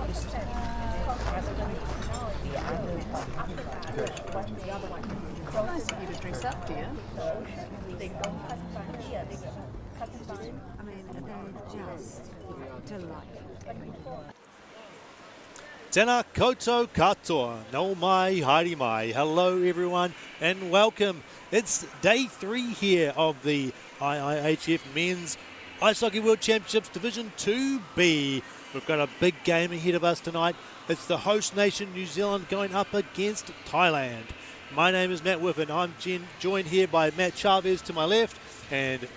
Nice of you to dress up, dear. I mean, they're just delightful. Tēnā koutou katoa, no mai, haere mai. Hello everyone and welcome. It's day 3 here of the IIHF Men's Ice Hockey World Championships Division 2B. We've got a big game ahead of us tonight. It's the host nation New Zealand going up against Thailand. My name is Matt Whiffen. I'm joined here by Matt Chavez to my left and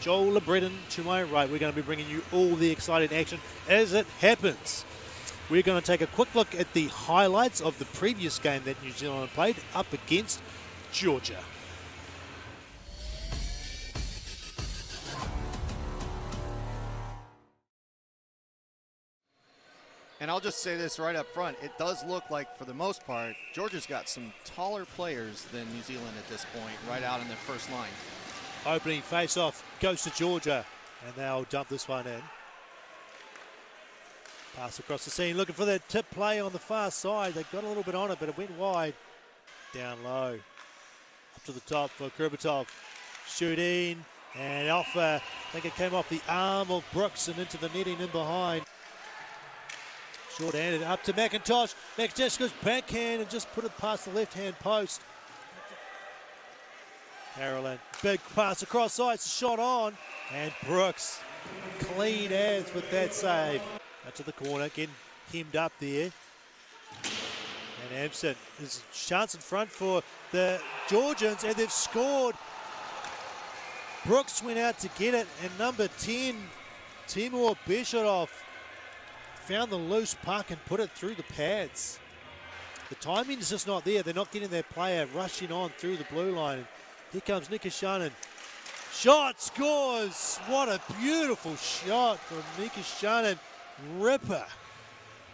Joel LeBreton to my right. We're going to be bringing you all the exciting action as it happens. We're going to take a quick look at the highlights of the previous game that New Zealand played up against Georgia. And I'll just say this right up front, it does look like, for the most part, Georgia's got some taller players than New Zealand at this point, right out in their first line. Opening face-off goes to Georgia, and they'll dump this one in. Pass across the scene, looking for that tip play on the far side. They got a little bit on it, but it went wide. Down low. Up to the top for Kurbitov. Shooting, and off, I think it came off the arm of Brooks and into the netting in behind. Short-handed up to McIntosh. McIntosh goes backhand and just put it past the left-hand post. Carolyn, big pass across ice, shot on, and Brooks clean as with that save. Out to the corner, getting hemmed up there. And Amson is a chance in front for the Georgians, and they've scored. Brooks went out to get it, and number 10, Timur Besharov, found the loose puck and put it through the pads. The timing is just not there. They're not getting their player rushing on through the blue line. Here comes Nikishanen. Shot, scores! What a beautiful shot from Nikishanen. Ripper.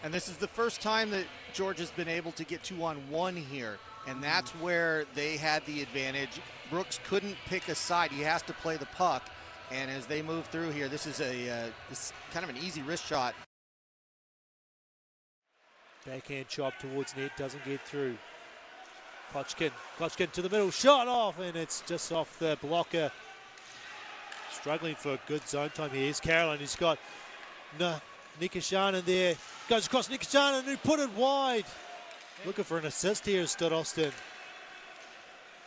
And this is the first time that Georgia's been able to get 2-on-1 here, and that's where they had the advantage. Brooks couldn't pick a side. He has to play the puck, and as they move through here, this is this kind of an easy wrist shot. Backhand chop towards net, doesn't get through. Kochkin to the middle, shot off, and it's just off the blocker. Struggling for a good zone time here. Here's Carolyn, he's got Nikishanen there. Goes across Nikishanen, who put it wide. Looking for an assist here, Stud Austin.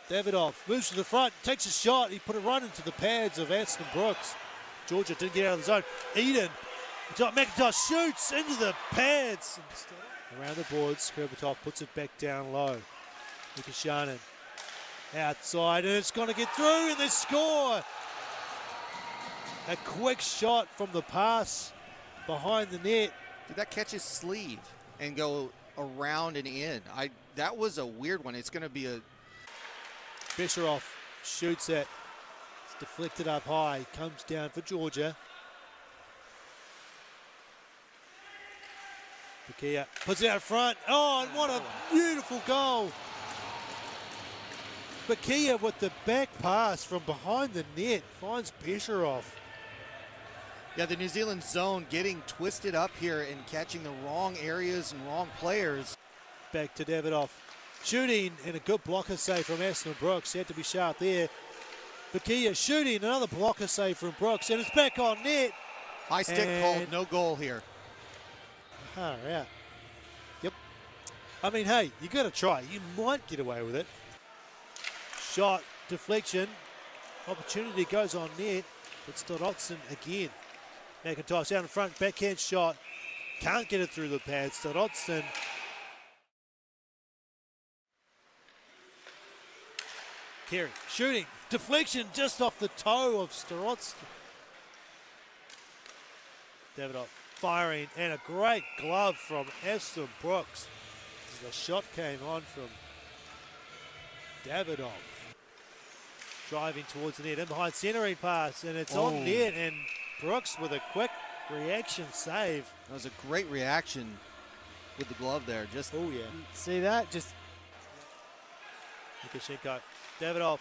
Davidoff moves to the front, takes a shot. He put it right into the pads of Aston Brooks. Georgia didn't get out of the zone. Eden, McIntosh shoots into the pads. Around the boards, Kurbitov puts it back down low. Nikishanen outside, and it's going to get through, and they score. A quick shot from the pass behind the net. Did that catch his sleeve and go around and in? That was a weird one. It's going to be a... Besharov shoots it. It's deflected up high. Comes down for Georgia. Pakia puts it out front. Oh, and what a beautiful goal. Pakia with the back pass from behind the net finds Besharov. Yeah, the New Zealand zone getting twisted up here and catching the wrong areas and wrong players. Back to Davidoff. Shooting, and a good blocker save from Aston Brooks. He had to be sharp there. Pakia shooting, another blocker save from Brooks, and it's back on net. High stick called, no goal here. Oh, yeah. Yep. I mean, hey, you got to try. You might get away with it. Shot, deflection, opportunity goes on net. It's Dodson again. McIntosh out in front, backhand shot. Can't get it through the pads. Dodson. Carey shooting, deflection just off the toe of Starotsky. Davidoff firing, and a great glove from Aston Brooks. The shot came on from Davidoff. Driving towards the net, in behind, centering pass, and it's on net, and Brooks with a quick reaction save. That was a great reaction with the glove there. Just oh yeah. See that? Just Lukashenko, Davidoff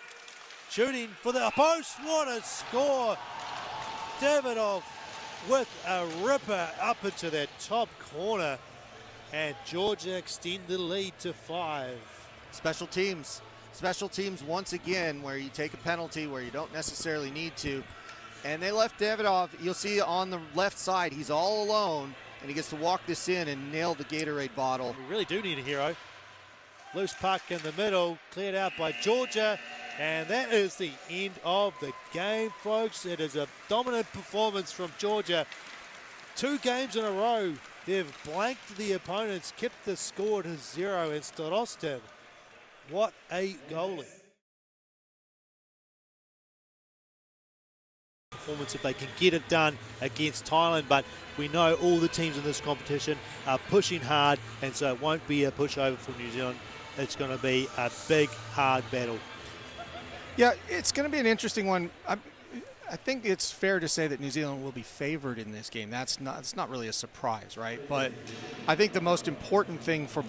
shooting for the post. What a score! Davidoff with a ripper up into that top corner, and Georgia extend the lead to 5. Special teams once again, where you take a penalty where you don't necessarily need to. And they left Davidov, you'll see on the left side, he's all alone, and he gets to walk this in and nail the Gatorade bottle. We really do need a hero. Loose puck in the middle, cleared out by Georgia, and that is the end of the game, folks. It is a dominant performance from Georgia. 2 games in a row, they've blanked the opponents, kept the score to 0, and Starostin, what a goalie. Performance if they can get it done against Thailand, but we know all the teams in this competition are pushing hard, and so it won't be a pushover for New Zealand. It's going to be a big, hard battle. Yeah, it's going to be an interesting one. I think it's fair to say that New Zealand will be favored in this game. It's not really a surprise, right? But I think the most important thing for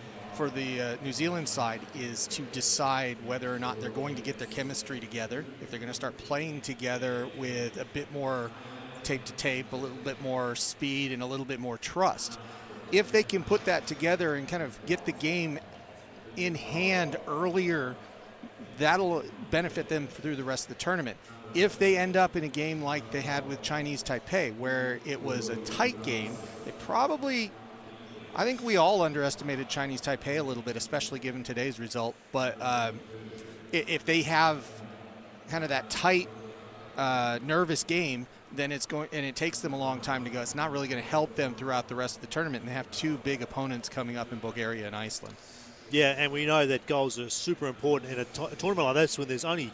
the New Zealand side is to decide whether or not they're going to get their chemistry together, if they're going to start playing together with a bit more tape to tape, a little bit more speed, and a little bit more trust. If they can put that together and kind of get the game in hand earlier, that'll benefit them through the rest of the tournament. If they end up in a game like they had with Chinese Taipei, where it was a tight game, I think we all underestimated Chinese Taipei a little bit, especially given today's result. But if they have kind of that tight, nervous game, then it takes them a long time to go. It's not really going to help them throughout the rest of the tournament, and they have 2 big opponents coming up in Bulgaria and Iceland. Yeah, and we know that goals are super important in a tournament like this when there's only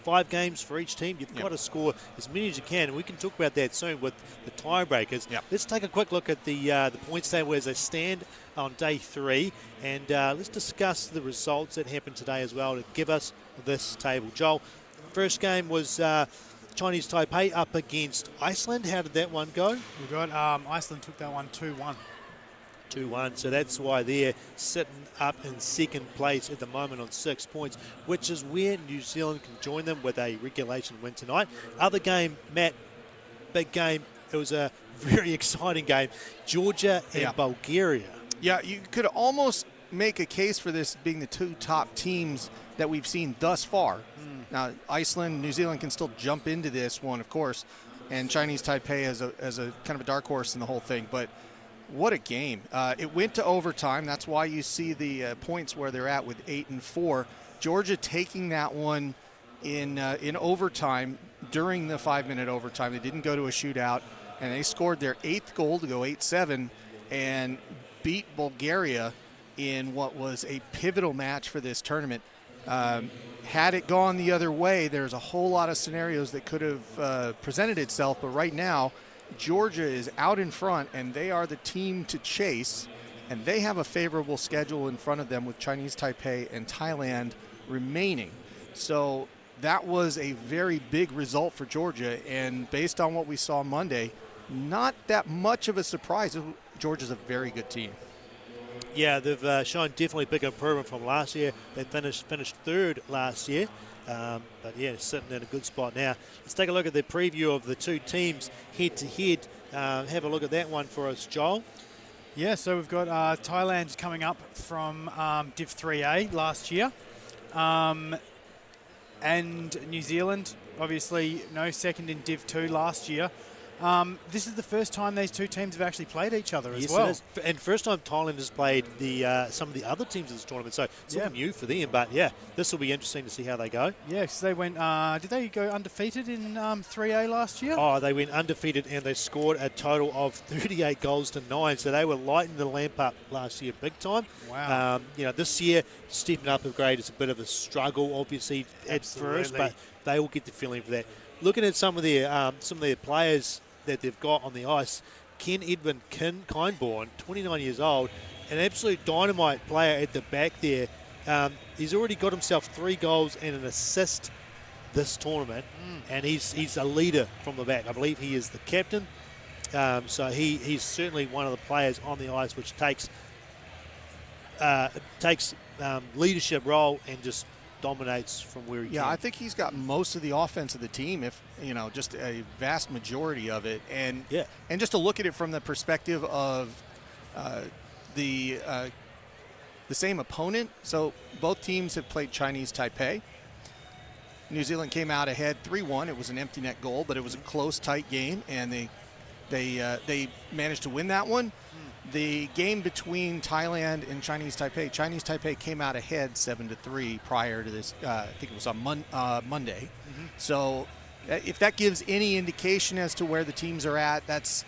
5 games for each team. You've got to score as many as you can, and we can talk about that soon with the tiebreakers. Yep. Let's take a quick look at the points table as they stand on day 3, and let's discuss the results that happened today as well to give us this table. Joel, first game was Chinese Taipei up against Iceland. How did that one go? We got Iceland took that one 2-1. 2-1, so that's why they're sitting up in second place at the moment on 6 points, which is where New Zealand can join them with a regulation win tonight. Other game, Matt, big game. It was a very exciting game. Georgia and Bulgaria. Yeah, you could almost make a case for this being the 2 top teams that we've seen thus far. Now, Iceland, New Zealand can still jump into this one, of course, and Chinese Taipei as a kind of a dark horse in the whole thing, but what a game. It went to overtime. That's why you see the points where they're at with 8 and 4. Georgia taking that one in overtime during the 5-minute overtime. They didn't go to a shootout, and they scored their 8th goal to go 8-7 and beat Bulgaria in what was a pivotal match for this tournament. Had it gone the other way, there's a whole lot of scenarios that could have presented itself, but right now, Georgia is out in front, and they are the team to chase, and they have a favorable schedule in front of them with Chinese Taipei and Thailand remaining. So that was a very big result for Georgia, and based on what we saw Monday, not that much of a surprise. Georgia's a very good team. Yeah, they've shown definitely big improvement from last year. They finished 3rd last year. But yeah, sitting in a good spot now. Let's take a look at the preview of the 2 teams head-to-head. Have a look at that one for us, Joel. Yeah, so we've got Thailand coming up from Div 3A last year. And New Zealand, obviously, no second in Div 2 last year. This is the first time these 2 teams have actually played each other as well. It is. And first time Thailand has played some of the other teams in this tournament, so it's all new for them. But yeah, this will be interesting to see how they go. Yeah, because they went. Did they go undefeated in 3A last year? Oh, they went undefeated and they scored a total of 38 goals to 9. So they were lighting the lamp up last year big time. Wow. This year stepping up a grade is a bit of a struggle, obviously at first, but they will get the feeling for that. Looking at some of their players that they've got on the ice, Ken Edwin Kindborn, 29 years old, an absolute dynamite player at the back there. He's already got himself 3 goals and an assist this tournament, and he's a leader from the back. I believe he is the captain, so he's certainly one of the players on the ice which takes leadership role and just dominates from where he Yeah, can. I think he's got most of the offense of the team, if just a vast majority of it. And just to look at it from the perspective of the same opponent. So both teams have played Chinese Taipei. New Zealand came out ahead 3-1. It was an empty net goal, but it was a close, tight game, and they managed to win that one. The game between Thailand and Chinese Taipei came out ahead 7-3 prior to this. I think it was on Monday. So if that gives any indication as to where the teams are at, it's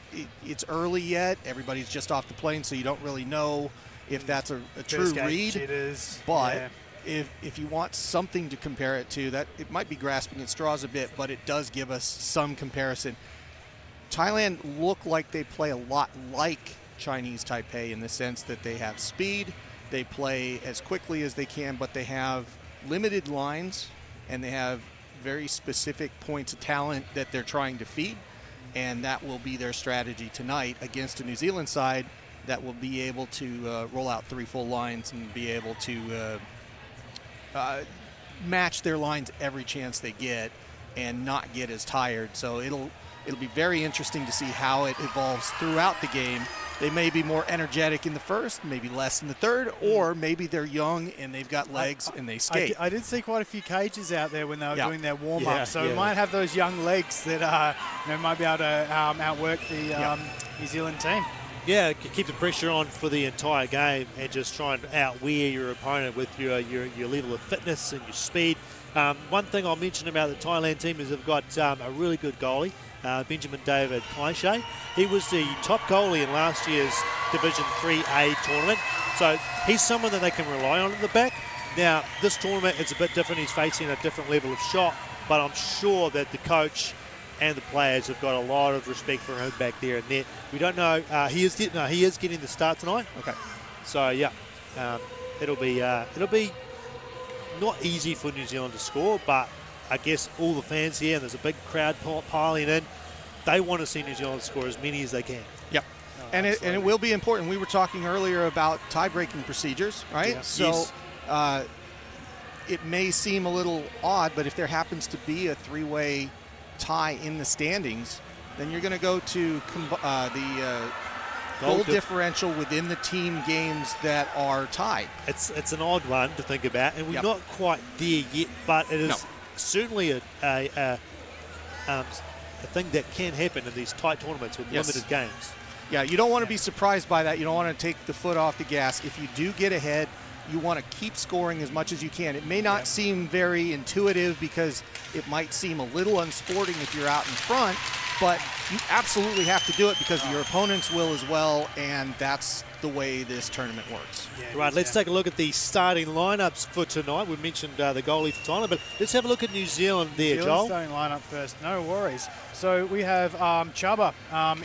early yet. Everybody's just off the plane, so you don't really know if that's a true read. It is. But yeah. if you want something to compare it to, that it might be grasping at straws a bit, but it does give us some comparison. Thailand look like they play a lot like Chinese Taipei in the sense that they have speed, they play as quickly as they can, but they have limited lines and they have very specific points of talent that they're trying to feed, and that will be their strategy tonight against a New Zealand side that will be able to roll out 3 full lines and be able to match their lines every chance they get and not get as tired. So it'll be very interesting to see how it evolves throughout the game. They may be more energetic in the first, maybe less in the third, or maybe they're young and they've got legs and they skate. I did see quite a few cages out there when they were doing their warm-up, so yeah. might have those young legs that might be able to outwork the New Zealand team. Yeah, keep the pressure on for the entire game and just try and outwear your opponent with your level of fitness and your speed. One thing I'll mention about the Thailand team is they've got a really good goalie, Benjamin David Kaishai. He was the top goalie in last year's Division 3A tournament, so he's someone that they can rely on at the back. Now, this tournament is a bit different. He's facing a different level of shot, but I'm sure that the coach and the players have got a lot of respect for him back there in net. We don't know. He is getting the start tonight. Okay. So yeah, it'll be not easy for New Zealand to score, but I guess all the fans here, and there's a big crowd piling in, they want to see New Zealand score as many as they can. Yep. Oh, and it will be important. We were talking earlier about tie-breaking procedures, right? Yeah. So it may seem a little odd, but if there happens to be a 3-way tie in the standings, then you're going to go to the goal differential within the team games that are tied. It's an odd one to think about, and we're not quite there yet, but it is certainly a thing that can happen in these tight tournaments with limited games. Yeah, you don't want to be surprised by that. You don't want to take the foot off the gas. If you do get ahead, you want to keep scoring as much as you can. It may not seem very intuitive because it might seem a little unsporting if you're out in front, but you absolutely have to do it because your opponents will as well, and that's the way this tournament works. Yeah, right, let's take a look at the starting lineups for tonight. We mentioned the goalie for Thailand, but let's have a look at New Zealand there, Joel. Starting lineup first, no worries. So we have Chaba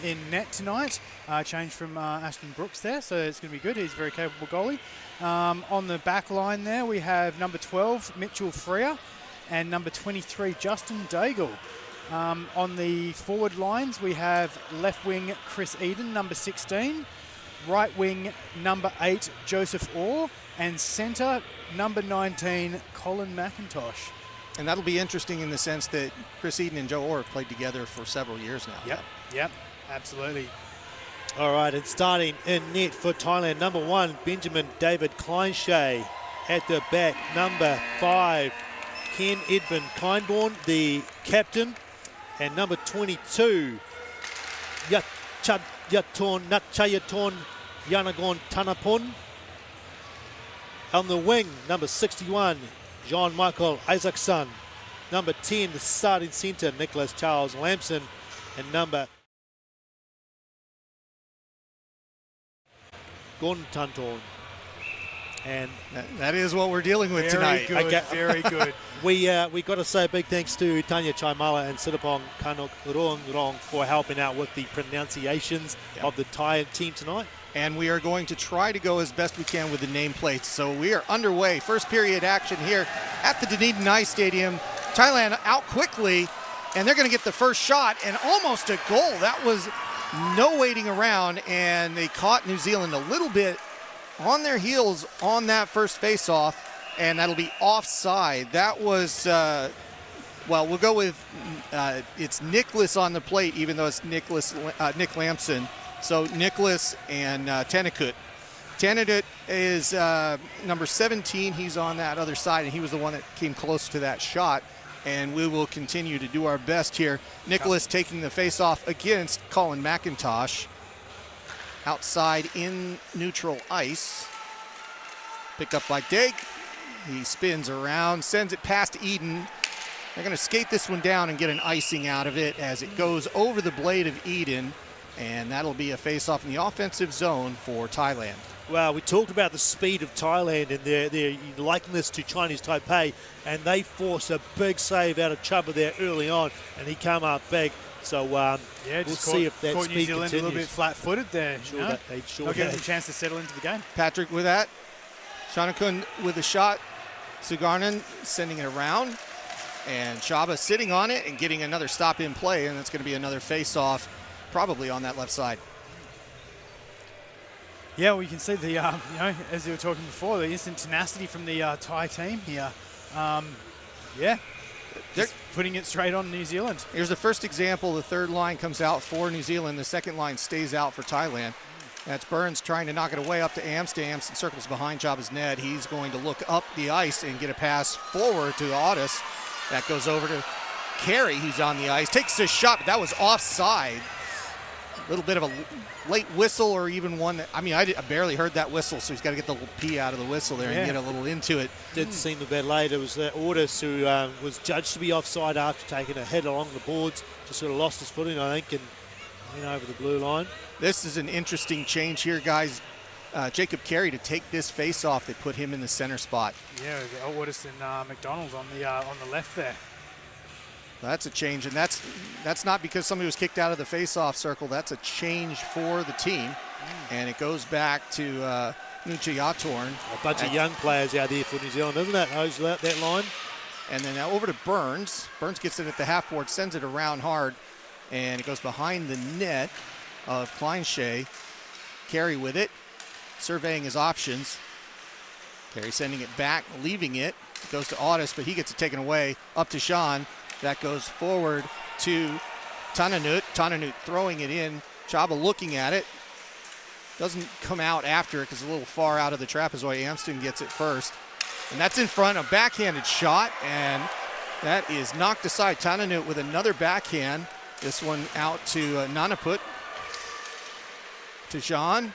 in net tonight, changed from Ashton Brooks there, so it's going to be good. He's a very capable goalie. On the back line there, we have number 12, Mitchell Freer, and number 23, Justin Daigle. On the forward lines, we have left wing Chris Eden, number 16, right wing number 8, Joseph Orr, and centre number 19, Colin McIntosh. And that'll be interesting in the sense that Chris Eden and Joe Orr have played together for several years now. Yep, absolutely. All right, and starting in net for Thailand, number 1, Benjamin David Kleinshay. At the back, number 5, Ken Edvin Kindborn, the captain. And number 22, Natchayaton Yanagon Tanapon. On the wing, number 61, Jean-Michael Isaacson. Number 10, the starting centre, Nicholas Charles Lamson. And number Gordon Tantorn. And that is what we're dealing with tonight. Very good. We got to say a big thanks to Tanya Chaimala and Sirapong Kanok Rong for helping out with the pronunciations of the Thai team tonight. And we are going to try to go as best we can with the nameplates. So we are underway. First period action here at the Dunedin Ice Stadium. Thailand out quickly, and they're going to get the first shot, and almost a goal. That was no waiting around, and they caught New Zealand a little bit on their heels on that first face-off, and that'll be offside. That was, well, we'll go with it's Nicholas on the plate, even though it's Nick Lampson. So Nicholas and Tenekut. Tenekut is number 17. He's on that other side, and he was the one that came close to that shot. And we will continue to do our best here. Nicholas taking the face-off against Colin McIntosh. Outside in neutral ice. Picked up by Dig. He spins around, sends it past Eden. They're going to skate this one down and get an icing out of it as it goes over the blade of Eden. And that'll be a face-off in the offensive zone for Thailand. Well, we talked about the speed of Thailand and their likeness to Chinese Taipei, and they forced a big save out of Chubba there early on, and he came up big. So we'll see if that caught speed New Zealand continues. a little bit flat-footed there. Sure Give them a chance to settle into the game. Patrick with that. Shanakun with a shot. Sugarnan sending it around. And Chaba sitting on it and getting another stop in play, and it's going to be another face-off probably on that left side. Yeah, well, you can see the, as you were talking before, the instant tenacity from the Thai team here. Just putting it straight on New Zealand. Here's the first example. The third line comes out for New Zealand. The second line stays out for Thailand. That's Burns trying to knock it away up to Amston. Amston circles behind Chaba's net. He's going to look up the ice and get a pass forward to Otis. That goes over to Carey, who's on the ice. Takes a shot, but that was offside. A little bit of a late whistle, or even one that, I barely heard that whistle, so he's got to get the little P out of the whistle there and get a little into it. Did seem a bit late. It was Otis who was judged to be offside after taking a head along the boards. Just sort of lost his footing, I think, and went over the blue line. This is an interesting change here, guys. Jacob Carey to take this face-off. They put him in the center spot. Yeah, Otis and McDonald on the left there. That's a change, and that's not because somebody was kicked out of the face-off circle. That's a change for the team, and it goes back to Nucha Yatorn. A bunch of young players out there for New Zealand, isn't that? That line. And then now over to Burns. Burns gets it at the half board, sends it around hard, and it goes behind the net of Kleinshay. Carey with it, surveying his options. Carey sending it back, leaving it. It goes to Otis, but he gets it taken away. Up to Sean. That goes forward to Tananut. Tananut throwing it in. Chaba looking at it. Doesn't come out after it because it's a little far out of the trapezoid. Amston gets it first. And that's in front, a backhanded shot, and that is knocked aside. Tananut with another backhand. This one out to Nanaput. To Jean.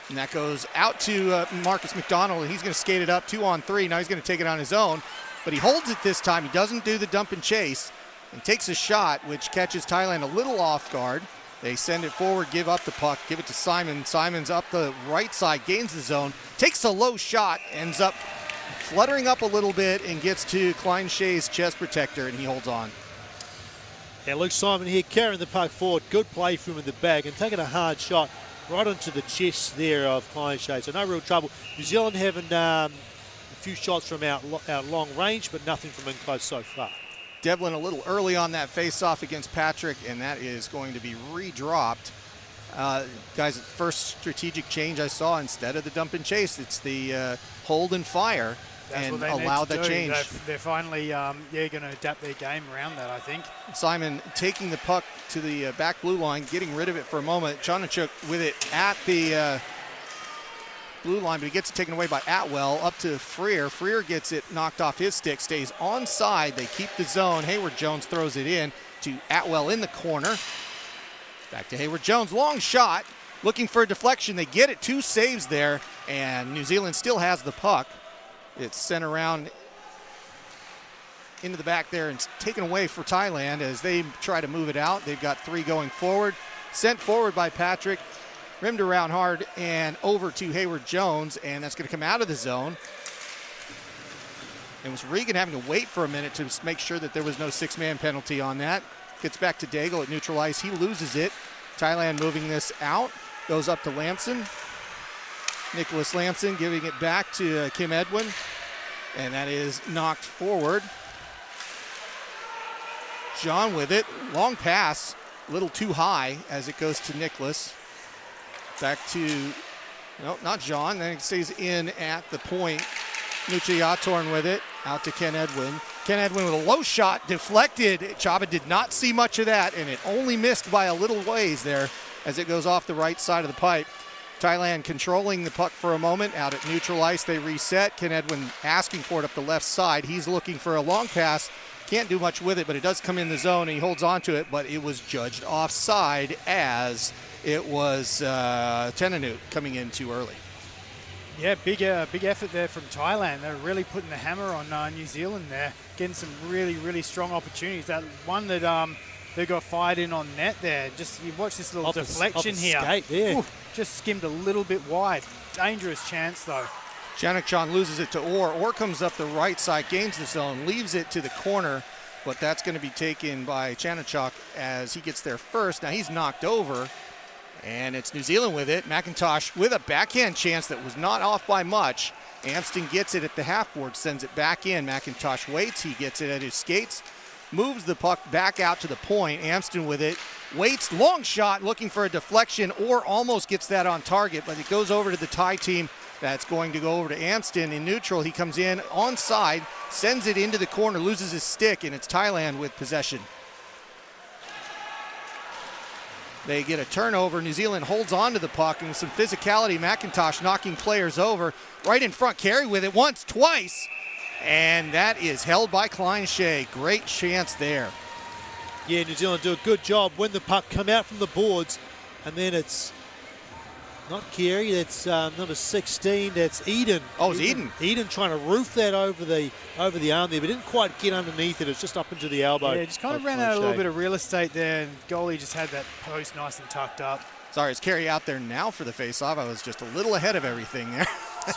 And that goes out to Marcus McDonald, and he's going to skate it up 2-on-3. Now he's going to take it on his own. But he holds it this time. He doesn't do the dump and chase and takes a shot, which catches Thailand a little off guard. They send it forward, give up the puck, give it to Simon. Simon's up the right side, gains the zone, takes a low shot, ends up fluttering up a little bit and gets to Kleinshay's chest protector, and he holds on. Yeah, Luke Simon here carrying the puck forward. Good play from him in the bag and taking a hard shot right onto the chest there of Kleinshay. So no real trouble. New Zealand having a few shots from out long range, but nothing from in close so far. Devlin a little early on that face-off against Patrick, and that is going to be redropped. Guys, first strategic change I saw, instead of the dump and chase, it's the hold and fire. That's and what they allow need to that do. change. They're finally going to adapt their game around that, I think. Simon taking the puck to the back blue line, getting rid of it for a moment. Chonachuk with it at the blue line, but he gets it taken away by Atwell. Up to Freer. Freer gets it knocked off his stick, stays onside. They keep the zone. Hayward Jones throws it in to Atwell in the corner. Back to Hayward Jones. Long shot. Looking for a deflection. They get it. 2 saves there, and New Zealand still has the puck. It's sent around into the back there and taken away for Thailand as they try to move it out. They've got 3 going forward. Sent forward by Patrick. Rimmed around hard and over to Hayward Jones, and that's going to come out of the zone. It was Regan having to wait for a minute to make sure that there was no 6-man penalty on that. Gets back to Daigle at neutral ice. He loses it. Thailand moving this out. Goes up to Lamson. Nicholas Lamson giving it back to Kim Edwin, and that is knocked forward. John with it. Long pass. A little too high as it goes to Nicholas. Back to, no, not John. Then it stays in at the point Nucci with it, out to Ken Edwin. Ken Edwin with a low shot, deflected. Chaba did not see much of that, and it only missed by a little ways there as it goes off the right side of the pipe. Thailand controlling the puck for a moment. Out at neutral ice, they reset. Ken Edwin asking for it up the left side. He's looking for a long pass. Can't do much with it, but it does come in the zone, and he holds on to it, but it was judged offside as it was Tenanut coming in too early. Yeah, big effort there from Thailand. They're really putting the hammer on New Zealand there, getting some really, really strong opportunities. That one that they got fired in on net there. Just you watch this little deflection here. Skate, yeah. Ooh, just skimmed a little bit wide. Dangerous chance though. Janukchan loses it to Orr. Orr comes up the right side, gains the zone, leaves it to the corner, but that's going to be taken by Janukchan as he gets there first. Now he's knocked over. And it's New Zealand with it. McIntosh with a backhand chance that was not off by much. Amston gets it at the half board, sends it back in. McIntosh waits. He gets it at his skates, moves the puck back out to the point. Amston with it, waits, long shot, looking for a deflection, or almost gets that on target, but it goes over to the Thai team. That's going to go over to Amston in neutral. He comes in onside, sends it into the corner, loses his stick, and it's Thailand with possession. They get a turnover. New Zealand holds on to the puck, and with some physicality, McIntosh knocking players over. Right in front, Carey with it once, twice, and that is held by Kleinshea. Great chance there. Yeah, New Zealand do a good job when the puck come out from the boards, and then it's not Carey, that's number 16, that's Eden. Oh, it's Eden. Eden trying to roof that over the arm there, but didn't quite get underneath it. It's just up into the elbow. Yeah, just kind of ran out a little bit of real estate there, and goalie just had that post nice and tucked up. Sorry, it's Carey out there now for the face-off. I was just a little ahead of everything there.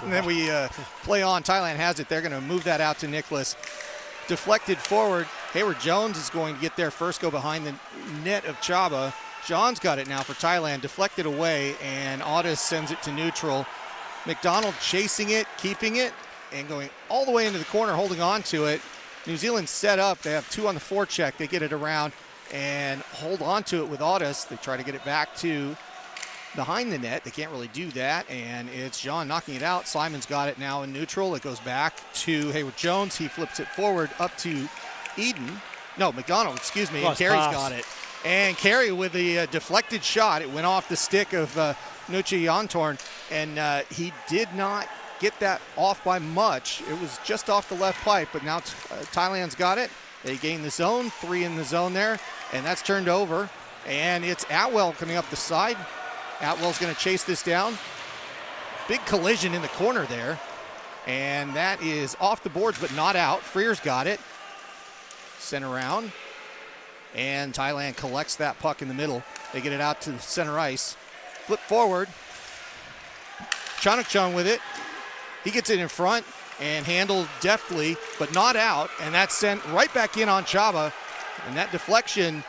And then we play on. Thailand has it. They're going to move that out to Nicholas. Deflected forward. Hayward Jones is going to get there first, go behind the net of Chaba. John's got it now for Thailand, deflected away, and Audis sends it to neutral. McDonald chasing it, keeping it, and going all the way into the corner, holding on to it. New Zealand set up. They have two on the forecheck. They get it around and hold on to it with Audis. They try to get it back to behind the net. They can't really do that, and it's John knocking it out. Simon's got it now in neutral. It goes back to Hayward Jones. He flips it forward up to Eden. No, McDonald, excuse me, and Carey's got it. And Carey with the deflected shot. It went off the stick of Nucci Yantorn, and he did not get that off by much. It was just off the left pipe, but now Thailand's got it. They gain the zone, 3 in the zone there, and that's turned over. And it's Atwell coming up the side. Atwell's going to chase this down. Big collision in the corner there, and that is off the boards but not out. Freer's got it. Sent around. And Thailand collects that puck in the middle. They get it out to center ice. Flip forward. Chanukchung with it. He gets it in front and handled deftly, but not out. And that's sent right back in on Chaba. And that deflection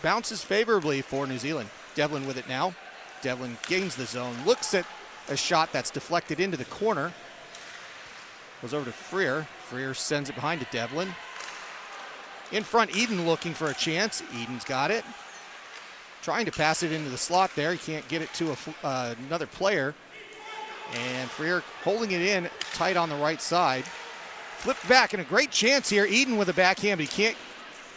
bounces favorably for New Zealand. Devlin with it now. Devlin gains the zone. Looks at a shot that's deflected into the corner. Goes over to Freer. Freer sends it behind to Devlin. In front, Eden looking for a chance. Eden's got it. Trying to pass it into the slot there. He can't get it to another player. And Freer holding it in tight on the right side. Flipped back, and a great chance here. Eden with a backhand, but he can't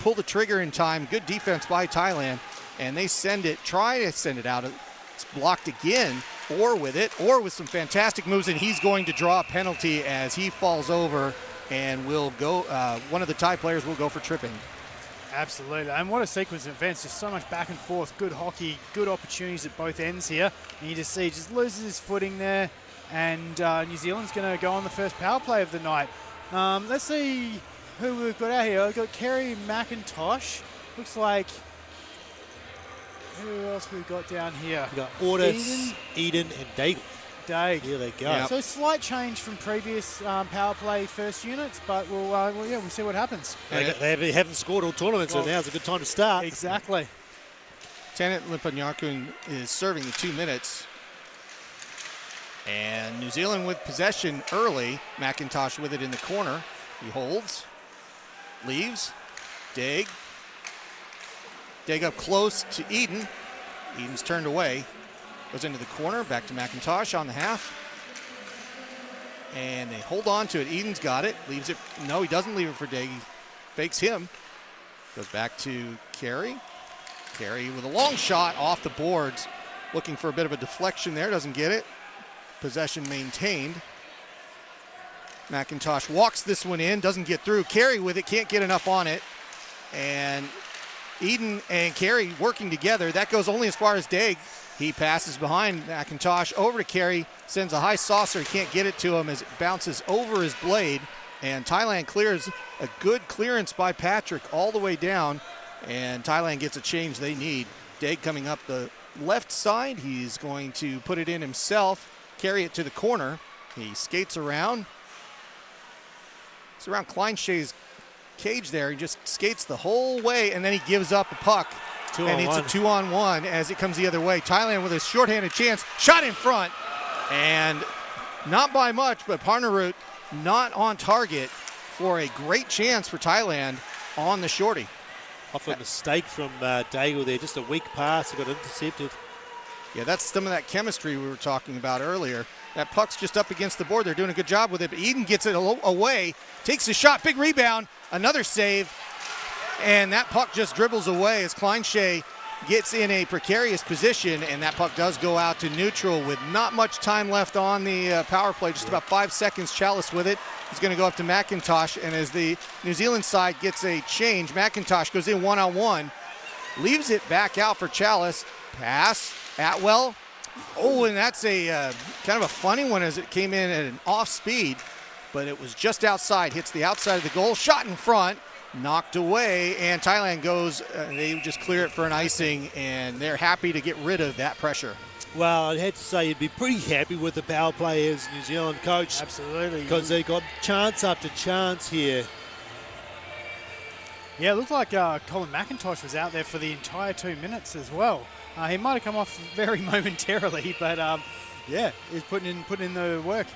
pull the trigger in time. Good defense by Thailand. And they try to send it out. It's blocked again. Orr with it. Orr with some fantastic moves, and he's going to draw a penalty as he falls over. And will go. One of the Thai players will go for tripping. Absolutely, and what a sequence of events! Just so much back and forth, good hockey, good opportunities at both ends here. And you just see, just loses his footing there, and New Zealand's going to go on the first power play of the night. Let's see who we've got out here. We've got Kerry McIntosh. Looks like who else we've got down here? We've got Audis, Eden, and Daigle. Here they go. Yep. So slight change from previous power play first units, but we'll see what happens. They haven't scored all tournaments, so now's a good time to start. Exactly. Tanit Limpanyakun is serving the 2 minutes. And New Zealand with possession early. McIntosh with it in the corner. He holds, leaves, Dig up close to Eden. Eden's turned away. Goes into the corner, back to McIntosh on the half. and they hold on to it. Eden's got it, leaves it. No, he doesn't leave it for Daigle. He fakes him. Goes back to Carey. Carey with a long shot off the boards. Looking for a bit of a deflection there, doesn't get it. Possession maintained. McIntosh walks this one in, doesn't get through. Carey with it, can't get enough on it. And Eden and Carey working together. That goes only as far as Daig. He passes behind McIntosh over to Carey, sends a high saucer. He can't get it to him as it bounces over his blade. And Thailand clears a good clearance by Patrick all the way down. And Thailand gets a change they need. Daig coming up the left side. He's going to put it in himself, carry it to the corner. He skates around. It's around Kleinshay's cage there. He just skates the whole way, and then he gives up the puck. And it's a 2-on-1 as it comes the other way. Thailand with a shorthanded chance. Shot in front. And not by much, but Parnarut not on target for a great chance for Thailand on the shorty. Off a mistake from Daigle there. Just a weak pass. He got intercepted. Yeah, that's some of that chemistry we were talking about earlier. That puck's just up against the board. They're doing a good job with it, but Eden gets it away, takes a shot, big rebound, another save, and that puck just dribbles away as Kleinshay gets in a precarious position, and that puck does go out to neutral with not much time left on the power play, just about 5 seconds. Chalice with it. He's going to go up to McIntosh, and as the New Zealand side gets a change, McIntosh goes in one-on-one, leaves it back out for Chalice. Pass, Atwell. Oh, and that's a kind of a funny one as it came in at an off speed, but it was just outside, hits the outside of the goal, shot in front, knocked away, and Thailand goes, they just clear it for an icing, and they're happy to get rid of that pressure. Well, I'd have to say you'd be pretty happy with the power play as New Zealand coach. Absolutely. Because they got chance after chance here. Yeah, it looked like Colin McIntosh was out there for the entire 2 minutes as well. He might have come off very momentarily, but yeah, he's putting in the work.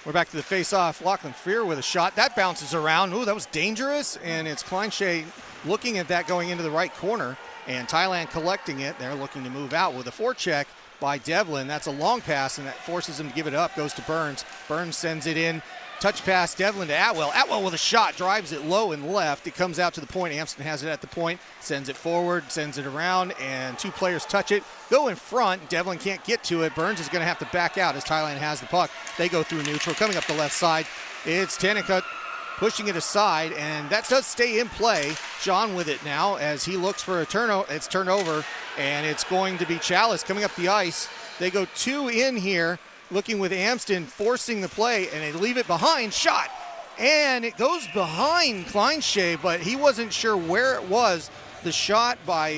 We're back to the face-off. Lachlan Freer with a shot. That bounces around. Ooh, that was dangerous, and it's Kleinshay looking at that going into the right corner, and Thailand collecting it. They're looking to move out with a forecheck by Devlin. That's a long pass, and that forces him to give it up. Goes to Burns. Burns sends it in. Touch pass, Devlin to Atwell. Atwell with a shot, drives it low and left. It comes out to the point. Amston has it at the point, sends it forward, sends it around, and two players touch it. Go in front. Devlin can't get to it. Burns is going to have to back out as Thailand has the puck. They go through neutral. Coming up the left side, it's Tanika pushing it aside, and that does stay in play. Sean with it now as he looks for a turnover. It's turned over, and it's going to be Chalice coming up the ice. They go two in here. Looking with Amston forcing the play, and they leave it behind. Shot, and it goes behind Kleinshay, but he wasn't sure where it was. The shot by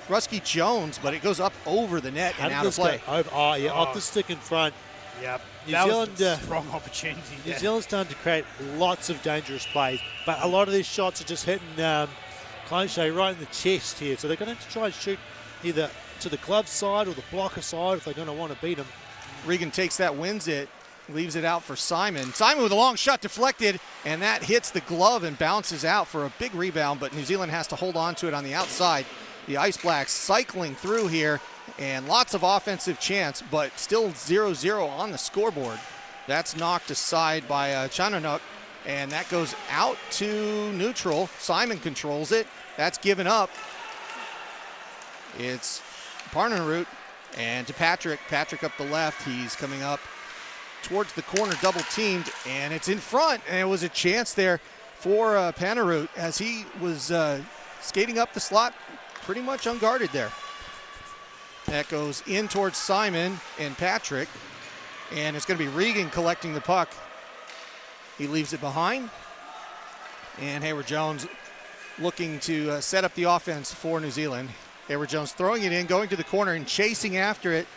Rusky Jones, but it goes up over the net and out of play. Off the stick in front. Yep. New Zealand, was a strong opportunity. New Zealand's starting to create lots of dangerous plays, but a lot of these shots are just hitting Kleinshay right in the chest here. So they're going to have to try and shoot either to the glove side or the blocker side if they're going to want to beat him. Regan takes that, wins it, leaves it out for Simon. Simon with a long shot deflected, and that hits the glove and bounces out for a big rebound, but New Zealand has to hold on to it on the outside. The Ice Blacks cycling through here, and lots of offensive chance, but still 0-0 on the scoreboard. That's knocked aside by Chananuk, and that goes out to neutral. Simon controls it. That's given up. It's Parnarut. And to Patrick. Patrick up the left. He's coming up towards the corner, double teamed, and it's in front. And it was a chance there for Panarut as he was skating up the slot, pretty much unguarded there. That goes in towards Simon and Patrick, and it's going to be Regan collecting the puck. He leaves it behind, and Hayward Jones looking to set up the offense for New Zealand. Hayward Jones throwing it in, going to the corner and chasing after it.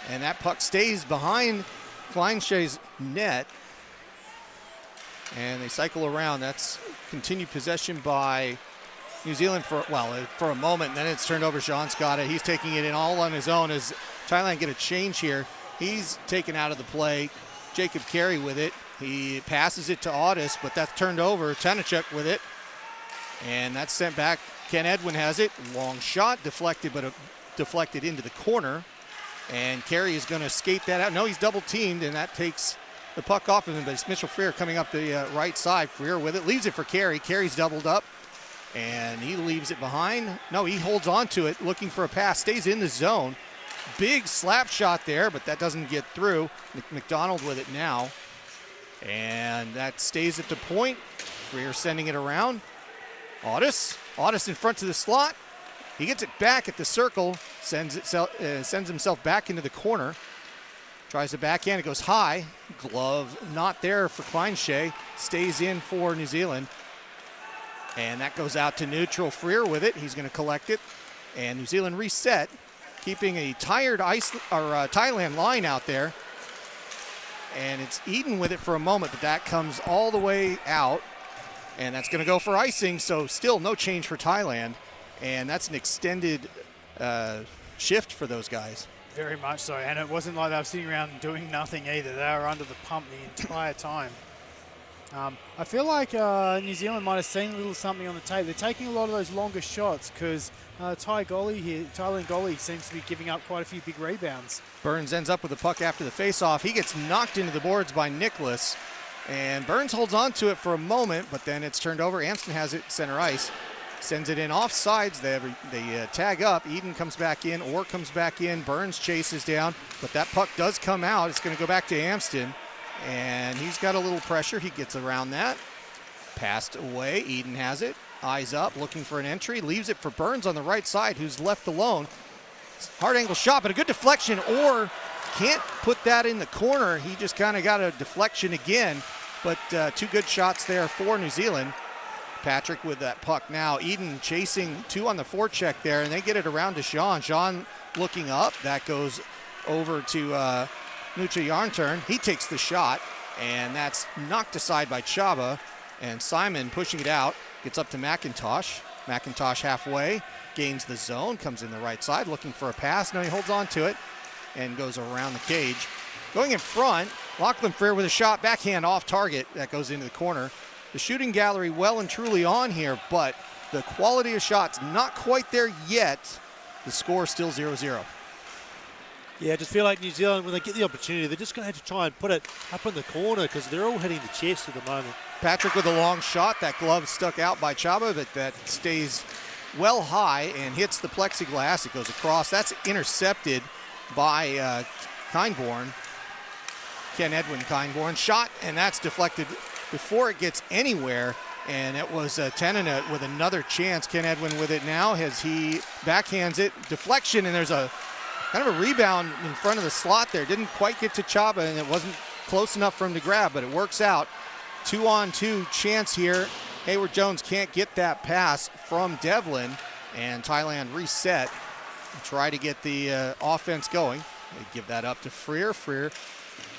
And that puck stays behind Kleinshay's net. And they cycle around. That's continued possession by New Zealand for a moment. And then it's turned over. Sean's got it. He's taking it in all on his own as Thailand get a change here. He's taken out of the play. Jacob Carey with it. He passes it to Audis, but that's turned over. Tanachuk with it. And that's sent back. Ken Edwin has it. Long shot, deflected, but deflected into the corner. And Carey is going to skate that out. No, he's double teamed, and that takes the puck off of him, but it's Mitchell Freer coming up the right side. Freer with it, leaves it for Carey. Carey's doubled up, and he leaves it behind. No, he holds on to it, looking for a pass, stays in the zone. Big slap shot there, but that doesn't get through. McDonald with it now, and that stays at the point. Freer sending it around. Otis in front to the slot. He gets it back at the circle, sends himself back into the corner. Tries the backhand, it goes high. Glove not there for Kleinshea. Stays in for New Zealand. And that goes out to neutral. Freer with it. He's going to collect it. And New Zealand reset, keeping a tired Thailand line out there. And it's Eden with it for a moment, but that comes all the way out. And that's going to go for icing, so still no change for Thailand. And that's an extended shift for those guys. Very much so, and it wasn't like they were sitting around doing nothing either. They were under the pump the entire time. I feel like New Zealand might have seen a little something on the tape. They're taking a lot of those longer shots because Thailand goalie seems to be giving up quite a few big rebounds. Burns ends up with the puck after the face-off. He gets knocked into the boards by Nicholas, and Burns holds on to it for a moment, but then it's turned over. Amston has it center ice. Sends it in off sides. They tag up. Eden comes back in. Orr comes back in. Burns chases down. But that puck does come out. It's going to go back to Amston. And he's got a little pressure. He gets around that. Passed away. Eden has it. Eyes up, looking for an entry. Leaves it for Burns on the right side, who's left alone. Hard angle shot, but a good deflection. Orr can't put that in the corner. He just kind of got a deflection again. But two good shots there for New Zealand. Patrick with that puck now. Eden chasing two on the forecheck there, and they get it around to Sean. Sean looking up. That goes over to Nucha Yarnturn. He takes the shot, and that's knocked aside by Chaba. And Simon pushing it out. Gets up to McIntosh. McIntosh halfway. Gains the zone. Comes in the right side looking for a pass. No, he holds on to it and goes around the cage. Going in front, Lachlan Freer with a shot. Backhand off target. That goes into the corner. The shooting gallery well and truly on here, but the quality of shots not quite there yet. The score still 0-0. Yeah, I just feel like New Zealand, when they get the opportunity, they're just going to have to try and put it up in the corner because they're all hitting the chest at the moment. Patrick with a long shot. That glove stuck out by Chaba, but that stays well high and hits the plexiglass. It goes across. That's intercepted by Kindborn. Ken Edwin Kindborn. Shot, and that's deflected before it gets anywhere, and it was Tenina with another chance. Ken Edwin with it now as he backhands it. Deflection, and there's a kind of a rebound in front of the slot there. Didn't quite get to Chaba, and it wasn't close enough for him to grab, but it works out. 2-on-2 chance here. Hayward Jones can't get that pass from Devlin, and Thailand reset and try to get the offense going. They give that up to Freer. Freer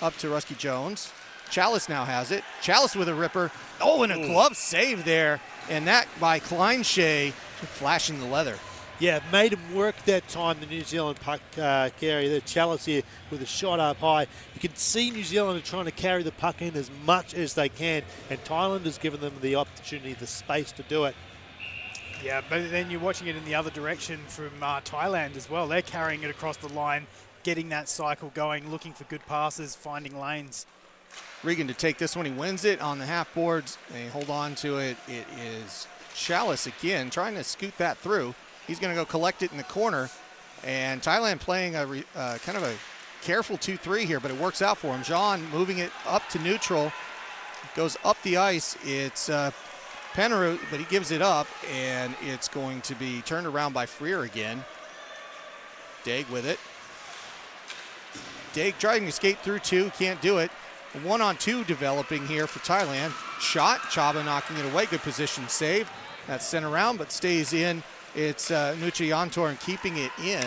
up to Rusky Jones. Chalice now has it. Chalice with a ripper. Oh, and a glove save there. And that by Kleinshea, flashing the leather. Yeah, made him work that time, the New Zealand puck carrier. The Chalice here with a shot up high. You can see New Zealand are trying to carry the puck in as much as they can, and Thailand has given them the opportunity, the space to do it. Yeah, but then you're watching it in the other direction from Thailand as well. They're carrying it across the line, getting that cycle going, looking for good passes, finding lanes. Regan to take this one. He wins it on the half boards. They hold on to it. It is Chalice again trying to scoot that through. He's going to go collect it in the corner. And Thailand playing a kind of a careful 2-3 here, but it works out for him. Jean moving it up to neutral. Goes up the ice. It's Penrose, but he gives it up, and it's going to be turned around by Freer again. Daig with it. Daig trying to skate through two. Can't do it. 1-on-2 developing here for Thailand. Shot, Chaba knocking it away. Good position save. That's sent around but stays in. It's Nucha Yantorn keeping it in.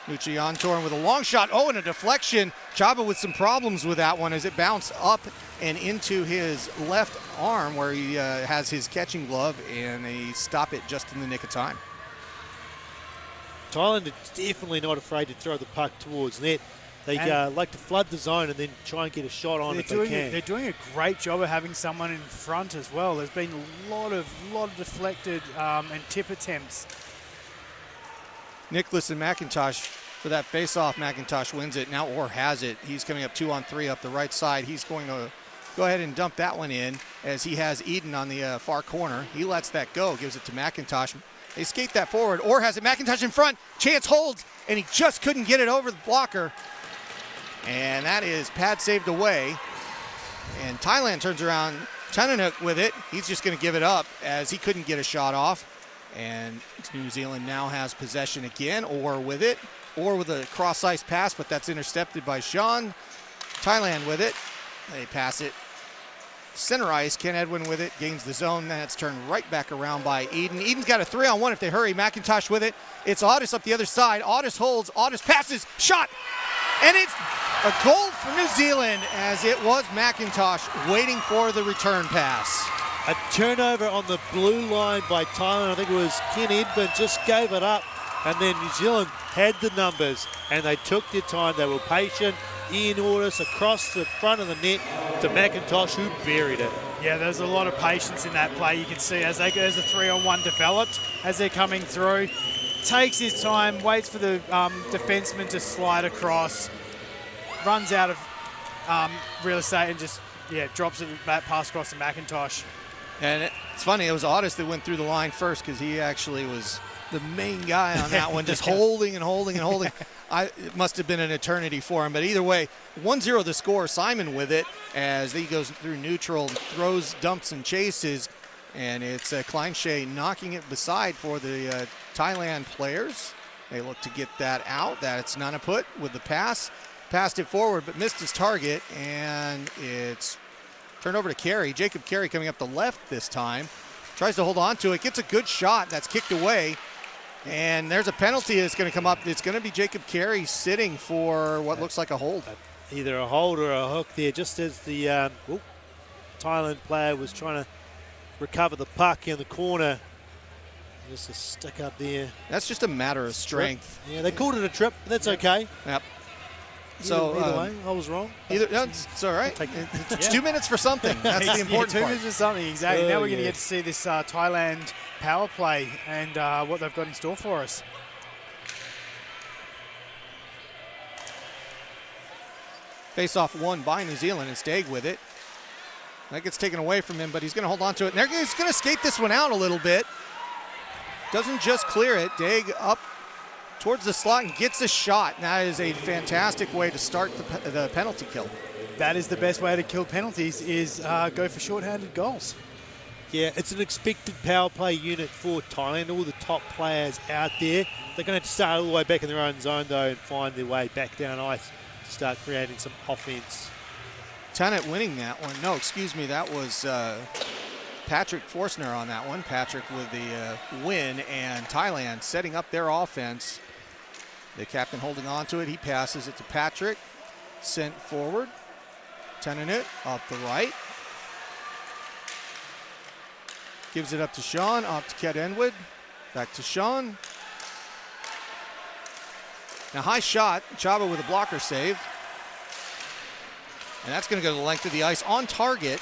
Nucha Yantorn with a long shot. Oh, and a deflection. Chaba with some problems with that one as it bounced up and into his left arm where he has his catching glove, and they stop it just in the nick of time. Thailand is definitely not afraid to throw the puck towards net. They like to flood the zone and then try and get a shot on if they can. They're doing a great job of having someone in front as well. There's been a lot of deflected and tip attempts. Nicholas and McIntosh for that face-off. McIntosh wins it. Now Orr has it. He's coming up 2-on-3 up the right side. He's going to go ahead and dump that one in as he has Eden on the far corner. He lets that go, gives it to McIntosh. They skate that forward. Orr has it. McIntosh in front. Chance holds, and he just couldn't get it over the blocker. And that is pad saved away. And Thailand turns around. Tananuk with it. He's just going to give it up as he couldn't get a shot off. And New Zealand now has possession again. Orr with it. Orr with a cross-ice pass, but that's intercepted by Sean. Thailand with it. They pass it center ice. Ken Edwin with it. Gains the zone. Then it's turned right back around by Eden. Eden's got a 3-on-1 if they hurry. McIntosh with it. It's Audis up the other side. Audis holds. Audis passes. Shot. And it's a goal for New Zealand as it was McIntosh waiting for the return pass. A turnover on the blue line by Thailand. I think it was Ken Edwin just gave it up. And then New Zealand had the numbers and they took their time. They were patient. Ian Audis across the front of the net to McIntosh, who buried it. Yeah, there's a lot of patience in that play. You can see as the 3-on-1 developed, as they're coming through, takes his time, waits for the defenseman to slide across, runs out of real estate and just, drops it back pass across to McIntosh. And it's funny, it was Audis that went through the line first because he actually was the main guy on that one, just holding and holding and holding. It must have been an eternity for him. But either way, 1-0 the score. Simon with it as he goes through neutral, throws, dumps, and chases. And it's Kleinshay knocking it beside for the Thailand players. They look to get that out. That's Nanaput with the pass. Passed it forward, but missed his target. And it's turned over to Carey. Jacob Carey coming up the left this time. Tries to hold on to it. Gets a good shot. That's kicked away. And there's a penalty that's going to come up. It's going to be Jacob Carey sitting for what looks like a hold. Either a hold or a hook there, just as the Thailand player was trying to recover the puck in the corner. Just a stick up there. That's just a matter of strength. Yeah, they called it a trip, but that's okay. Yep. So either way, I was wrong. It's all right. It's 2 minutes for something. That's the important 2 part. minutes for something, exactly. Now we're going to get to see this Thailand power play and what they've got in store for us. Face-off won by New Zealand and Stagg with it. That gets taken away from him, but he's going to hold on to it. And he's going to skate this one out a little bit. Doesn't just clear it. Daigle up towards the slot and gets a shot. And that is a fantastic way to start the penalty kill. That is the best way to kill penalties is go for shorthanded goals. Yeah, it's an expected power play unit for Thailand. All the top players out there. They're going to have to start all the way back in their own zone, though, and find their way back down ice to start creating some offense. Tanit winning that one. No, excuse me, that was Patrick Forstner on that one. Patrick with the win, and Thailand setting up their offense. The captain holding on to it. He passes it to Patrick. Sent forward. Tanit up the right. Gives it up to Sean, up to Ket Enwood. Back to Sean. Now high shot, Chaba with a blocker save. And that's going to go the length of the ice on target,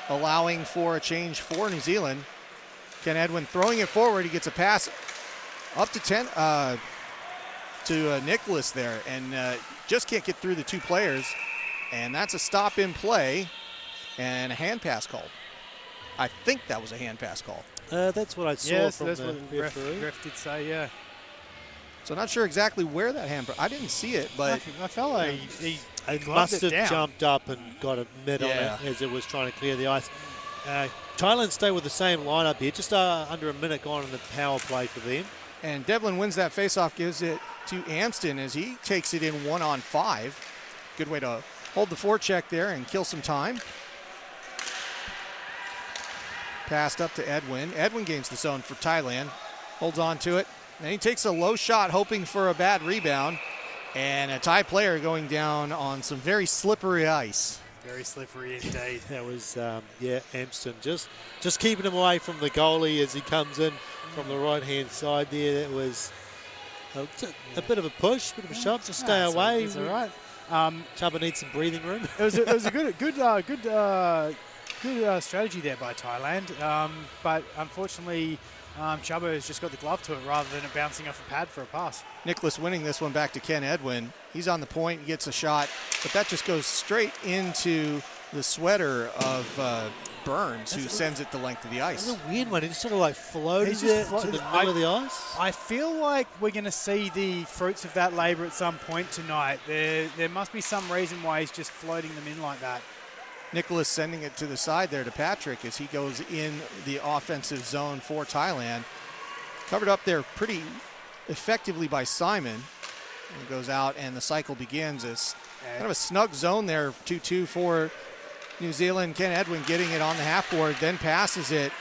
allowing for a change for New Zealand. Ken Edwin throwing it forward. He gets a pass up to 10 to Nicholas there, and just can't get through the two players. And that's a stop in play and a hand pass call. I think that was a hand pass call. That's what I saw from that's the what the ref did say, yeah. So not sure exactly where that hand. I didn't see it, but I felt like he must have down. jumped up and got a mid on it as it was trying to clear the ice. Thailand stay with the same lineup here, just under a minute gone in the power play for them. And Devlin wins that faceoff, gives it to Amston as he takes it in 1-on-5. Good way to hold the forecheck there and kill some time. Passed up to Edwin. Edwin gains the zone for Thailand. Holds on to it. Then he takes a low shot, hoping for a bad rebound. And a Thai player going down on some very slippery ice. Very slippery indeed. That was, Amston just keeping him away from the goalie as he comes in from the right-hand side there. That was a bit of a push, bit of a shove. Just stay away. It's all right. Chubba needs some breathing room. It was a good strategy there by Thailand, but unfortunately Chubba has just got the glove to it rather than it bouncing off a pad for a pass. Nicholas winning this one back to Ken Edwin. He's on the point, he gets a shot, but that just goes straight into the sweater of Burns, who sends it the length of the ice. That's a weird one. It just sort of like floated He's just it to the middle of the ice. I feel like we're going to see the fruits of that labour at some point tonight. There must be some reason why he's just floating them in like that. Nicholas sending it to the side there to Patrick as he goes in the offensive zone for Thailand. Covered up there pretty effectively by Simon. It goes out and the cycle begins. It's kind of a snug zone there, 2-2 for New Zealand. Ken Edwin getting it on the half board, then passes it,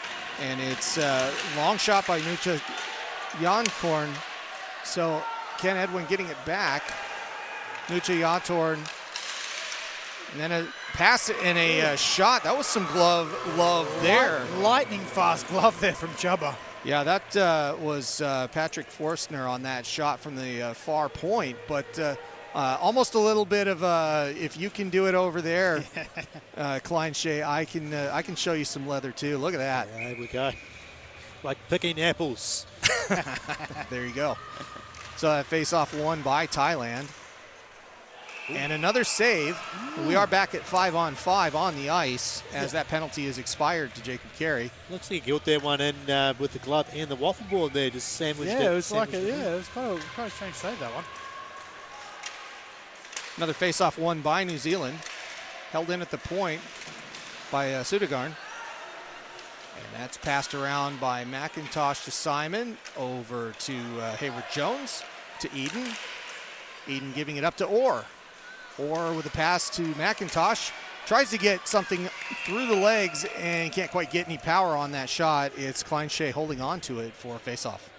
and it's a long shot by Nucha Jankorn. So Ken Edwin getting it back. Nucha Jankorn, and then a pass and a shot. That was some glove love there. Lightning fast glove there from Chubba. Yeah, that was Patrick Forstner on that shot from the far point, but almost a little bit of if you can do it over there, Klein Shea, I can show you some leather too. Look at that. Yeah, there we go. Like picking apples. There you go. So that face-off won by Thailand. And another save. We are back at 5-on-5 on the ice as that penalty is expired to Jacob Carey. Looks like he got that one in with the glove and the waffle board there, just sandwiched it. Yeah, it was like it was kind of strange save, that one. Another face-off won by New Zealand. Held in at the point by Sudagarn. And that's passed around by McIntosh to Simon, over to Hayward Jones, to Eden. Eden giving it up to Orr. Orr with a pass to McIntosh. Tries to get something through the legs and can't quite get any power on that shot. It's Klein Shea holding on to it for a face-off.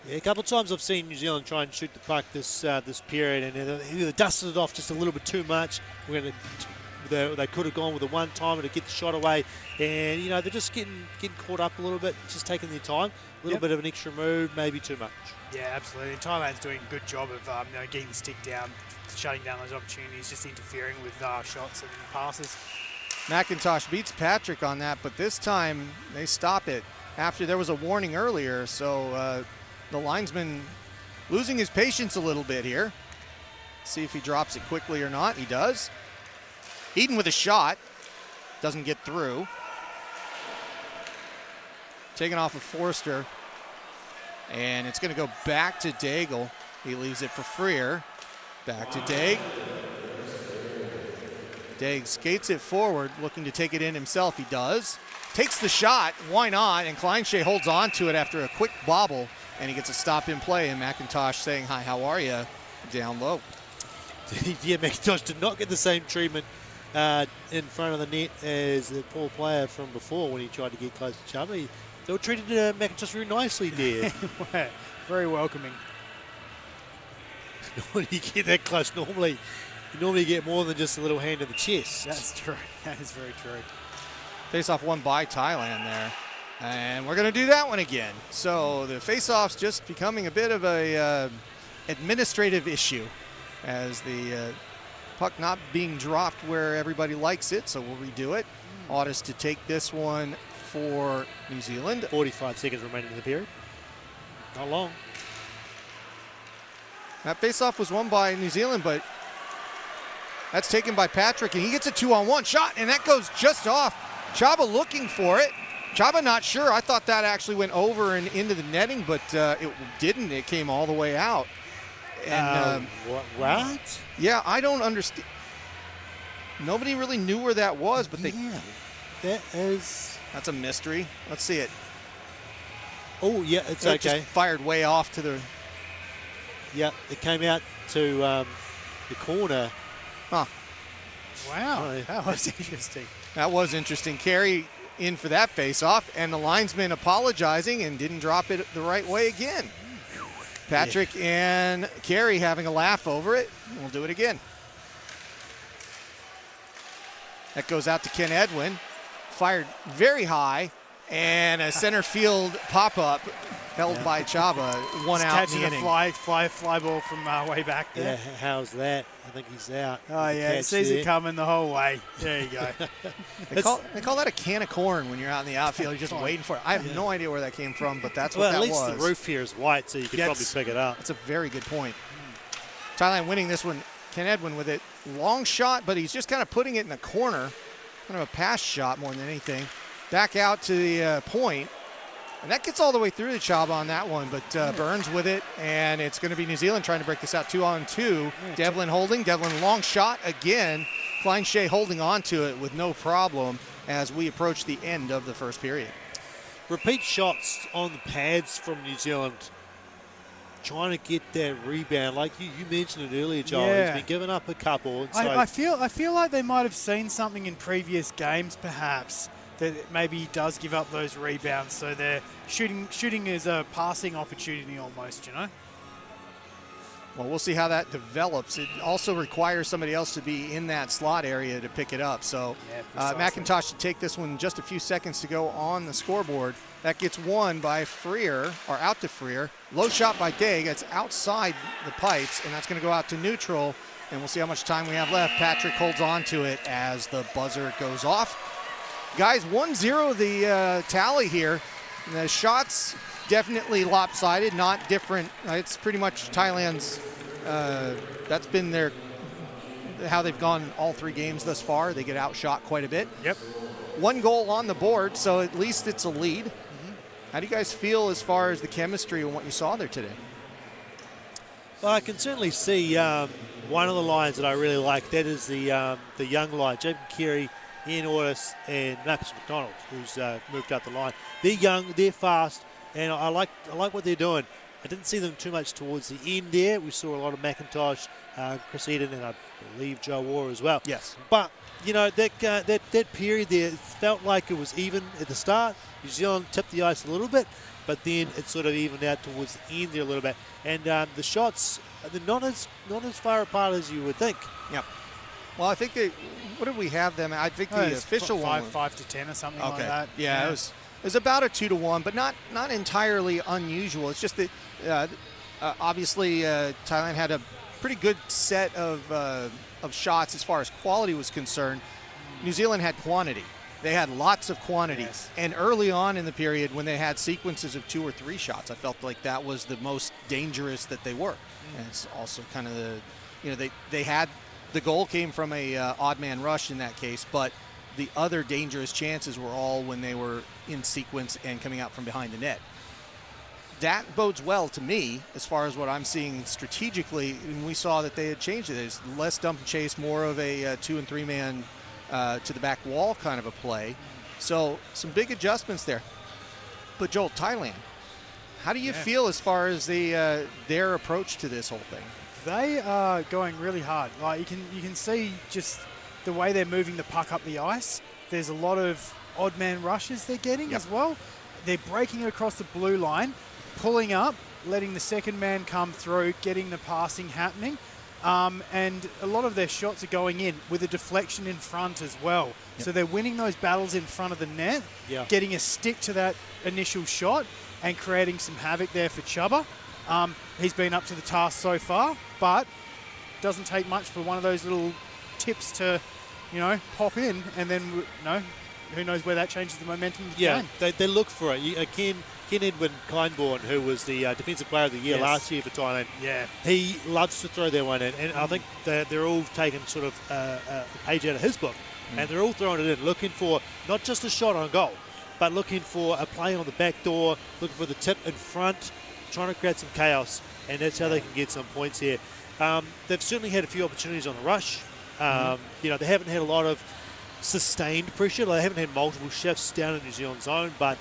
Yeah, a couple of times I've seen New Zealand try and shoot the puck this period, and they dusted it off just a little bit too much. They could have gone with a one-timer to get the shot away, and they're just getting caught up a little bit, just taking their time. A little bit of an extra move, maybe too much. Yeah, absolutely. Thailand's doing a good job of getting the stick down, shutting down those opportunities, just interfering with shots and passes. McIntosh beats Patrick on that, but this time they stop it after there was a warning earlier. So the linesman losing his patience a little bit here. See if he drops it quickly or not. He does. Eden with a shot. Doesn't get through. Taken off of Forster. And it's going to go back to Daigle. He leaves it for Freer. Back to Daig. Daig skates it forward, looking to take it in himself. He does. Takes the shot. Why not? And Klein Shea holds on to it after a quick bobble, and he gets a stop in play. And McIntosh saying, "Hi, how are you?" down low. Yeah, McIntosh did not get the same treatment in front of the net as the poor player from before when he tried to get close to Chubby. They were treated McIntosh very nicely there. Very welcoming. When you get that close, you normally get more than just a little hand in the chest. That's true. That is very true. Face-off won by Thailand there. And we're going to do that one again. So the face-off's just becoming a bit of a administrative issue as the puck not being dropped where everybody likes it. So we'll redo it. Audis to take this one for New Zealand. 45 seconds remaining in the period. Not long. That face-off was won by New Zealand, but that's taken by Patrick, and he gets a 2-on-1 shot, and that goes just off. Chaba looking for it. Chaba not sure. I thought that actually went over and into the netting, but it didn't. It came all the way out. And what? Yeah, I don't understand. Nobody really knew where that was, but that's a mystery. Let's see it. Oh, yeah, it's it okay. Just fired way off to the... Yeah, it came out to the corner. Huh. Wow, Oh, yeah. that was interesting. That was interesting. Carey in for that face-off, and the linesman apologizing and didn't drop it the right way again. Patrick and Carey having a laugh over it. We'll do it again. That goes out to Ken Edwin. Fired very high, and a center field pop-up held by Chaba, one He's out in catching the a inning. fly ball from way back Yeah, there. how's that? I think he's out. Oh, There's a yeah, catch sees there. it coming the whole way. There you go. They call that a can of corn when you're out in the outfield. You're just waiting for it. I have no idea where that came from, but that's what Well, that at least was. the roof here is white, so you could probably pick it up. That's a very good point. Thailand winning this one. Ken Edwin with it. Long shot, but he's just kind of putting it in the corner. Kind of a pass shot more than anything. Back out to the point. And that gets all the way through the Chaba on that one, but Burns with it, and it's going to be New Zealand trying to break this out 2-on-2. Devlin holding. Devlin long shot again. Klein Shea holding on to it with no problem as we approach the end of the first period. Repeat shots on the pads from New Zealand, trying to get that rebound. Like you mentioned it earlier, Joel. Yeah. He's been giving up a couple. And so I feel like they might have seen something in previous games, perhaps, that maybe he does give up those rebounds. So they're shooting as a passing opportunity almost, you know? Well, we'll see how that develops. It also requires somebody else to be in that slot area to pick it up. So McIntosh to take this one just a few seconds to go on the scoreboard. That gets won by Freer, or out to Freer. Low shot by Day. It's outside the pipes, and that's going to go out to neutral. And we'll see how much time we have left. Patrick holds on to it as the buzzer goes off. Guys, 1-0 the tally here. The shots definitely lopsided, not different. It's pretty much Thailand's, that's been how they've gone all 3 games thus far. They get outshot quite a bit. Yep. 1 goal on the board, so at least it's a lead. How do you guys feel as far as the chemistry and what you saw there today? Well, I can certainly see one of the lines that I really like. That is the young line, Jacob Carey, Ian Ortis, and Marcus McDonald, who's moved up the line. They're young, they're fast, and I like what they're doing. I didn't see them too much towards the end there. We saw a lot of McIntosh, Chris Eden, and I believe Joe Waugh as well. Yes. But you know that period there, it felt like it was even at the start. New Zealand tipped the ice a little bit, but then it sort of evened out towards the end there a little bit. And the shots, they're not as far apart as you would think. Yep. Well, I think what did we have them? I think the official one. 5 to 10 or something like that. Yeah, it was about a 2-1, but not entirely unusual. It's just that obviously Thailand had a pretty good set of shots as far as quality was concerned. New Zealand had quantity. They had lots of quantity. Yes. And early on in the period when they had sequences of 2 or 3 shots, I felt like that was the most dangerous that they were. And it's also kind of they had the goal came from a odd man rush in that case, but the other dangerous chances were all when they were in sequence and coming out from behind the net. That bodes well to me as far as what I'm seeing strategically, and we saw that they had changed it. It's less dump and chase, more of a 2 and 3 man to the back wall kind of a play. So some big adjustments there. But Joel, Thailand, how do you feel as far as their approach to this whole thing? They are going really hard. Like you can see just the way they're moving the puck up the ice. There's a lot of odd man rushes they're getting as well. They're breaking it across the blue line, pulling up, letting the second man come through, getting the passing happening. And a lot of their shots are going in with a deflection in front as well. Yep. So they're winning those battles in front of the net, getting a stick to that initial shot and creating some havoc there for Chubba. He's been up to the task so far, but doesn't take much for one of those little tips to, pop in, and then, who knows where that changes the momentum of the game. They look for it. Ken Edwin Kleinborn, who was the Defensive Player of the Year last year for Thailand, he loves to throw that one in, and I think they're all taking sort of a page out of his book, and they're all throwing it in, looking for not just a shot on goal, but looking for a play on the back door, looking for the tip in front, trying to create some chaos, and that's how they can get some points here. They've certainly had a few opportunities on the rush. They haven't had a lot of sustained pressure. They haven't had multiple shifts down in New Zealand zone, but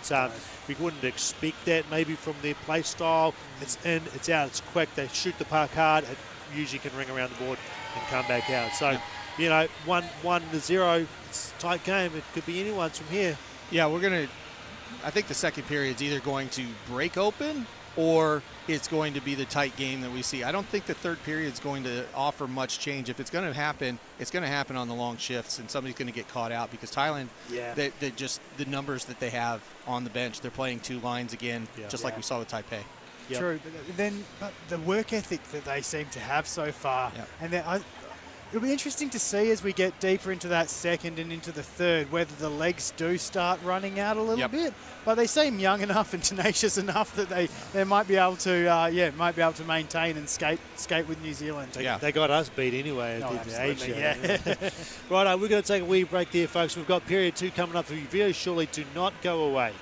we wouldn't expect that maybe from their play style. It's in, it's out, it's quick. They shoot the puck hard. It usually can ring around the board and come back out. So, 1-0, it's a tight game. It could be anyone's from here. Yeah, I think the second period's either going to break open or it's going to be the tight game that we see. I don't think the third period is going to offer much change. If it's going to happen, it's going to happen on the long shifts, and somebody's going to get caught out because Thailand, they just the numbers that they have on the bench, they're playing two lines again, just like we saw with Taipei. Yep. True, but the work ethic that they seem to have so far, and it'll be interesting to see as we get deeper into that second and into the third whether the legs do start running out a little bit. But they seem young enough and tenacious enough that they might be able to maintain and skate with New Zealand. They got us beat anyway. Absolutely. Right, we're going to take a wee break there, folks. We've got period 2 coming up for you very shortly. Do not go away.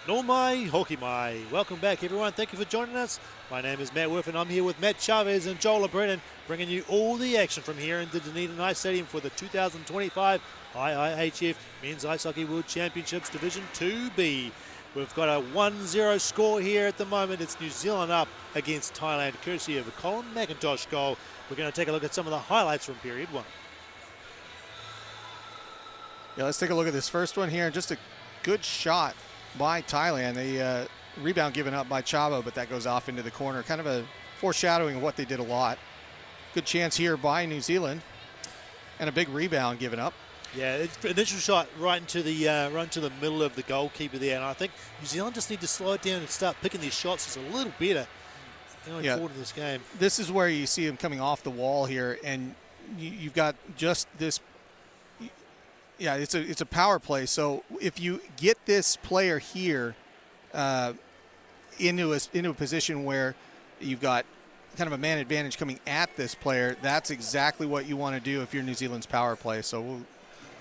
No mai, hoki mai. Welcome back, everyone. Thank you for joining us. My name is Matt Worth, and I'm here with Matt Chavez and Joel Brennan, bringing you all the action from here in the Dunedin Ice Stadium for the 2025 IIHF Men's Ice Hockey World Championships Division 2B. We've got a 1-0 score here at the moment. It's New Zealand up against Thailand, courtesy of a Colin McIntosh goal. We're going to take a look at some of the highlights from period one. Yeah, let's take a look at this first one here. Just a good shot by Thailand. A rebound given up by Chavo, but that goes off into the corner. Kind of a foreshadowing of what they did a lot. Good chance here by New Zealand, and a big rebound given up. Yeah, it's an initial shot right into the middle of the goalkeeper there, and I think New Zealand just need to slow it down and start picking these shots just a little better going forward in this game. This is where you see him coming off the wall here, and you've got just this. Yeah, it's a power play. So if you get this player here into a position where you've got kind of a man advantage coming at this player, that's exactly what you want to do if you're New Zealand's power play. So we'll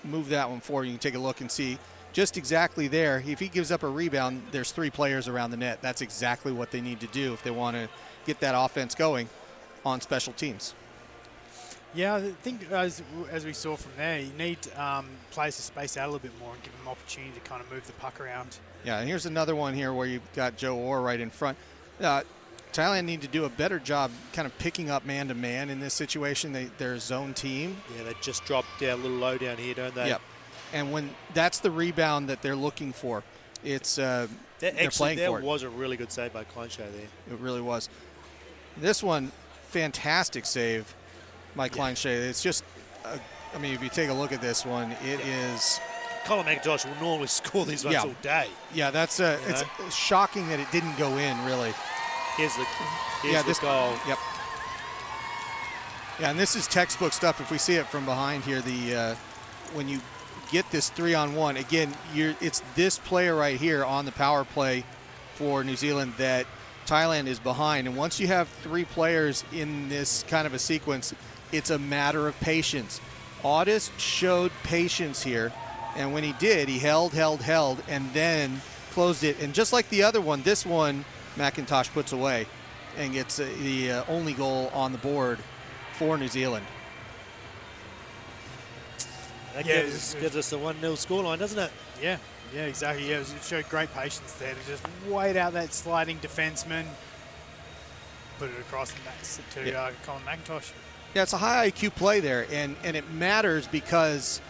move that one forward. You can take a look and see just exactly there. If he gives up a rebound, there's 3 players around the net. That's exactly what they need to do if they want to get that offense going on special teams. Yeah, I think as we saw from there, you need players to space out a little bit more and give them opportunity to kind of move the puck around. Yeah, and here's another one here where you've got Joe Orr right in front. Thailand need to do a better job kind of picking up man-to-man in this situation. They're a zone team. Yeah, they just dropped a little low down here, don't they? Yep. And when that's the rebound that they're looking for, it's they're playing for it. That was a really good save by Kleinschei there. It really was. This one, fantastic save by Kleinschei. It's just, I mean, if you take a look at this one, it is. Colin McIntosh will normally score these ones all day. Yeah, that's it's shocking that it didn't go in, really. Here's the goal. Yep. Yeah, and this is textbook stuff. If we see it from behind here, when you get this 3-on-1, again, it's this player right here on the power play for New Zealand that Thailand is behind. And once you have 3 players in this kind of a sequence, it's a matter of patience. Audis showed patience here, and when he did, he held, and then closed it. And just like the other one, this one McIntosh puts away and gets the only goal on the board for New Zealand. That gives us the 1-0 scoreline, doesn't it? Yeah, exactly. Yeah, it showed great patience there to just wait out that sliding defenseman, put it across the to Colin McIntosh. Yeah, it's a high IQ play there, and it matters because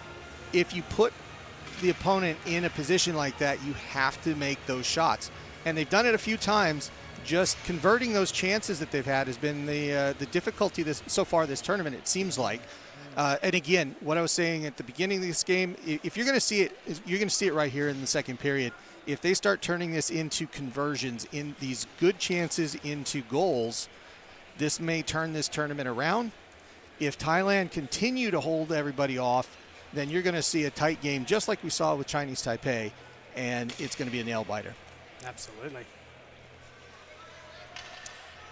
if you put the opponent in a position like that, you have to make those shots. And they've done it a few times. Just converting those chances that they've had has been the difficulty so far this tournament, it seems like. And again, what I was saying at the beginning of this game, if you're going to see it, you're going to see it right here in the second period. If they start turning this into conversions, in these good chances into goals, this may turn this tournament around. If Thailand continue to hold everybody off, then you're going to see a tight game just like we saw with Chinese Taipei, and it's going to be a nail-biter. Absolutely.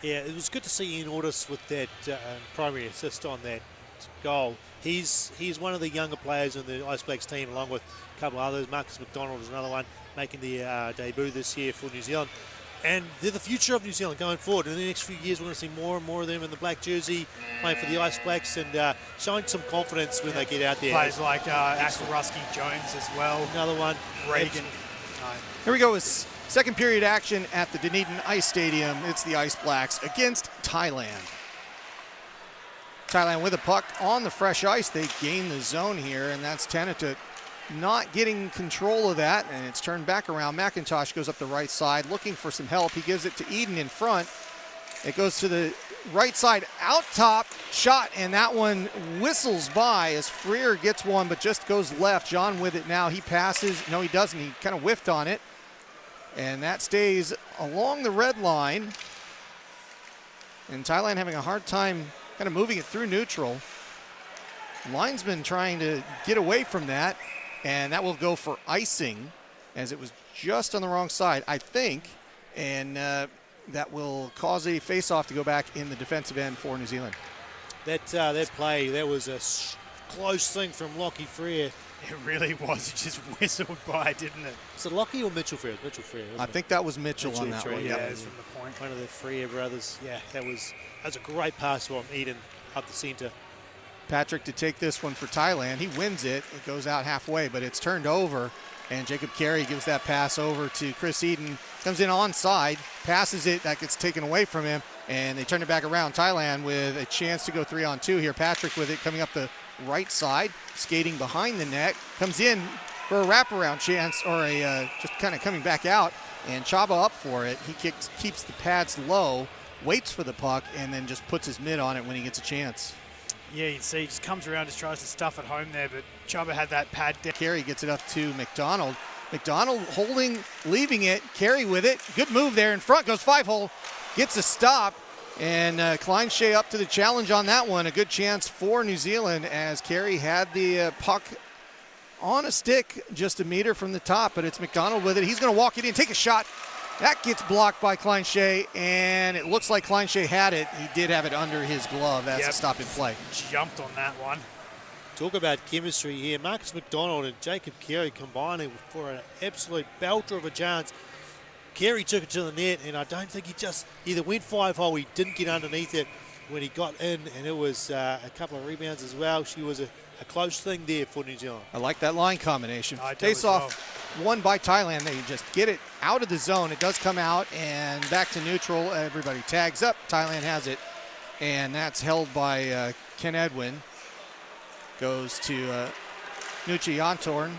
Yeah, it was good to see Ian Audis with that primary assist on that goal. He's one of the younger players in the Ice Blacks team, along with a couple of others. Marcus McDonald is another one making the debut this year for New Zealand. And they're the future of New Zealand going forward. In the next few years, we're going to see more and more of them in the black jersey, playing for the Ice Blacks and showing some confidence when they get out there. Players like Axel Rusky-Jones as well. Another one. Reagan. Here we go with second period action at the Dunedin Ice Stadium. It's the Ice Blacks against Thailand. Thailand with a puck on the fresh ice. They gain the zone here, and that's Tanatut not getting control of that, and it's turned back around. McIntosh goes up the right side looking for some help. He gives it to Eden in front. It goes to the right side, out top, shot, and that one whistles by as Freer gets one, but just goes left. John with it now. He passes. No, he doesn't. He kind of whiffed on it, and that stays along the red line. And Thailand having a hard time kind of moving it through neutral. Linesman trying to get away from that, and that will go for icing as it was just on the wrong side, I think, and that will cause a face-off to go back in the defensive end for New Zealand. That play, that was a close thing from Lockie Frere. It really was. It just whistled by, didn't it? Was it Lockie or Mitchell Frere? It was Mitchell Frere. I think that was Mitchell on that Frere, one. Yeah, Yep. it's from the point. One of the Frere brothers. Yeah, that was a great pass from Eden up the centre. Patrick to take this one for Thailand. He wins it. It goes out halfway, but it's turned over. And Jacob Carey gives that pass over to Chris Eden. Comes in onside, passes it. That gets taken away from him. And they turn it back around. Thailand with a chance to go 3-on-2 here. Patrick with it coming up the right side, skating behind the net. Comes in for a wraparound chance, or a just kind of coming back out. And Chaba up for it. He keeps the pads low, waits for the puck, and then just puts his mitt on it when he gets a chance. Yeah, you can see he just comes around, just tries to stuff it home there, but Chubba had that pad down. Carey gets it up to McDonald. McDonald holding, leaving it. Carey with it. Good move there in front. Goes 5-hole. Gets a stop. And Kleinshea up to the challenge on that one. A good chance for New Zealand as Carey had the puck on a stick just a meter from the top, but it's McDonald with it. He's going to walk it in, take a shot. That gets blocked by Kleinshea, and it looks like Kleinshea had it. He did have it under his glove. That's a stop in play. Jumped on that one. Talk about chemistry here. Marcus McDonald and Jacob Carey combining for an absolute belter of a chance. Carey took it to the net, and I don't think he just either went 5-hole, he didn't get underneath it when he got in, and it was a couple of rebounds as well. She was a close thing there for New Zealand. I like that line combination. I do Face as off, won by Thailand. They just get it out of the zone. It does come out and back to neutral. Everybody tags up. Thailand has it, and that's held by Ken Edwin. Goes to Nucci Antorn.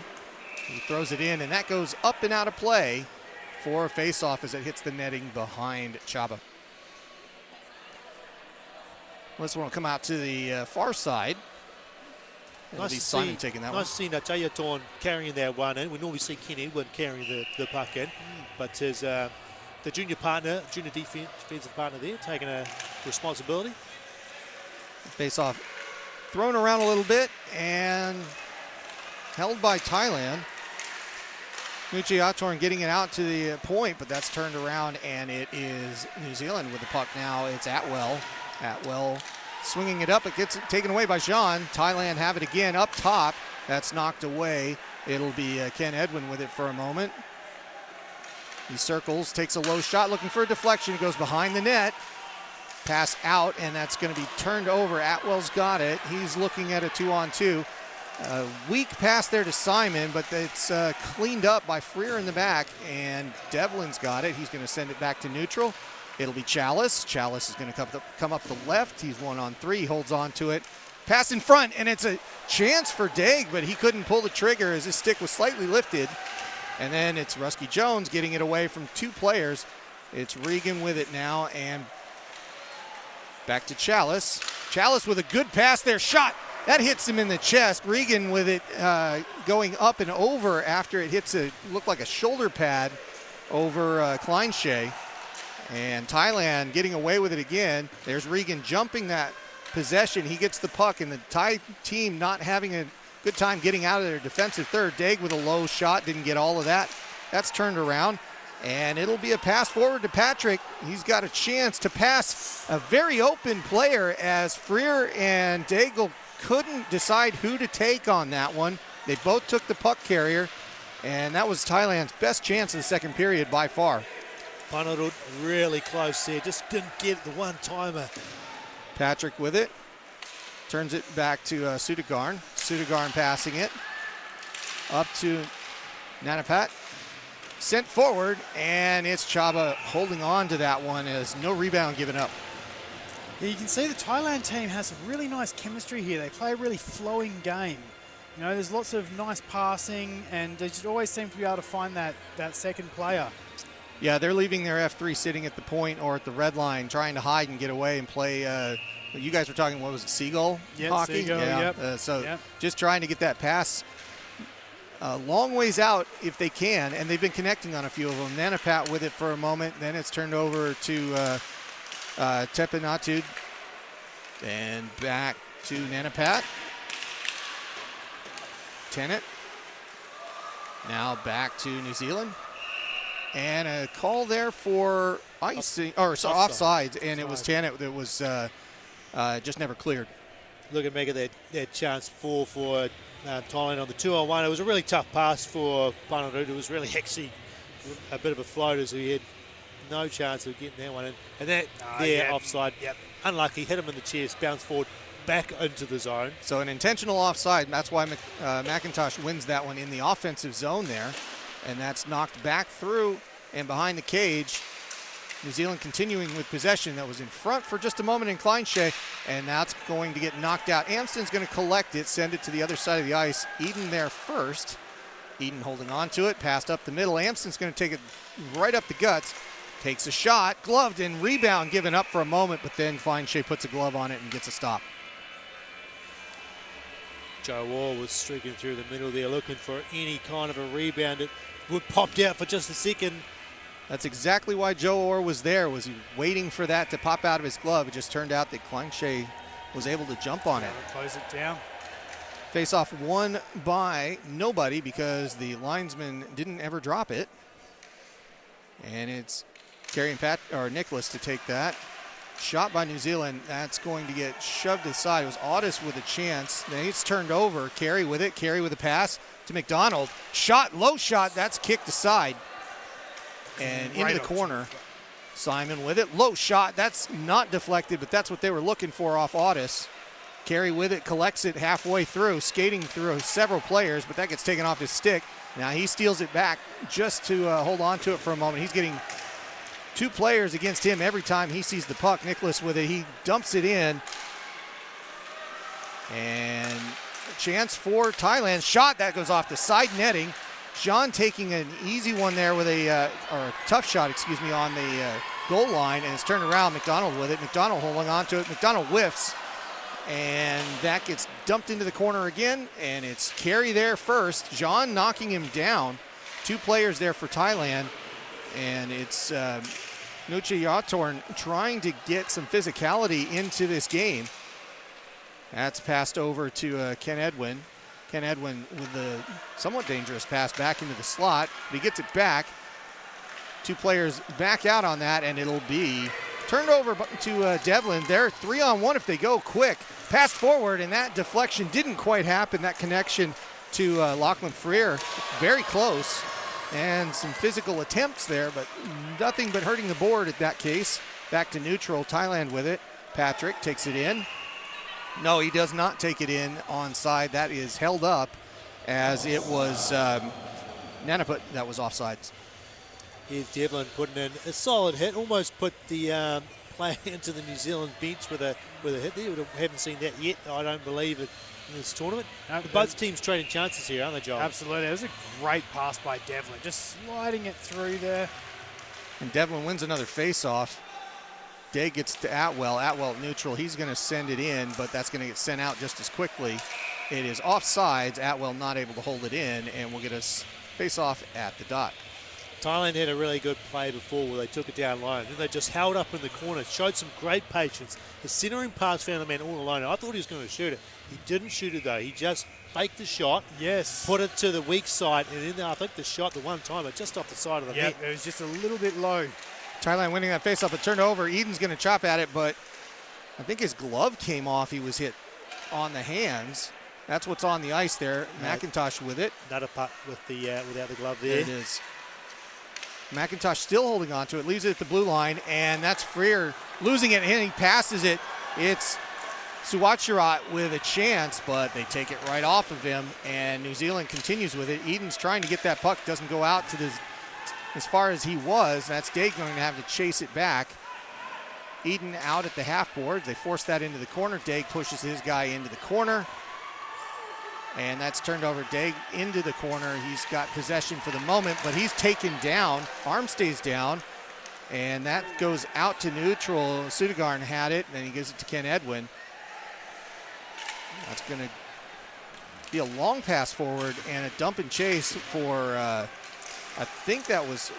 He throws it in, and that goes up and out of play for a face-off as it hits the netting behind Chaba. This one will come out to the far side. It'll be Simon taking that one. Nice to see Nataya Torn carrying that one in. We normally see Ken Edwin carrying the puck in, but his the junior defensive partner there taking a responsibility. Face-off thrown around a little bit and held by Thailand. Nucci Atorn getting it out to the point, but that's turned around, and it is New Zealand with the puck now. It's Atwell. Atwell swinging it up. It gets taken away by Jean. Thailand have it again up top. That's knocked away. It'll be Ken Edwin with it for a moment. He circles, takes a low shot, looking for a deflection. Goes behind the net. Pass out, and that's going to be turned over. Atwell's got it. He's looking at a 2-on-2. Weak pass there to Simon, but it's cleaned up by Freer in the back, and Devlin's got it. He's going to send it back to neutral. It'll be Chalice. Chalice is going to come up the left. He's 1-on-3. He holds on to it. Pass in front, and it's a chance for Daig, but he couldn't pull the trigger as his stick was slightly lifted. And then it's Rusky Jones getting it away from two players. It's Regan with it now, and back to Chalice. Chalice with a good pass there. Shot. That hits him in the chest. Regan with it going up and over after it hits looked like a shoulder pad over Kleinshea. And Thailand getting away with it again. There's Regan jumping that possession. He gets the puck, and the Thai team not having a good time getting out of their defensive third. Daig with a low shot. Didn't get all of that. That's turned around. And it'll be a pass forward to Patrick. He's got a chance to pass a very open player as Freer and Daigle couldn't decide who to take on that one. They both took the puck carrier, and that was Thailand's best chance of the second period by far. Panarut really close there, just didn't get the one-timer. Patrick with it. Turns it back to Sudagarn. Sudagarn passing it up to Nanapat. Sent forward, and it's Chaba holding on to that one as no rebound given up. Yeah, you can see the Thailand team has some really nice chemistry here. They play a really flowing game. You know, there's lots of nice passing, and they just always seem to be able to find that second player. Yeah, they're leaving their F3 sitting at the point or at the red line, trying to hide and get away and play. You guys were talking, what was it, Seagull hockey? Seagull, yeah. Just trying to get that pass long ways out if they can, and they've been connecting on a few of them. Nanapat with it for a moment, then it's turned over to Tepinatud, and back to Nanapat. Tennant. Now back to New Zealand. And a call there for icing, or offsides, and it was Tennant that was just never cleared. looking back at that chance for Thailand on the 2-on-1. It was a really tough pass for Panarut. It was really actually a bit of a floater, so he had no chance of getting that one in. And that offside, unlucky, hit him in the chest, bounced forward, back into the zone. So an intentional offside. That's why McIntosh wins that one in the offensive zone there. And that's knocked back through and behind the cage. New Zealand continuing with possession. That was in front for just a moment in Kleinshea, and that's going to get knocked out. Amston's going to collect it, send it to the other side of the ice. Eden there first. Eden holding on to it, passed up the middle. Amston's going to take it right up the guts. Takes a shot, gloved and rebound given up for a moment, but then Kleinshea puts a glove on it and gets a stop. Joe Wall was streaking through the middle there, looking for any kind of a rebound. It would popped out for just a second. That's exactly why Joe Orr was there, was he waiting for that to pop out of his glove. It just turned out that Kleinshea was able to jump on it. Close it down. Face-off won by nobody because the linesman didn't ever drop it. And it's Kerry and Nicholas to take that. Shot by New Zealand. That's going to get shoved aside. It was Audis with a chance. Then it's turned over. Kerry with it. Kerry with a pass to McDonald. Shot, low shot. That's kicked aside. And into the corner. Simon with it. Low shot. That's not deflected, but that's what they were looking for off Audis. Kerry with it, collects it halfway through, skating through several players, but that gets taken off his stick. Now he steals it back just to hold on to it for a moment. He's getting two players against him every time he sees the puck. Nicholas with it. He dumps it in. And a chance for Thailand. Shot that goes off the side netting. Jean taking an easy one there with or a tough shot, on the goal line, and it's turned around. McDonald with it. McDonald holding on to it. McDonald whiffs, and that gets dumped into the corner again, and it's Kerry there first. Jean knocking him down. Two players there for Thailand, and it's Nucha Yatorn trying to get some physicality into this game. That's passed over to Ken Edwin. Ken Edwin with a somewhat dangerous pass back into the slot. But he gets it back. Two players back out on that, and it'll be turned over to Devlin. They're 3-on-1 if they go quick. Pass forward, and that deflection didn't quite happen. That connection to Lachlan Freer, very close. And some physical attempts there, but nothing but hurting the board at that case. Back to neutral, Thailand with it. Patrick takes it in. No, he does not take it in onside. That is held up as it was Nanaput that was offsides. Here's Devlin putting in a solid hit, almost put the player into the New Zealand bench with a hit there. We haven't seen that yet, I don't believe, in this tournament. No, both teams trading chances here, aren't they, Joel? Absolutely. It was a great pass by Devlin, just sliding it through there. And Devlin wins another face-off. Day gets to Atwell. Atwell neutral. He's going to send it in, but that's going to get sent out just as quickly. It is offsides. Atwell not able to hold it in, and we'll get us face-off at the dot. Thailand had a really good play before where they took it down low. Then they just held up in the corner, showed some great patience. The centering pass found the man all alone. I thought he was going to shoot it. He didn't shoot it, though. He just faked the shot. Yes. Put it to the weak side, and then I think the shot, the one timer, just off the side of the net. It was just a little bit low. Thailand winning that face-off, but turned over. Eden's going to chop at it, but I think his glove came off. He was hit on the hands. That's what's on the ice there. No. McIntosh with it. Another putt with the without the glove there. There it is. McIntosh still holding on to it, leaves it at the blue line, and that's Freer losing it, and he passes it. It's Suwachirat with a chance, but they take it right off of him, and New Zealand continues with it. Eden's trying to get that puck, doesn't go out to as far as he was. That's Day going to have to chase it back. Eden out at the half boards. They force that into the corner. Day pushes his guy into the corner. And that's turned over. Day into the corner. He's got possession for the moment, but he's taken down. Arm stays down. And that goes out to neutral. Sudagarn had it, and then he gives it to Ken Edwin. That's going to be a long pass forward and a dump and chase for... I think that was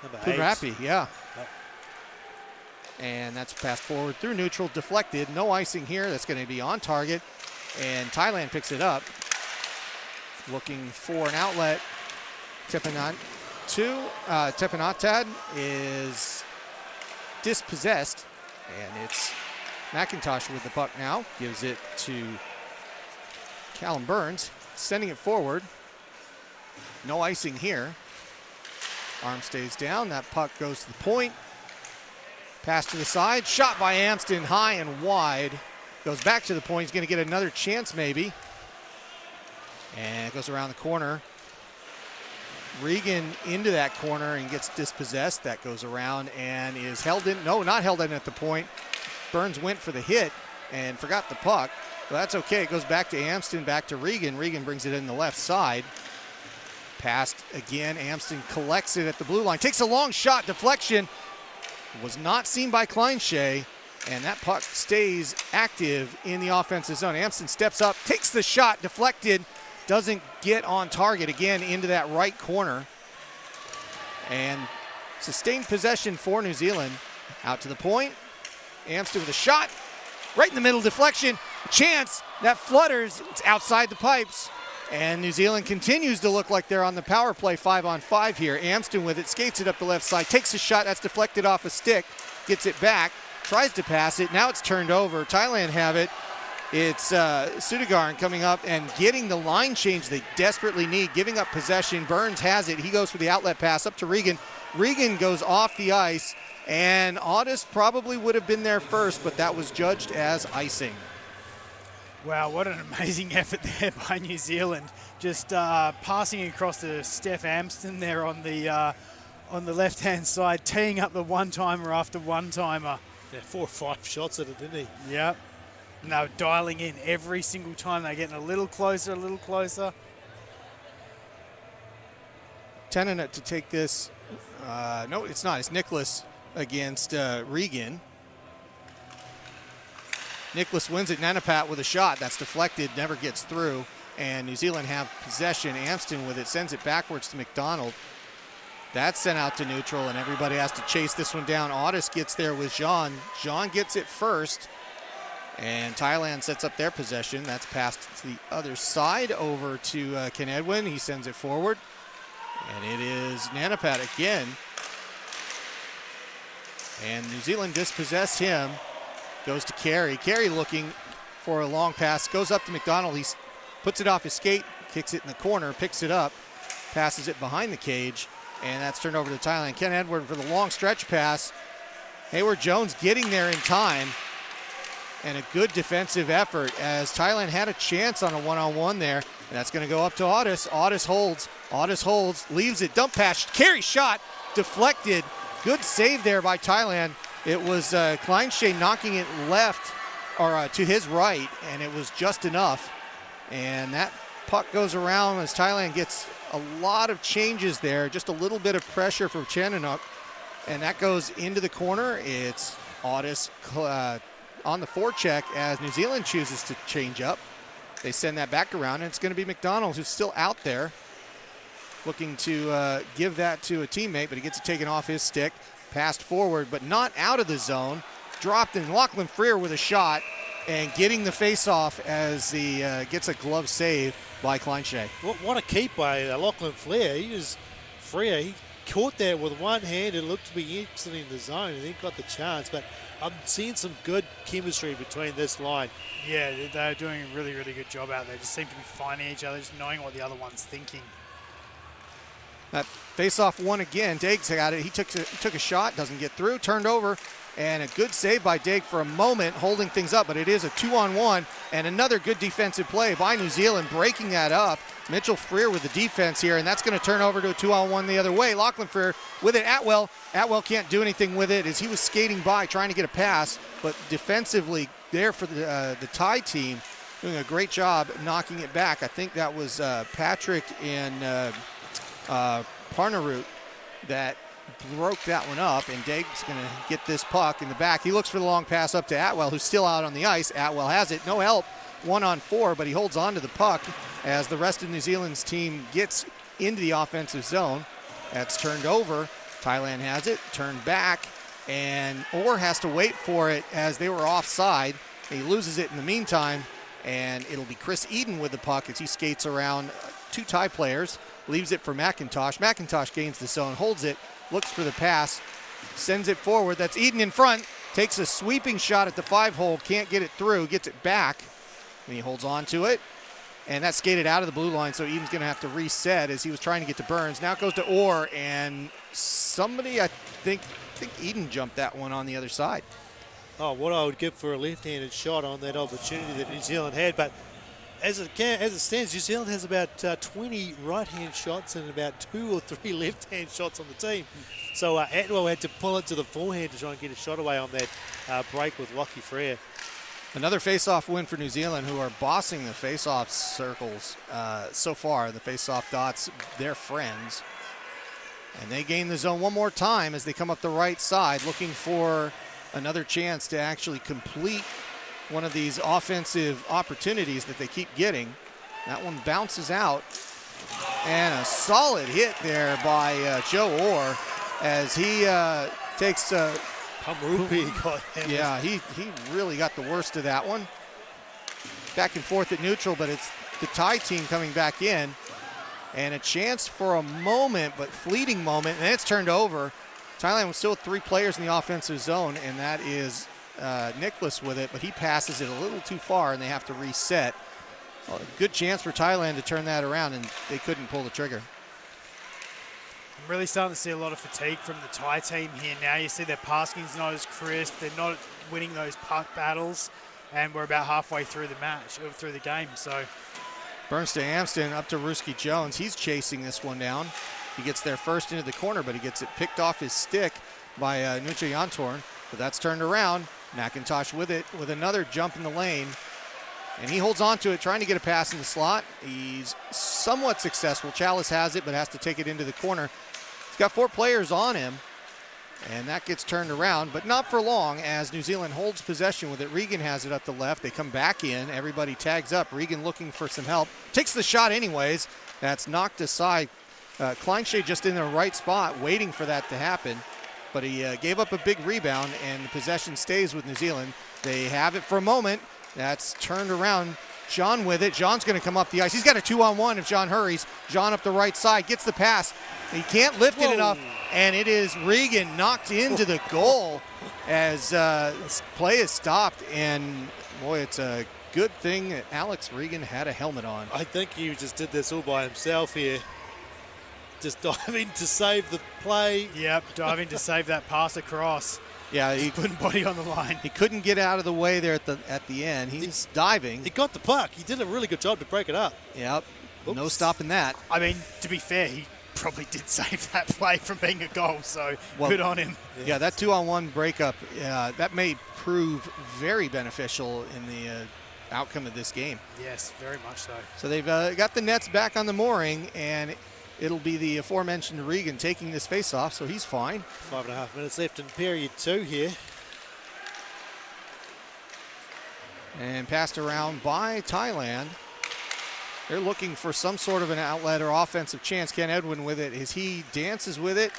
Punrapi, yeah. And that's passed forward through neutral, deflected. No icing here. That's going to be on target. And Thailand picks it up. Looking for an outlet. Tepanatad is dispossessed. And it's McIntosh with the puck now. Gives it to Callum Burns. Sending it forward. No icing here. Arm stays down. That puck goes to the point. Pass to the side. Shot by Amston, high and wide. Goes back to the point. He's going to get another chance maybe. And it goes around the corner. Regan into that corner and gets dispossessed. That goes around and is held in. No, not held in at the point. Burns went for the hit and forgot the puck. Well, that's okay. It goes back to Amston, back to Regan. Regan brings it in the left side. Passed again. Amston collects it at the blue line. Takes a long shot. Deflection. Was not seen by Kleinshay. And that puck stays active in the offensive zone. Amston steps up, takes the shot, deflected. Doesn't get on target again into that right corner. And sustained possession for New Zealand. Out to the point. Amston with a shot. Right in the middle, deflection. Chance that flutters. It's outside the pipes. And New Zealand continues to look like they're on the power play 5-on-5 here. Amston with it, skates it up the left side, takes a shot. That's deflected off a stick. Gets it back. Tries to pass it. Now it's turned over. Thailand have it. It's Sudagarn coming up and getting the line change they desperately need, giving up possession. Burns has it. He goes for the outlet pass up to Regan. Regan goes off the ice, and Audis probably would have been there first, but that was judged as icing. Wow, what an amazing effort there by New Zealand. Just passing across to Steph Amston there on the left-hand side, teeing up the one-timer after one-timer. Yeah, 4 or 5 shots at it, didn't he? Yep. And they were dialing in every single time. They're getting a little closer, a little closer. Tennant to take this. No, it's not. It's Nicholas against Regan. Nicholas wins it. Nanapat with a shot. That's deflected, never gets through. And New Zealand have possession. Amston with it, sends it backwards to McDonald. That's sent out to neutral, and everybody has to chase this one down. Audis gets there with Jean. Jean gets it first. And Thailand sets up their possession. That's passed to the other side over to Ken Edwin. He sends it forward. And it is Nanapat again. And New Zealand dispossess him. Goes to Carey. Carey looking for a long pass. Goes up to McDonald. He puts it off his skate. Kicks it in the corner. Picks it up. Passes it behind the cage. And that's turned over to Thailand. Ken Edward for the long stretch pass. Hayward Jones getting there in time. And a good defensive effort as Thailand had a chance on a one-on-one there. And that's going to go up to Audis. Audis holds. Audis holds. Leaves it. Dump pass. Carey shot. Deflected. Good save there by Thailand. It was Kleinshay knocking it left or to his right, and it was just enough. And that puck goes around as Thailand gets a lot of changes there. Just a little bit of pressure from Chananuk. And that goes into the corner. It's Audis on the forecheck as New Zealand chooses to change up. They send that back around, and it's going to be McDonald who's still out there looking to give that to a teammate, but he gets it taken off his stick. Passed forward, but not out of the zone. Dropped in. Lachlan Freer with a shot and getting the face-off as he gets a glove save by Kleinshay. What a keep by Lachlan Freer. He caught there with one hand. It looked to be exiting the zone, and he got the chance. But I'm seeing some good chemistry between this line. Yeah, they're doing a really, really good job out there. Just seem to be finding each other, just knowing what the other one's thinking. That face-off one again. Diggs got it. He took a shot, doesn't get through, turned over, and a good save by Diggs for a moment, holding things up, but it is a 2-on-1, and another good defensive play by New Zealand, breaking that up. Mitchell Freer with the defense here, and that's going to turn over to a 2-on-1 the other way. Lachlan Freer with it. Atwell can't do anything with it as he was skating by, trying to get a pass, but defensively there for the Thai team, doing a great job knocking it back. I think that was Patrick and Parnarut that broke that one up, and Daig's going to get this puck in the back. He looks for the long pass up to Atwell, who's still out on the ice. Atwell has it. No help. 1-on-4, but he holds on to the puck as the rest of New Zealand's team gets into the offensive zone. That's turned over. Thailand has it. Turned back, and Orr has to wait for it as they were offside. He loses it in the meantime, and it'll be Chris Eden with the puck as he skates around 2 Thai players. Leaves it for McIntosh. McIntosh gains the zone, holds it, looks for the pass, sends it forward. That's Eden in front. takes a sweeping shot at the 5-hole, can't get it through, gets it back, and he holds on to it. And that's skated out of the blue line, so Eden's going to have to reset as he was trying to get to Burns. Now it goes to Orr, and somebody, I think Eden jumped that one on the other side. Oh, what I would give for a left-handed shot on that opportunity that New Zealand had. But as it stands, New Zealand has about 20 right-hand shots and about 2 or 3 left-hand shots on the team. So Atwell had to pull it to the forehand to try and get a shot away on that break with Lockie Frere. Another face-off win for New Zealand, who are bossing the face-off circles so far. The face-off dots, they're friends. And they gain the zone one more time as they come up the right side, looking for another chance to actually complete one of these offensive opportunities that they keep getting. That one bounces out. And a solid hit there by Joe Orr as he takes... Yeah, he really got the worst of that one. Back and forth at neutral, but it's the Thai team coming back in. And a chance for a moment, but fleeting moment, and it's turned over. Thailand was still with 3 players in the offensive zone, and that is Nicholas with it, but he passes it a little too far, and they have to reset. Well, a good chance for Thailand to turn that around, and they couldn't pull the trigger. I'm really starting to see a lot of fatigue from the Thai team here now. You see their passing's not as crisp. They're not winning those puck battles, and we're about halfway through the match, or through the game. So Burns to Amston, up to Ruski Jones. He's chasing this one down. He gets there first into the corner, but he gets it picked off his stick by Nucha Yantorn. But that's turned around. McIntosh with it, with another jump in the lane. And he holds on to it, trying to get a pass in the slot. He's somewhat successful. Chalice has it, but has to take it into the corner. He's got 4 players on him, and that gets turned around, but not for long as New Zealand holds possession with it. Regan has it up the left. They come back in. Everybody tags up. Regan looking for some help. Takes the shot anyways. That's knocked aside. Kleinshade just in the right spot, waiting for that to happen. But he gave up a big rebound, and the possession stays with New Zealand. They have it for a moment. That's turned around. Jean with it. Jean's going to come up the ice. He's got a 2-on-1 if Jean hurries. Jean up the right side, gets the pass. He can't lift it enough, and it is Regan knocked into the goal as play is stopped. And, boy, it's a good thing that Alex Regan had a helmet on. I think he just did this all by himself here. Just diving to save the play. Yep, diving to save that pass across. Yeah, he couldn't body on the line. He couldn't get out of the way there at the end. He's diving. He got the puck. He did a really good job to break it up. Yep. Oops. No stopping that. I mean, to be fair, he probably did save that play from being a goal, so good on him. Yeah, that 2-on-1 breakup, that may prove very beneficial in the outcome of this game. Yes, very much so. So they've got the nets back on the mooring, and it'll be the aforementioned Regan taking this face-off, so he's fine. 5.5 minutes left in period 2 here. And passed around by Thailand. They're looking for some sort of an outlet or offensive chance. Ken Edwin with it as he dances with it.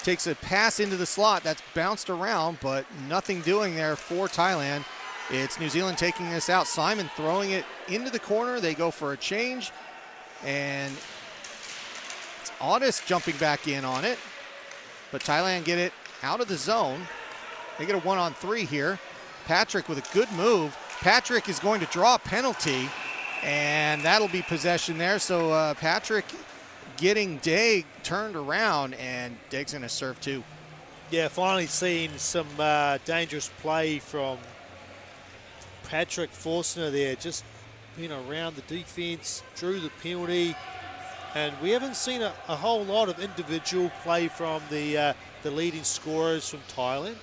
Takes a pass into the slot. That's bounced around, but nothing doing there for Thailand. It's New Zealand taking this out. Simon throwing it into the corner. They go for a change. And it's Audis jumping back in on it. But Thailand get it out of the zone. They get a 1-on-3 here. Patrick with a good move. Patrick is going to draw a penalty. And that'll be possession there. So Patrick getting Daig turned around, and Daig's going to serve too. Yeah, finally seeing some dangerous play from Patrick Forstner there. Just around the defense, drew the penalty. And we haven't seen a whole lot of individual play from the leading scorers from Thailand.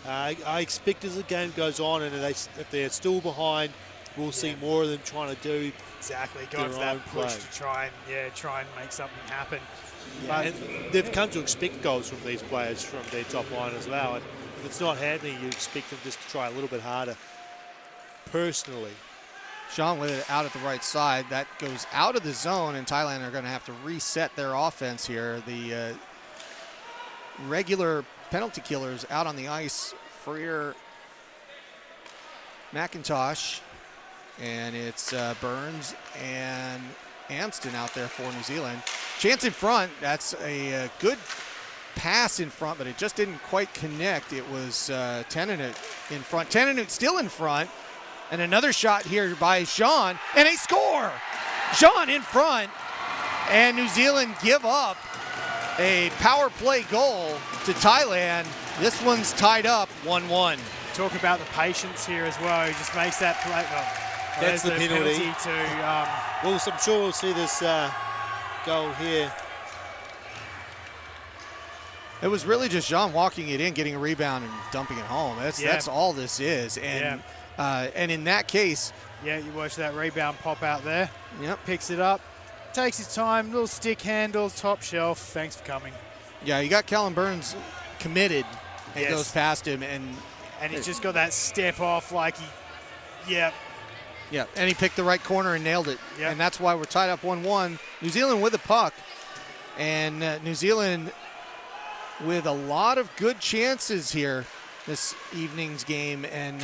I expect as the game goes on and if they're still behind, we'll see more of them trying to do go for that push to try and make something happen. Yeah, and they've come to expect goals from these players from their top line as well. And if it's not happening, you expect them just to try a little bit harder. Personally, Sean with it out at the right side. That goes out of the zone, and Thailand are going to have to reset their offense here. The regular penalty killers out on the ice. Freer, McIntosh, and it's Burns and Amston out there for New Zealand. Chance in front. That's a good pass in front, but it just didn't quite connect. It was Tenanut in front. Tenanut still in front. And another shot here by Sean, and a score! Sean in front, and New Zealand give up a power play goal to Thailand. This one's tied up 1-1. Talk about the patience here as well. He just makes that play. Well, That's the penalty. To, I'm sure we'll see this goal here. It was really just Jean walking it in, getting a rebound, and dumping it home. That's all this is. And and in that case, yeah, you watch that rebound pop out there. Yep. Picks it up, takes his time, little stick handle, top shelf. Thanks for coming. Yeah, you got Callum Burns committed and Yes. goes past him, and he's just got that step off like yeah, and he picked the right corner and nailed it. Yep. And that's why we're tied up 1-1. New Zealand with the puck, and New Zealand with a lot of good chances here this evening's game, and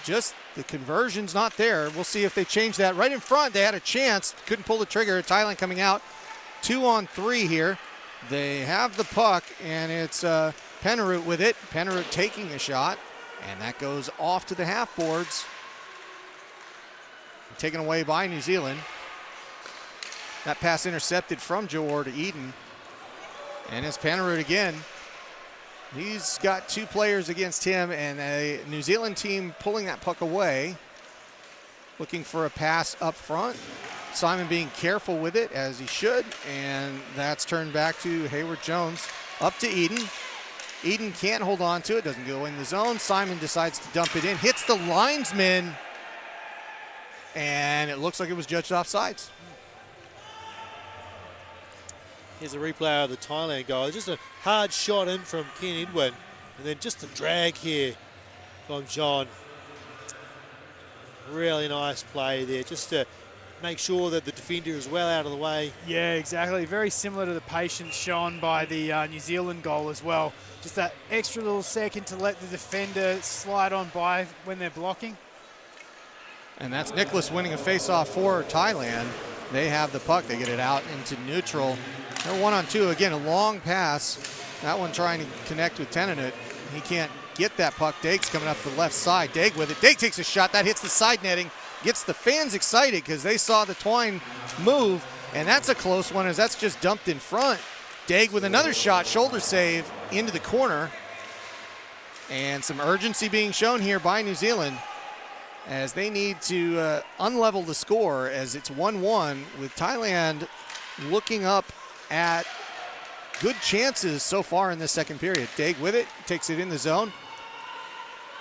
just the conversion's not there. We'll see if they change that. Right in front, they had a chance, couldn't pull the trigger. Thailand coming out 2-on-3 here. They have the puck, and it's Penarut with it. Penarut taking a shot, and that goes off to the half boards. Taken away by New Zealand. That pass intercepted from Jawar to Eden. And it's Penarut again. He's got two players against him, and a New Zealand team pulling that puck away. Looking for a pass up front. Simon being careful with it, as he should, and that's turned back to Hayward Jones. Up to Eden. Eden can't hold on to it, doesn't go in the zone. Simon decides to dump it in, hits the linesman, and it looks like it was judged offsides. Here's a replay of the Thailand goal. Just a hard shot in from Ken Edwin, and then just a drag here from John. Really nice play there, just to make sure that the defender is well out of the way. Yeah, exactly. Very similar to the patience shown by the New Zealand goal as well. Just that extra little second to let the defender slide on by when they're blocking. And that's Nicholas winning a face-off for Thailand. They have the puck. They get it out into neutral. They're 1-on-2. Again, a long pass. That one trying to connect with Tenanut. He can't get that puck. Daig's coming up the left side. Daig with it. Daig takes a shot. That hits the side netting. Gets the fans excited because they saw the twine move. And that's a close one, as that's just dumped in front. Daig with another shot. Shoulder save into the corner. And some urgency being shown here by New Zealand, as they need to unlevel the score, as it's 1-1 with Thailand looking up at good chances so far in this second period. Daig with it, takes it in the zone.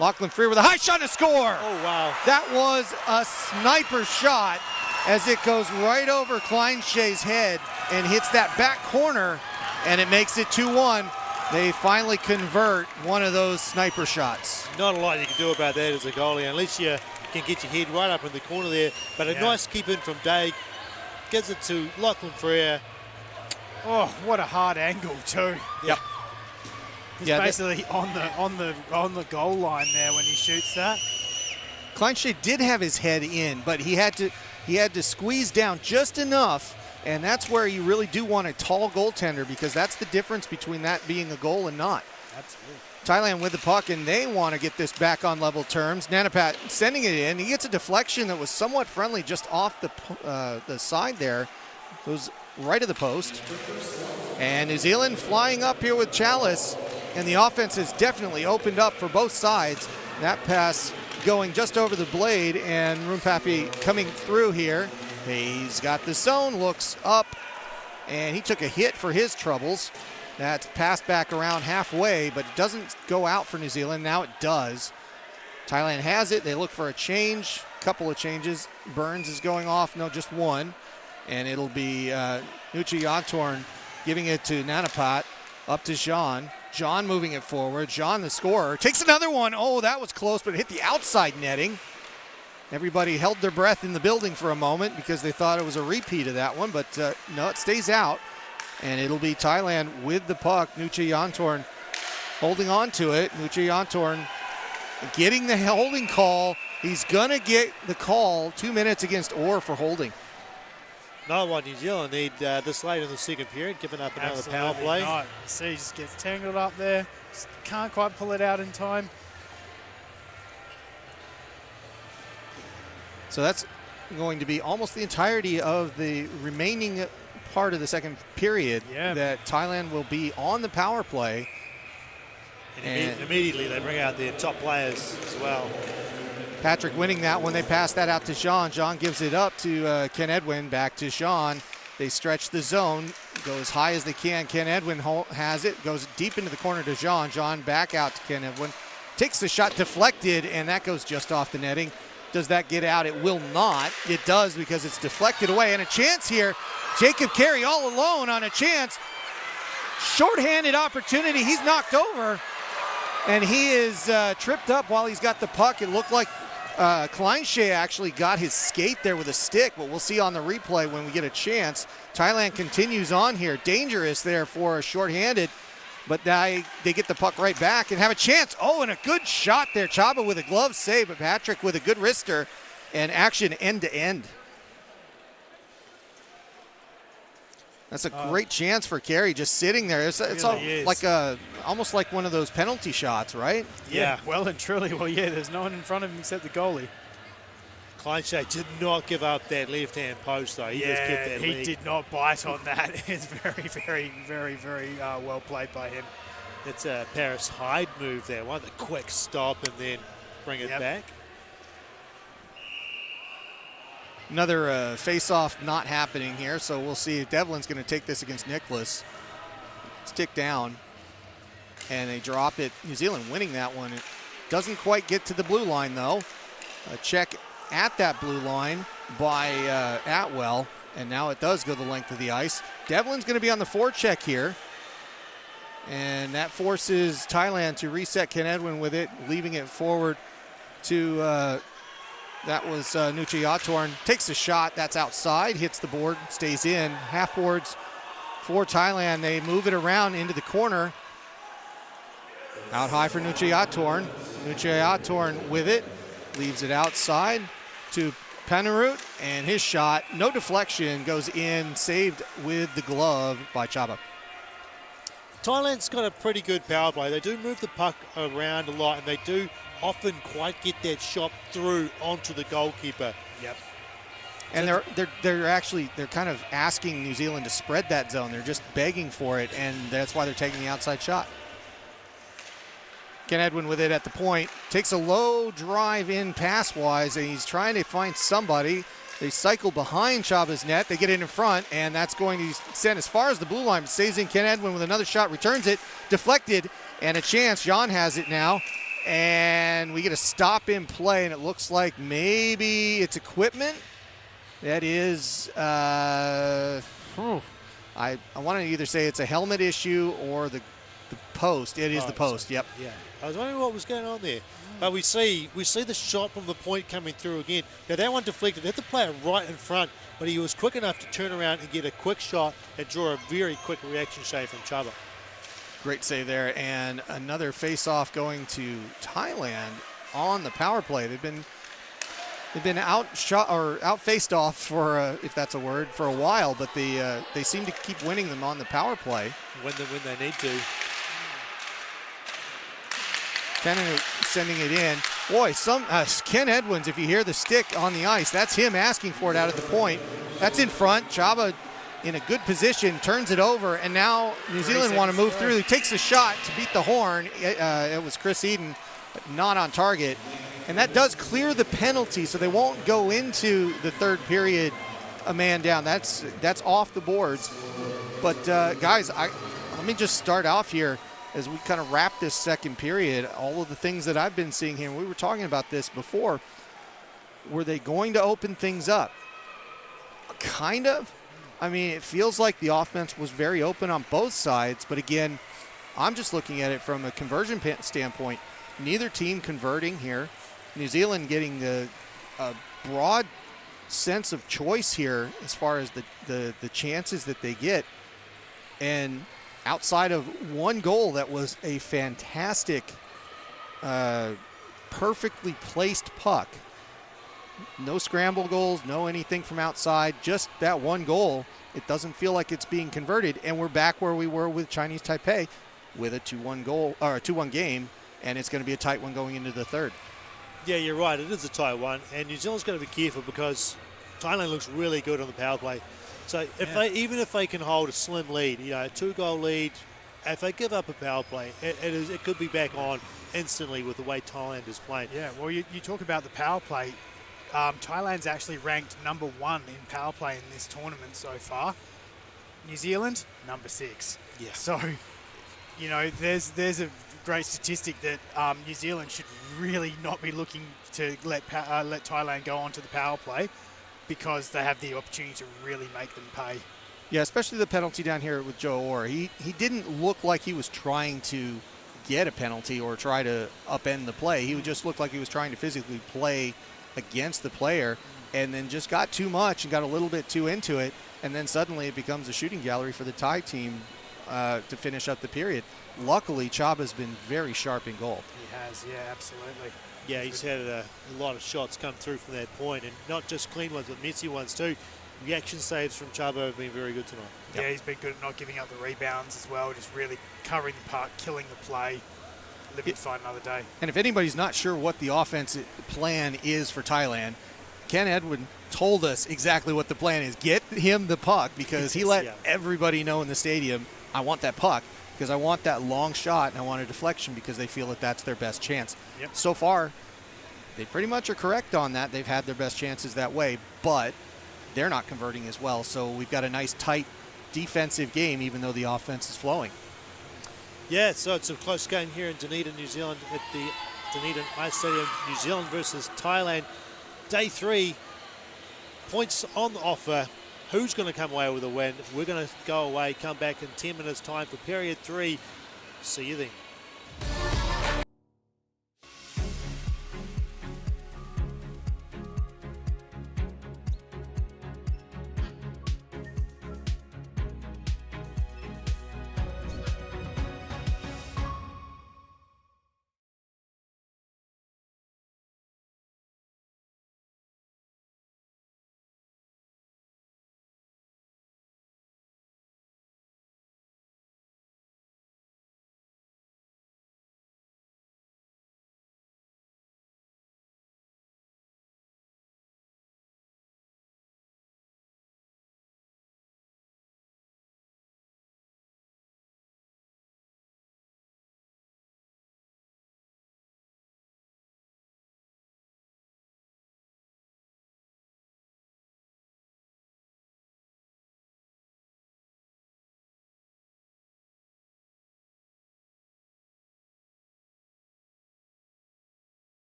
Lachlan Freer with a high shot to score. Oh, wow. That was a sniper shot, as it goes right over Kleinshay's head and hits that back corner, and it makes it 2-1. They finally convert one of those sniper shots. Not a lot you can do about that as a goalie, unless you can get your head right up in the corner there. But a nice keep in from Daig. Gives it to Lachlan Freer. Oh, what a hard angle too. Yep. He's basically on the goal line there when he shoots that. Kleinshay did have his head in, but he had to squeeze down just enough, and that's where you really do want a tall goaltender, because that's the difference between that being a goal and not. Absolutely. Thailand with the puck, and they want to get this back on level terms. Nanapat sending it in. He gets a deflection that was somewhat friendly just off the side there. It was right of the post. And New Zealand flying up here with Chalice, and the offense has definitely opened up for both sides. That pass going just over the blade, and Rumpapi coming through here. He's got the zone, looks up, and he took a hit for his troubles. That's passed back around halfway, but it doesn't go out for New Zealand. Now it does. Thailand has it. They look for a change, couple of changes. Burns is going off, no, just one. And it'll be Nuchi Yontorn giving it to Nanapat, up to Jean. Jean moving it forward. Jean, the scorer, takes another one. Oh, that was close, but it hit the outside netting. Everybody held their breath in the building for a moment because they thought it was a repeat of that one, but no, it stays out. And it'll be Thailand with the puck. Nuchi Yontorn holding on to it. Nuchi Yontorn getting the holding call. He's going to get the call. 2 minutes against Orr for holding. Not what New Zealand need this late in the second period, giving up another power Absolutely play. not. See, just gets tangled up there. Just can't quite pull it out in time. So that's going to be almost the entirety of the remaining part of the second period that Thailand will be on the power play. And immediately they bring out their top players as well. Patrick winning that one. They pass that out to Jean. Jean gives it up to Ken Edwin. Back to Jean. They stretch the zone. Go as high as they can. Ken Edwin has it. Goes deep into the corner to Jean. Jean back out to Ken Edwin. Takes the shot deflected, and that goes just off the netting. Does that get out? It will not. It does because it's deflected away. And a chance here. Jacob Carey all alone on a chance. Short-handed opportunity. He's knocked over. And he is tripped up while he's got the puck. It looked like Kleinshea actually got his skate there with a stick, but we'll see on the replay when we get a chance. Thailand continues on here. Dangerous there for a short-handed, but they get the puck right back and have a chance. Oh, and a good shot there. Chaba with a glove save, but Patrick with a good wrister, and action end-to-end. That's a great chance for Carey, just sitting there. It's really like almost like one of those penalty shots, right? Yeah, well and truly. Well, yeah, there's no one in front of him except the goalie. Kleinshea did not give up that left-hand post, though. He just kept that he leg. did not bite on that. It's very, very, very, very well played by him. It's a Paris Hyde move there. One, the quick stop and then bring it back. Another face-off not happening here, so we'll see if Devlin's going to take this against Nicholas. Stick down, and they drop it. New Zealand winning that one. It doesn't quite get to the blue line, though. A check at that blue line by Atwell, and now it does go the length of the ice. Devlin's going to be on the forecheck here, and that forces Thailand to reset Ken Edwin with it, leaving it forward to that was Nuchayatorn. Takes a shot. That's outside. Hits the board. Stays in. Half boards for Thailand. They move it around into the corner. Out high for Nuchayatorn. Nuchayatorn with it. Leaves it outside to Panarut. And his shot, no deflection, goes in. Saved with the glove by Chaba. Thailand's got a pretty good power play. They do move the puck around a lot, and they do often quite get that shot through onto the goalkeeper. Yep. And they're kind of asking New Zealand to spread that zone. They're just begging for it, and that's why they're taking the outside shot. Ken Edwin with it at the point. Takes a low drive in pass-wise, and he's trying to find somebody. They cycle behind Chaba's net. They get it in front, and that's going to send as far as the blue line. Stays in. Ken Edwin with another shot. Returns it. Deflected, and a chance. John has it now. And we get a stop in play, and it looks like maybe it's equipment. That is, I want to either say it's a helmet issue or the post. It is the post, yep. Yeah, I was wondering what was going on there. But we see the shot from the point coming through again. Now that one deflected, hit the player right in front, but he was quick enough to turn around and get a quick shot and draw a very quick reaction shave from Chaba. Great save there, and another face-off going to Thailand on the power play. They've been out faced off for if that's a word for a while, but they seem to keep winning them on the power play when they need to. Kenny sending it in. Boy, Ken Edwins, if you hear the stick on the ice, that's him asking for it out at the point. That's in front. Chaba in a good position, turns it over, and now New Zealand want to move through. He takes a shot to beat the horn. It was Chris Eden, but not on target. And that does clear the penalty, so they won't go into the third period a man down. That's off the boards. But, guys, let me just start off here as we kind of wrap this second period. All of the things that I've been seeing here, we were talking about this before. Were they going to open things up? Kind of. I mean, it feels like the offense was very open on both sides, but again, I'm just looking at it from a conversion standpoint. Neither team converting here. New Zealand getting a broad sense of choice here as far as the chances that they get. And outside of one goal that was a fantastic, perfectly placed puck, No scramble goals, no anything from outside, just that one goal. It doesn't feel like it's being converted, and we're back where we were with Chinese Taipei with a 2-1 goal or a 2-1 game, and it's going to be a tight one going into the third. Yeah, you're right. It is a tight one, and New Zealand's got to be careful because Thailand looks really good on the power play. So even if they can hold a slim lead, a 2-goal lead, if they give up a power play, it could be back on instantly with the way Thailand is playing. Yeah, well, you talk about the power play. Thailand's actually ranked number 1 in power play in this tournament so far. New Zealand, number 6. Yeah. So, there's a great statistic that New Zealand should really not be looking to let Thailand go onto the power play because they have the opportunity to really make them pay. Yeah, especially the penalty down here with Joe Orr. He didn't look like he was trying to get a penalty or try to upend the play. He would just look like he was trying to physically play against the player and then just got too much and got a little bit too into it, and then suddenly it becomes a shooting gallery for the Thai team to finish up the period. Luckily, Chaba's been very sharp in goal. He has, yeah, absolutely. Yeah, he's had a lot of shots come through from that point, and not just clean ones, but messy ones too. Reaction saves from Chaba have been very good tonight. Yeah, he's been good at not giving up the rebounds as well, just really covering the park, killing the play. Living to fight another day. And if anybody's not sure what the offensive plan is for Thailand, Ken Edwin told us exactly what the plan is. Get him the puck, because he let everybody know in the stadium, I want that puck because I want that long shot and I want a deflection because they feel that that's their best chance. Yep. So far, they pretty much are correct on that. They've had their best chances that way, but they're not converting as well. So we've got a nice tight defensive game even though the offense is flowing. Yeah, so it's a close game here in Dunedin, New Zealand, at the Dunedin Ice Stadium. New Zealand versus Thailand. Day 3, points on the offer. Who's going to come away with a win? We're going to go away, come back in 10 minutes' time for period 3. See you then.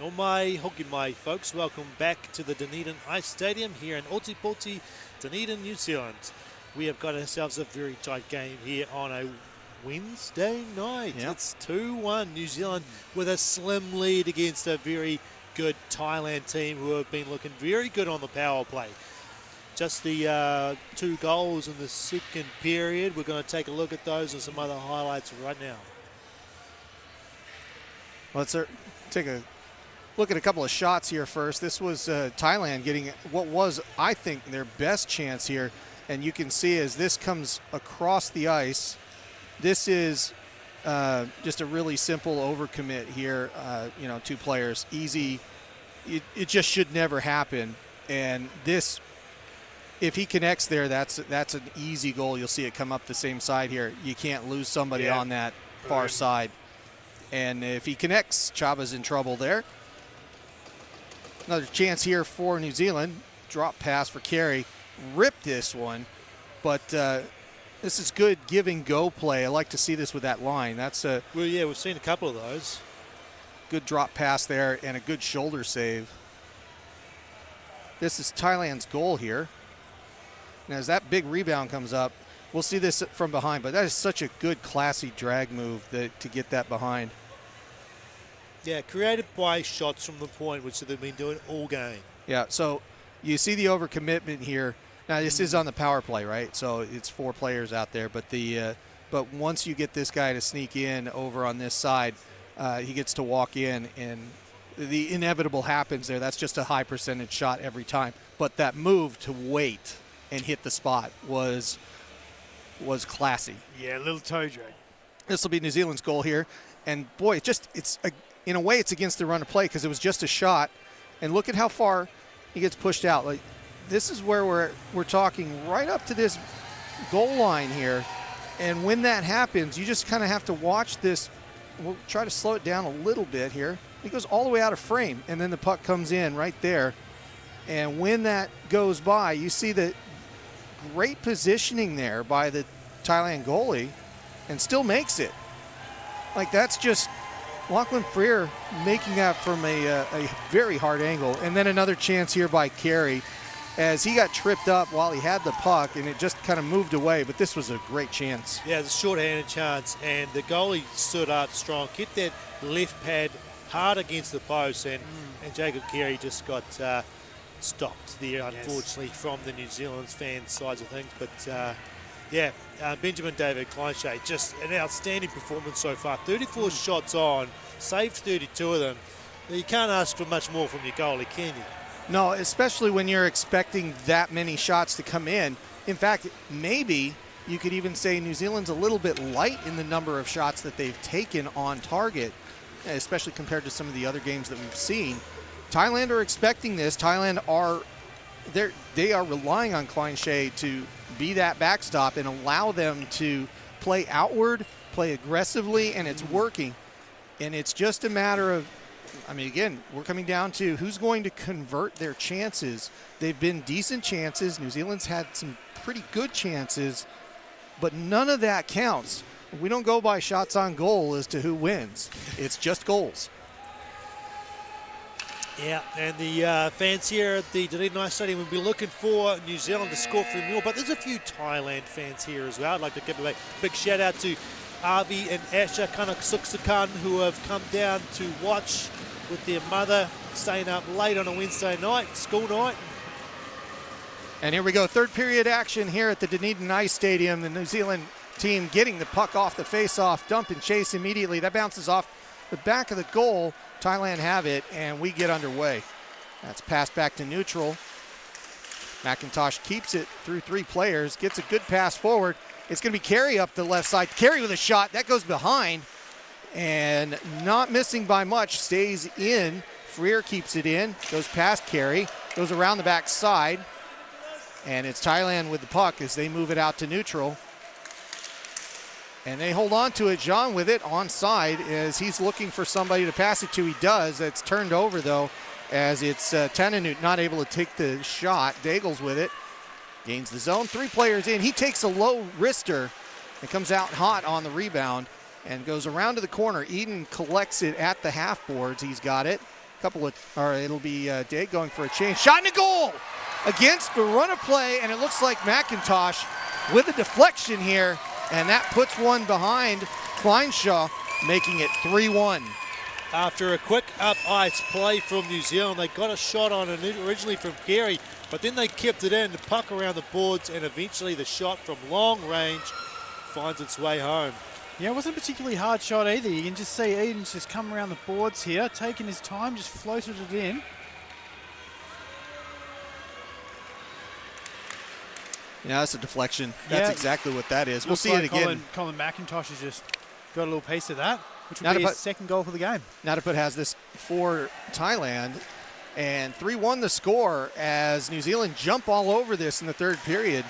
No mai, hoki mai, folks. Welcome back to the Dunedin Ice Stadium here in Otipoti, Dunedin, New Zealand. We have got ourselves a very tight game here on a Wednesday night. Yep. It's 2-1 New Zealand with a slim lead against a very good Thailand team who have been looking very good on the power play. Just the 2 goals in the second period. We're going to take a look at those and some other highlights right now. Let's take a look at a couple of shots here first. This was Thailand getting what was, I think, their best chance here. And you can see as this comes across the ice, this is just a really simple overcommit here. 2 players, easy. It just should never happen. And this, if he connects there, that's an easy goal. You'll see it come up the same side here. You can't lose somebody on that far side. And if he connects, Chaba's in trouble there. Another chance here for New Zealand. Drop pass for Carey. Ripped this one, but this is good give and go play. I like to see this with that line. That's a we've seen a couple of those. Good drop pass there and a good shoulder save. This is Thailand's goal here. And as that big rebound comes up, we'll see this from behind, but that is such a good classy drag move to get that behind. Yeah, created by shots from the point, which they've been doing all game. Yeah, so you see the overcommitment here. Now this is on the power play, right? So it's 4 players out there, but but once you get this guy to sneak in over on this side, he gets to walk in, and the inevitable happens there. That's just a high percentage shot every time. But that move to wait and hit the spot was classy. Yeah, a little toe drag. This will be New Zealand's goal here, and boy, in a way it's against the run of play because it was just a shot, and look at how far he gets pushed out. Like, this is where we're talking right up to this goal line here. And when that happens, you just kind of have to watch this. We'll try to slow it down a little bit here. He goes all the way out of frame, and then the puck comes in right there. And when that goes by, you see the great positioning there by the Thailand goalie, and still makes it. Like, that's just Lachlan Freer making that from a very hard angle. And then another chance here by Carey as he got tripped up while he had the puck, and it just kind of moved away. But this was a great chance. Yeah, it's a short-handed chance, and the goalie stood up strong, kept that left pad hard against the post, and Jacob Carey just got stopped there, unfortunately, from the New Zealand fans' sides of things. But Benjamin David Kleinshay, just an outstanding performance so far. 34 shots on, saved 32 of them. You can't ask for much more from your goalie, can you? No, especially when you're expecting that many shots to come in. In fact, maybe you could even say New Zealand's a little bit light in the number of shots that they've taken on target, especially compared to some of the other games that we've seen. Thailand are expecting this. Thailand they are relying on Kleinshay to be that backstop and allow them to play outward, play aggressively, and it's working. And it's just a matter of, again, we're coming down to who's going to convert their chances. They've been decent chances. New Zealand's had some pretty good chances, but none of that counts. We don't go by shots on goal as to who wins. It's just goals. Yeah, and the fans here at the Dunedin Ice Stadium will be looking for New Zealand to score for more, but there's a few Thailand fans here as well. I'd like to give a big shout out to Avi and Asha Kanaksuksakan, who have come down to watch with their mother, staying up late on a Wednesday night, school night. And here we go, third period action here at the Dunedin Ice Stadium. The New Zealand team getting the puck off the face-off, dump and chase immediately. That bounces off the back of the goal. Thailand have it, and we get underway. That's passed back to neutral. McIntosh keeps it through 3 players, gets a good pass forward. It's going to be Carey up the left side. Carey with a shot. That goes behind, and not missing by much, stays in. Freer keeps it in, goes past Carey, goes around the back side, and it's Thailand with the puck as they move it out to neutral. And they hold on to it. Jean with it onside as he's looking for somebody to pass it to. He does. It's turned over, though, as it's Tananut not able to take the shot. Daigle's with it. Gains the zone. 3 players in. He takes a low wrister and comes out hot on the rebound and goes around to the corner. Eden collects it at the half boards. He's got it. It'll be Day going for a change. Shot in a goal against the run of play, and it looks like McIntosh with a deflection here, and that puts one behind Kleinshaw, making it 3-1. After a quick up ice play from New Zealand, they got a shot on it originally from Carey, but then they kept it in, the puck around the boards, and eventually the shot from long range finds its way home. Yeah, it wasn't a particularly hard shot either. You can just see Eden's just come around the boards here, taking his time, just floated it in. Yeah, that's a deflection. That's exactly what that is. We'll see it again. Colin McIntosh has just got a little piece of that, which will be his second goal for the game. Nataput has this for Thailand, and 3-1 the score as New Zealand jump all over this in the third period.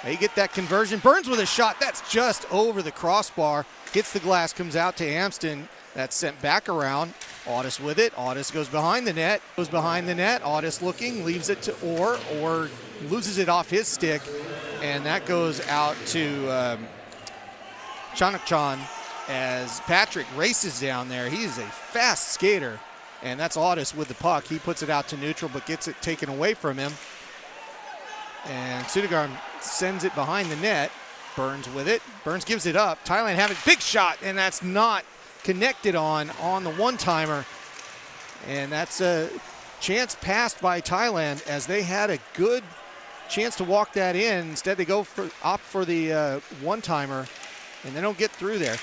They get that conversion. Burns with a shot. That's just over the crossbar. Hits the glass, comes out to Amston. That's sent back around. Audis with it. Audis goes behind the net. Audis looking, leaves it to Orr loses it off his stick, and that goes out to Chanakchan as Patrick races down there. He is a fast skater, and that's Audis with the puck. He puts it out to neutral, but gets it taken away from him. And Sudagarm sends it behind the net. Burns with it. Burns gives it up. Thailand have it. Big shot, and that's not connected on the one-timer. And that's a chance passed by Thailand as they had a good chance to walk that in. Instead, they opt for the one-timer, and they don't get through there.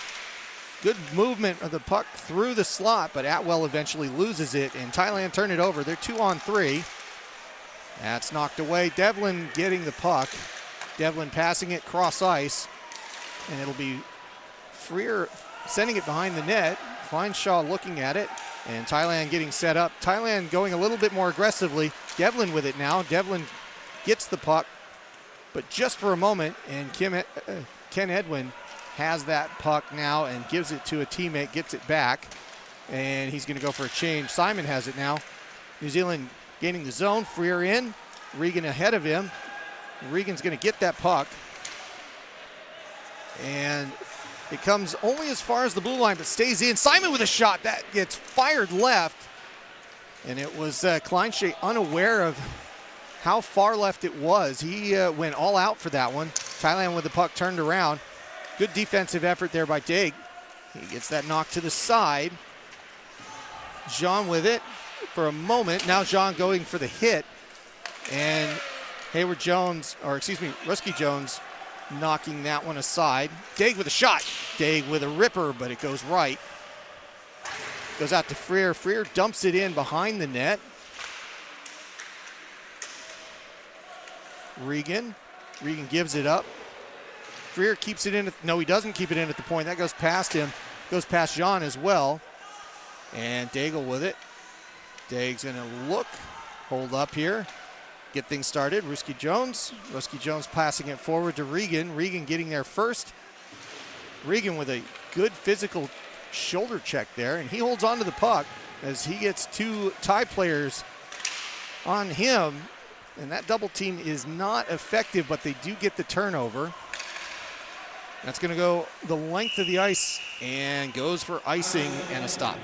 Good movement of the puck through the slot, but Atwell eventually loses it, and Thailand turn it over. They're 2-on-3. That's knocked away. Devlin getting the puck. Devlin passing it cross ice, and it'll be Freer sending it behind the net. Kleinshaw looking at it, and Thailand getting set up. Thailand going a little bit more aggressively. Devlin with it now. Devlin gets the puck, but just for a moment, and Ken Edwin has that puck now and gives it to a teammate, gets it back, and he's going to go for a change. Simon has it now. New Zealand gaining the zone. Freer in. Regan ahead of him. Regan's going to get that puck, and it comes only as far as the blue line, but stays in. Simon with a shot that gets fired left, and it was Kleinshaw unaware of how far left it was. He went all out for that one. Thailand with the puck turned around. Good defensive effort there by Daig. He gets that knock to the side. Jean with it for a moment. Now Jean going for the hit, and Rusky Jones knocking that one aside. Daig with a shot. Daig with a ripper, but it goes right. Goes out to Freer. Freer dumps it in behind the net. Regan gives it up. Freer keeps it in. No, he doesn't keep it in at the point. That goes past him. Goes past Jean as well. And Daigle with it. Daig's going to look. Hold up here. Get things started. Rusky Jones passing it forward to Regan. Regan getting there first. Regan with a good physical shoulder check there, and he holds on to the puck as he gets two Thai players on him, and that double team is not effective, but they do get the turnover. That's going to go the length of the ice and goes for icing and a stop.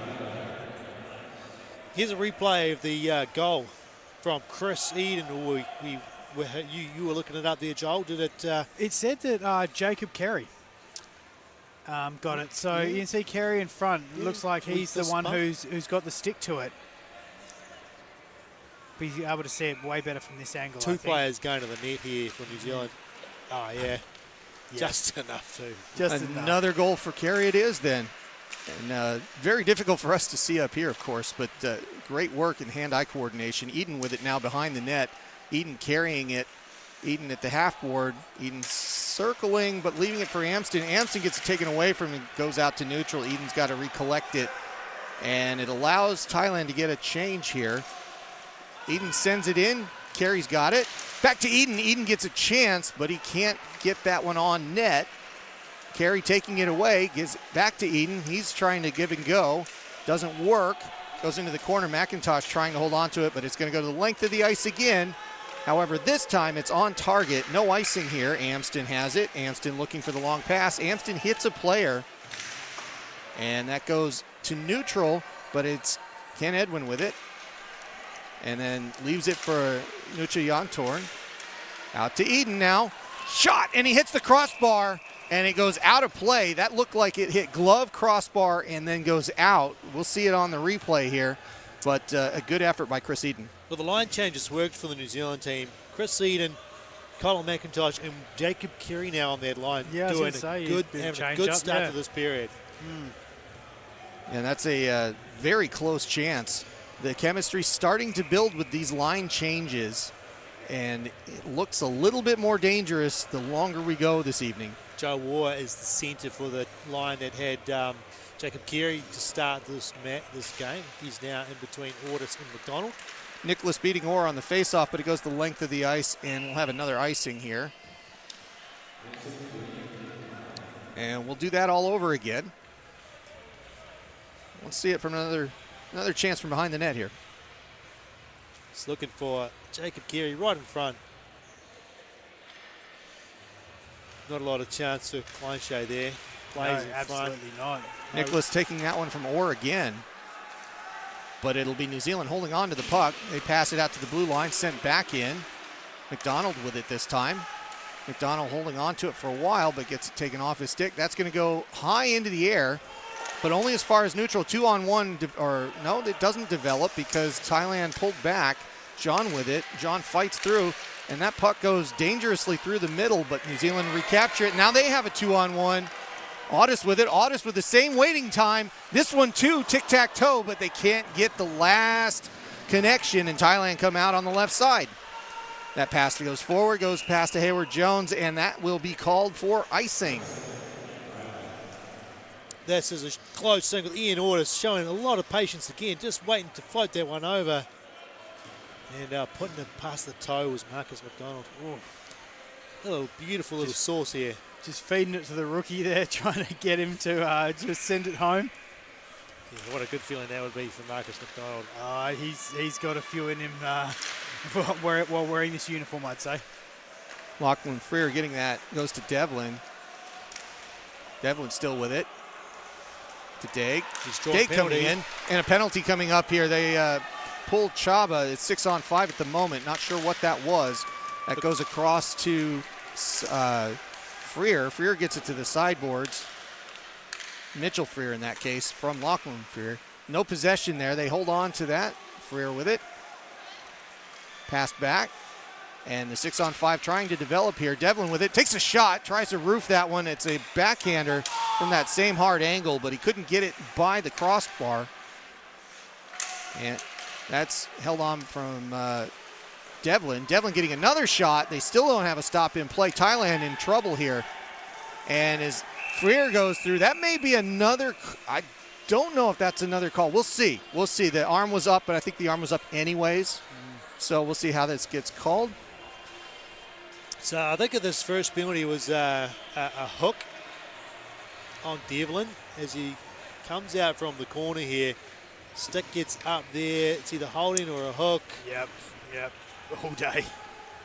Here's a replay of the goal from Chris Eden. You were looking it up there, Joel. Did it? It said that Jacob Carey got it. So you can see Carey in front. It looks like he's the one who's got the stick to it. But he's able to see it way better from this angle. Two players going to the net here for New Zealand. Oh, yeah. Just enough too. Just another goal for Carey it is then. And very difficult for us to see up here, of course, but great work in hand-eye coordination. Eden with it now behind the net. Eden carrying it. Eden at the half-board. Eden circling, but leaving it for Amston. Amston gets it taken away from him, goes out to neutral. Eden's got to recollect it, and it allows Thailand to get a change here. Eden sends it in. Carey's got it. Back to Eden. Eden gets a chance, but he can't get that one on net. Carey taking it away, gives it back to Eden. He's trying to give and go. Doesn't work. Goes into the corner. McIntosh trying to hold on to it, but it's going to go to the length of the ice again. However, this time it's on target. No icing here. Amston has it. Amston looking for the long pass. Amston hits a player, and that goes to neutral, but it's Ken Edwin with it. And then leaves it for Nucha Jantorn. Out to Eden now. Shot, and he hits the crossbar, and it goes out of play. That looked like it hit glove, crossbar, and then goes out. We'll see it on the replay here, but a good effort by Chris Eden. Well, the line changes worked for the New Zealand team. Chris Eden, Colin McIntosh, and Jacob Keary now on that line, doing having a good start to this period. And that's a very close chance. The chemistry starting to build with these line changes, and it looks a little bit more dangerous the longer we go this evening. Joe Waugh is the centre for the line that had Jacob Keary to start this game. He's now in between Ortis and McDonald. Nicholas beating Orr on the face-off, but it goes the length of the ice, and we'll have another icing here. And we'll do that all over again. Let's see it from another chance from behind the net here. Just looking for Jacob Keary right in front. Not a lot of chance for Clinchet there. Plays in absolutely front. not. Nicholas taking that one from Orr again. But it'll be New Zealand holding on to the puck. They pass it out to the blue line, sent back in. McDonald with it this time. McDonald holding on to it for a while, but gets it taken off his stick. That's going to go high into the air, but only as far as neutral. 2-on-1, or no, it doesn't develop because Thailand pulled back. John with it. John fights through, and that puck goes dangerously through the middle, but New Zealand recapture it. Now they have a 2-on-1. Audis with it. Audis with the same waiting time. This one too, tic-tac-toe, but they can't get the last connection, and Thailand come out on the left side. That pass goes forward, goes past to Hayward Jones, and that will be called for icing. This is a close thing with Ian Audis showing a lot of patience again, just waiting to float that one over. And putting it past the toe was Marcus McDonald. Ooh. A little beautiful little sauce here. Just feeding it to the rookie there, trying to get him to just send it home. Yeah, what a good feeling that would be for Marcus McDonald. He's got a few in him while wearing this uniform, I'd say. Lachlan Freer getting that, goes to Devlin. Devlin still with it. To Daig. Daig coming in, and a penalty coming up here. They pulled Chaba. It's 6-on-5 at the moment. Not sure what that was. That goes across to Freer. Freer gets it to the sideboards. Mitchell Freer in that case from Lachlan Freer. No possession there. They hold on to that. Freer with it. Passed back. And the 6-on-5 trying to develop here. Devlin with it. Takes a shot. Tries to roof that one. It's a backhander from that same hard angle, but he couldn't get it by the crossbar. And that's held on from Devlin. Devlin getting another shot. They still don't have a stop in play. Thailand in trouble here. And as Freer goes through, that may be another, I don't know if that's another call. We'll see. We'll see. The arm was up, but I think the arm was up anyways. So we'll see how this gets called. So I think of this first penalty was a hook on Devlin as he comes out from the corner here. Stick gets up there. It's either holding or a hook. Yep. All day.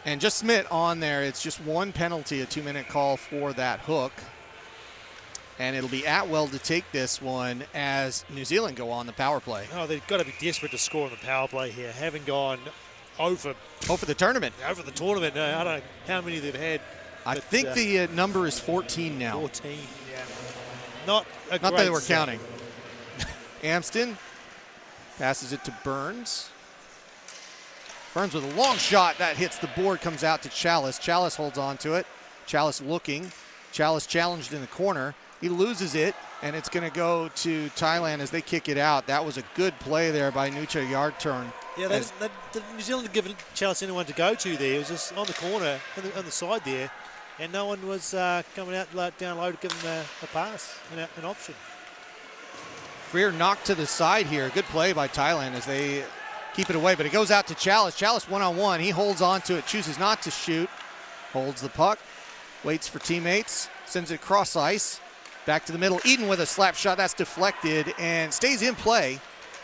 And just Smith on there. It's just one penalty, a 2-minute call for that hook. And it'll be Atwell to take this one as New Zealand go on the power play. Oh, they've got to be desperate to score on the power play here, having gone over the tournament. Over the tournament. No, I don't know how many they've had. I think the number is 14 now. 14. Yeah. Not that they were counting. Amston passes it to Burns. Burns with a long shot. That hits the board, comes out to Chalice. Chalice holds on to it. Chalice looking. Chalice challenged in the corner. He loses it, and it's going to go to Thailand as they kick it out. That was a good play there by Nucha Yardturn. Yeah, the New Zealand had given Chalice anyone to go to there. It was just on the corner, on the side there, and no one was coming out down low to give him a pass, an option. Freer knocked to the side here. Good play by Thailand as they keep it away, but it goes out to Chalice. Chalice one-on-one. He holds on to it, chooses not to shoot, holds the puck, waits for teammates, sends it across ice. Back to the middle. Eden with a slap shot. That's deflected and stays in play.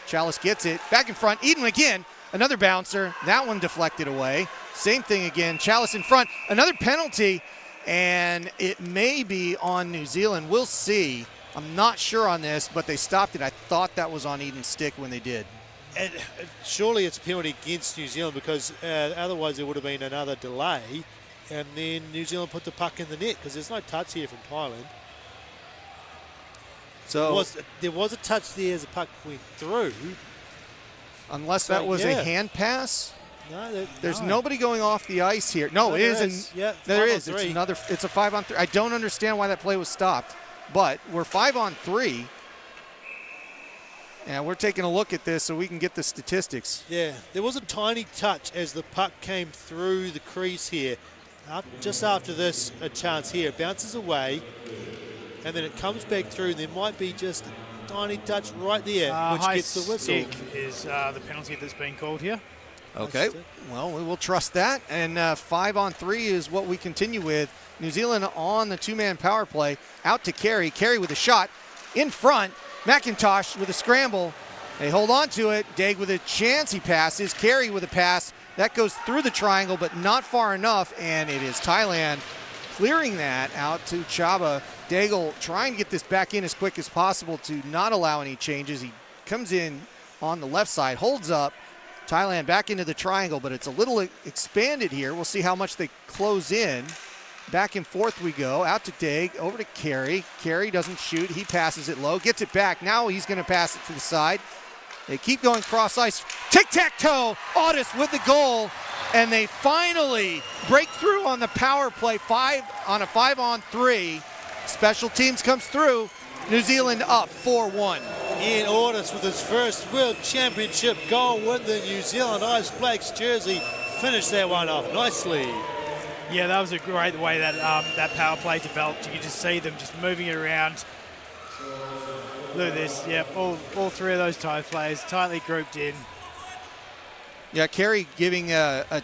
Chalice gets it. Back in front. Eden again. Another bouncer. That one deflected away. Same thing again. Chalice in front. Another penalty. And it may be on New Zealand. We'll see. I'm not sure on this, but they stopped it. I thought that was on Eden's stick when they did. surely it's a penalty against New Zealand because otherwise there would have been another delay, and then New Zealand put the puck in the net because there's no touch here from Thailand. So there was a touch there as the puck went through. Unless that was a hand pass. No, there's nobody going off the ice here. No, it isn't. Yeah, there is. It's another. It's a 5-on-3. I don't understand why that play was stopped, but we're 5-on-3. And we're taking a look at this so we can get the statistics. Yeah, there was a tiny touch as the puck came through the crease here. Just after this, a chance here. It bounces away, and then it comes back through. There might be just a tiny touch right there, which gets the whistle. Is the penalty that's being called here. Okay, well, we will trust that. And 5-on-3 is what we continue with. New Zealand on the two-man power play. Out to Carey. Carey with a shot. In front. McIntosh with a scramble. They hold on to it. Daig with a chance. He passes. Carey with a pass. That goes through the triangle, but not far enough. And it is Thailand clearing that out to Chaba. Daigle trying to get this back in as quick as possible to not allow any changes. He comes in on the left side, holds up. Thailand back into the triangle, but it's a little expanded here. We'll see how much they close in. Back and forth we go. Out to Daig, over to Carey. Carey doesn't shoot. He passes it low, gets it back. Now he's going to pass it to the side. They keep going cross ice. Tic-tac-toe. Audis with the goal. And they finally break through on the power play. 5-on-3. Special teams comes through. New Zealand up 4-1. Ian Audis with his first World Championship goal with the New Zealand Ice Blacks jersey. Finished that one off nicely. Yeah, that was a great way that that power play developed. You could just see them just moving it around. Look at this. Yep, all three of those Thai players tightly grouped in. Yeah, Carey giving it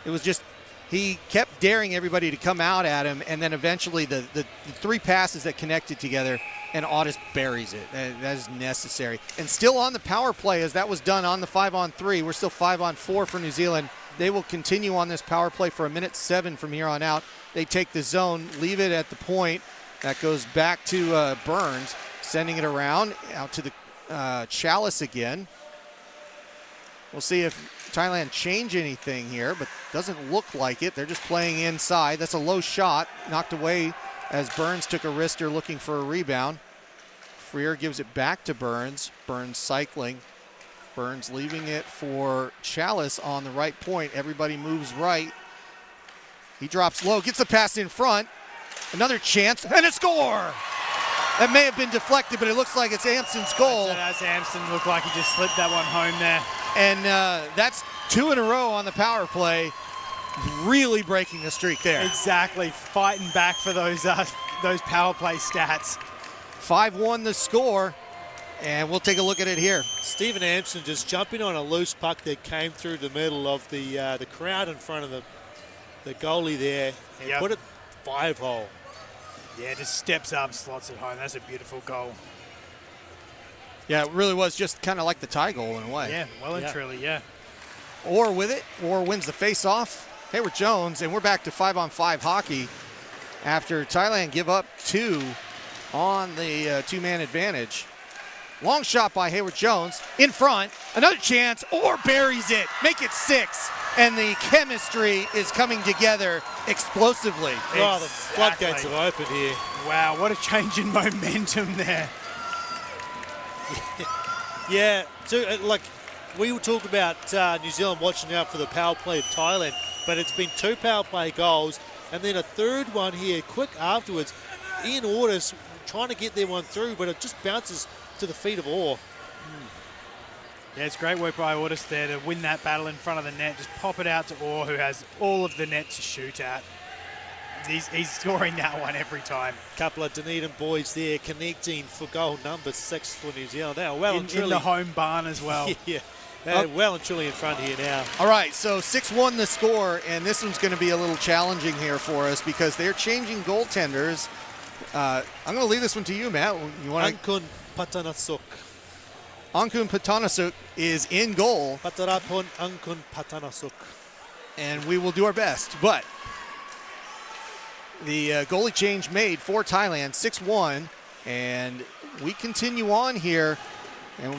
was just, he kept daring everybody to come out at him, and then eventually the three passes that connected together, and Audis buries it. That is necessary. And still on the power play, as that was done on the 5-on-3. We're still 5-on-4 for New Zealand. They will continue on this power play for 1:07 from here on out. They take the zone, leave it at the point. That goes back to Burns, sending it around out to the Chalice again. We'll see if Thailand change anything here, but doesn't look like it. They're just playing inside. That's a low shot, knocked away as Burns took a wrister looking for a rebound. Freer gives it back to Burns. Burns cycling. Burns leaving it for Chalice on the right point. Everybody moves right. He drops low, gets the pass in front. Another chance, and a score! That may have been deflected, but it looks like it's Amson's goal. That's Amson. Looked like he just slipped that one home there. And that's 2 in a row on the power play. Really breaking the streak there. Exactly, fighting back for those power play stats. 5-1 the score. And we'll take a look at it here. Stephen Amson just jumping on a loose puck that came through the middle of the crowd in front of the goalie there and put it 5-hole. Yeah, just steps up, slots it home. That's a beautiful goal. Yeah, it really was just kind of like the tie goal in a way. Yeah, well and truly, yeah. Or with it, or wins the face-off. Hayward Jones, and we're back to 5-on-5 hockey after Thailand give up 2 on the two-man advantage. Long shot by Hayward Jones. In front. Another chance. Or buries it. Make it 6. And the chemistry is coming together explosively. Oh, the floodgates have opened here. Wow, what a change in momentum there. Yeah, like we will talk about New Zealand watching out for the power play of Thailand, but it's been 2 power play goals and then a third one here quick afterwards. Ian Audis trying to get their one through, but it just bounces to the feet of Orr. Yeah, it's great work by Audis there to win that battle in front of the net. Just pop it out to Orr, who has all of the net to shoot at. He's scoring that one every time. Couple of Dunedin boys there connecting for goal number 6 for New Zealand. They are well and truly in the home barn as well. Yeah, they're well and truly in front here now. All right, so 6-1 the score, and this one's going to be a little challenging here for us because they're changing goaltenders. I'm going to leave this one to you, Matt. You want Ankun Patanasuk. Ankun Patanasuk is in goal. Patarapon Ankun Patanasuk. And we will do our best. But the goalie change made for Thailand, 6-1. And we continue on here. And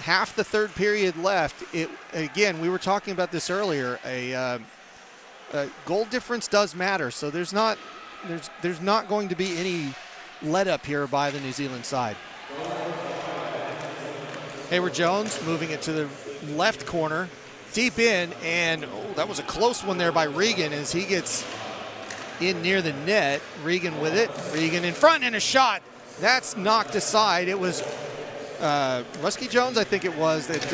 half the third period left. Again, we were talking about this earlier. A goal difference does matter, so there's not going to be any let up here by the New Zealand side. Hayward Jones moving it to the left corner, deep in, and that was a close one there by Regan as he gets in near the net. Regan with it. Regan in front and a shot. That's knocked aside. It was Rusky Jones, I think it was, that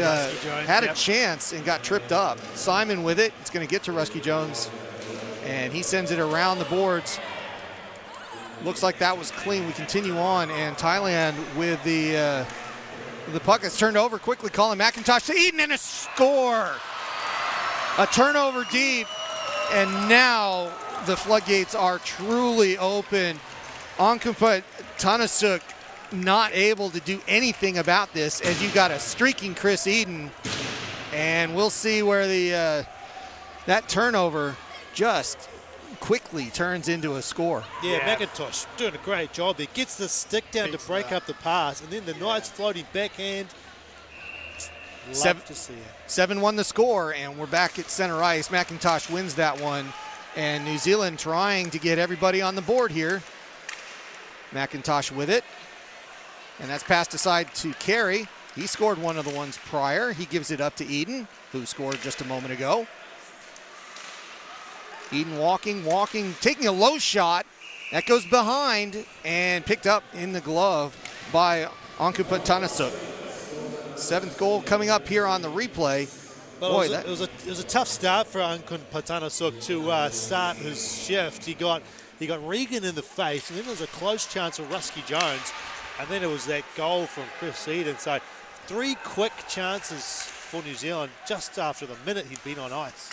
had a chance and got tripped up. Simon with it. It's going to get to Rusky Jones, and he sends it around the boards. Looks like that was clean. We continue on, and Thailand with the puck is turned over quickly. Colin McIntosh to Eden, and a score. A turnover deep, and now the floodgates are truly open. Onkumpa Tanasuk not able to do anything about this as you got a streaking Chris Eden, and we'll see where that turnover just quickly turns into a score. Yeah, McIntosh doing a great job. He gets the stick down to break up the pass, and then the nice floating backhand. Love to see it. 7-1 the score, and we're back at center ice. McIntosh wins that one, and New Zealand trying to get everybody on the board here. McIntosh with it, and that's passed aside to Carey. He scored one of the ones prior. He gives it up to Eden, who scored just a moment ago. Eden walking, taking a low shot. That goes behind and picked up in the glove by Onkumpa Tanasuk. 7th goal coming up here on the replay. Well, boy, it was a tough start for Onkumpa Tanasuk to start his shift. He got Regan in the face, and then there was a close chance of Rusky Jones, and then it was that goal from Chris Eden. So 3 quick chances for New Zealand just after the minute he'd been on ice.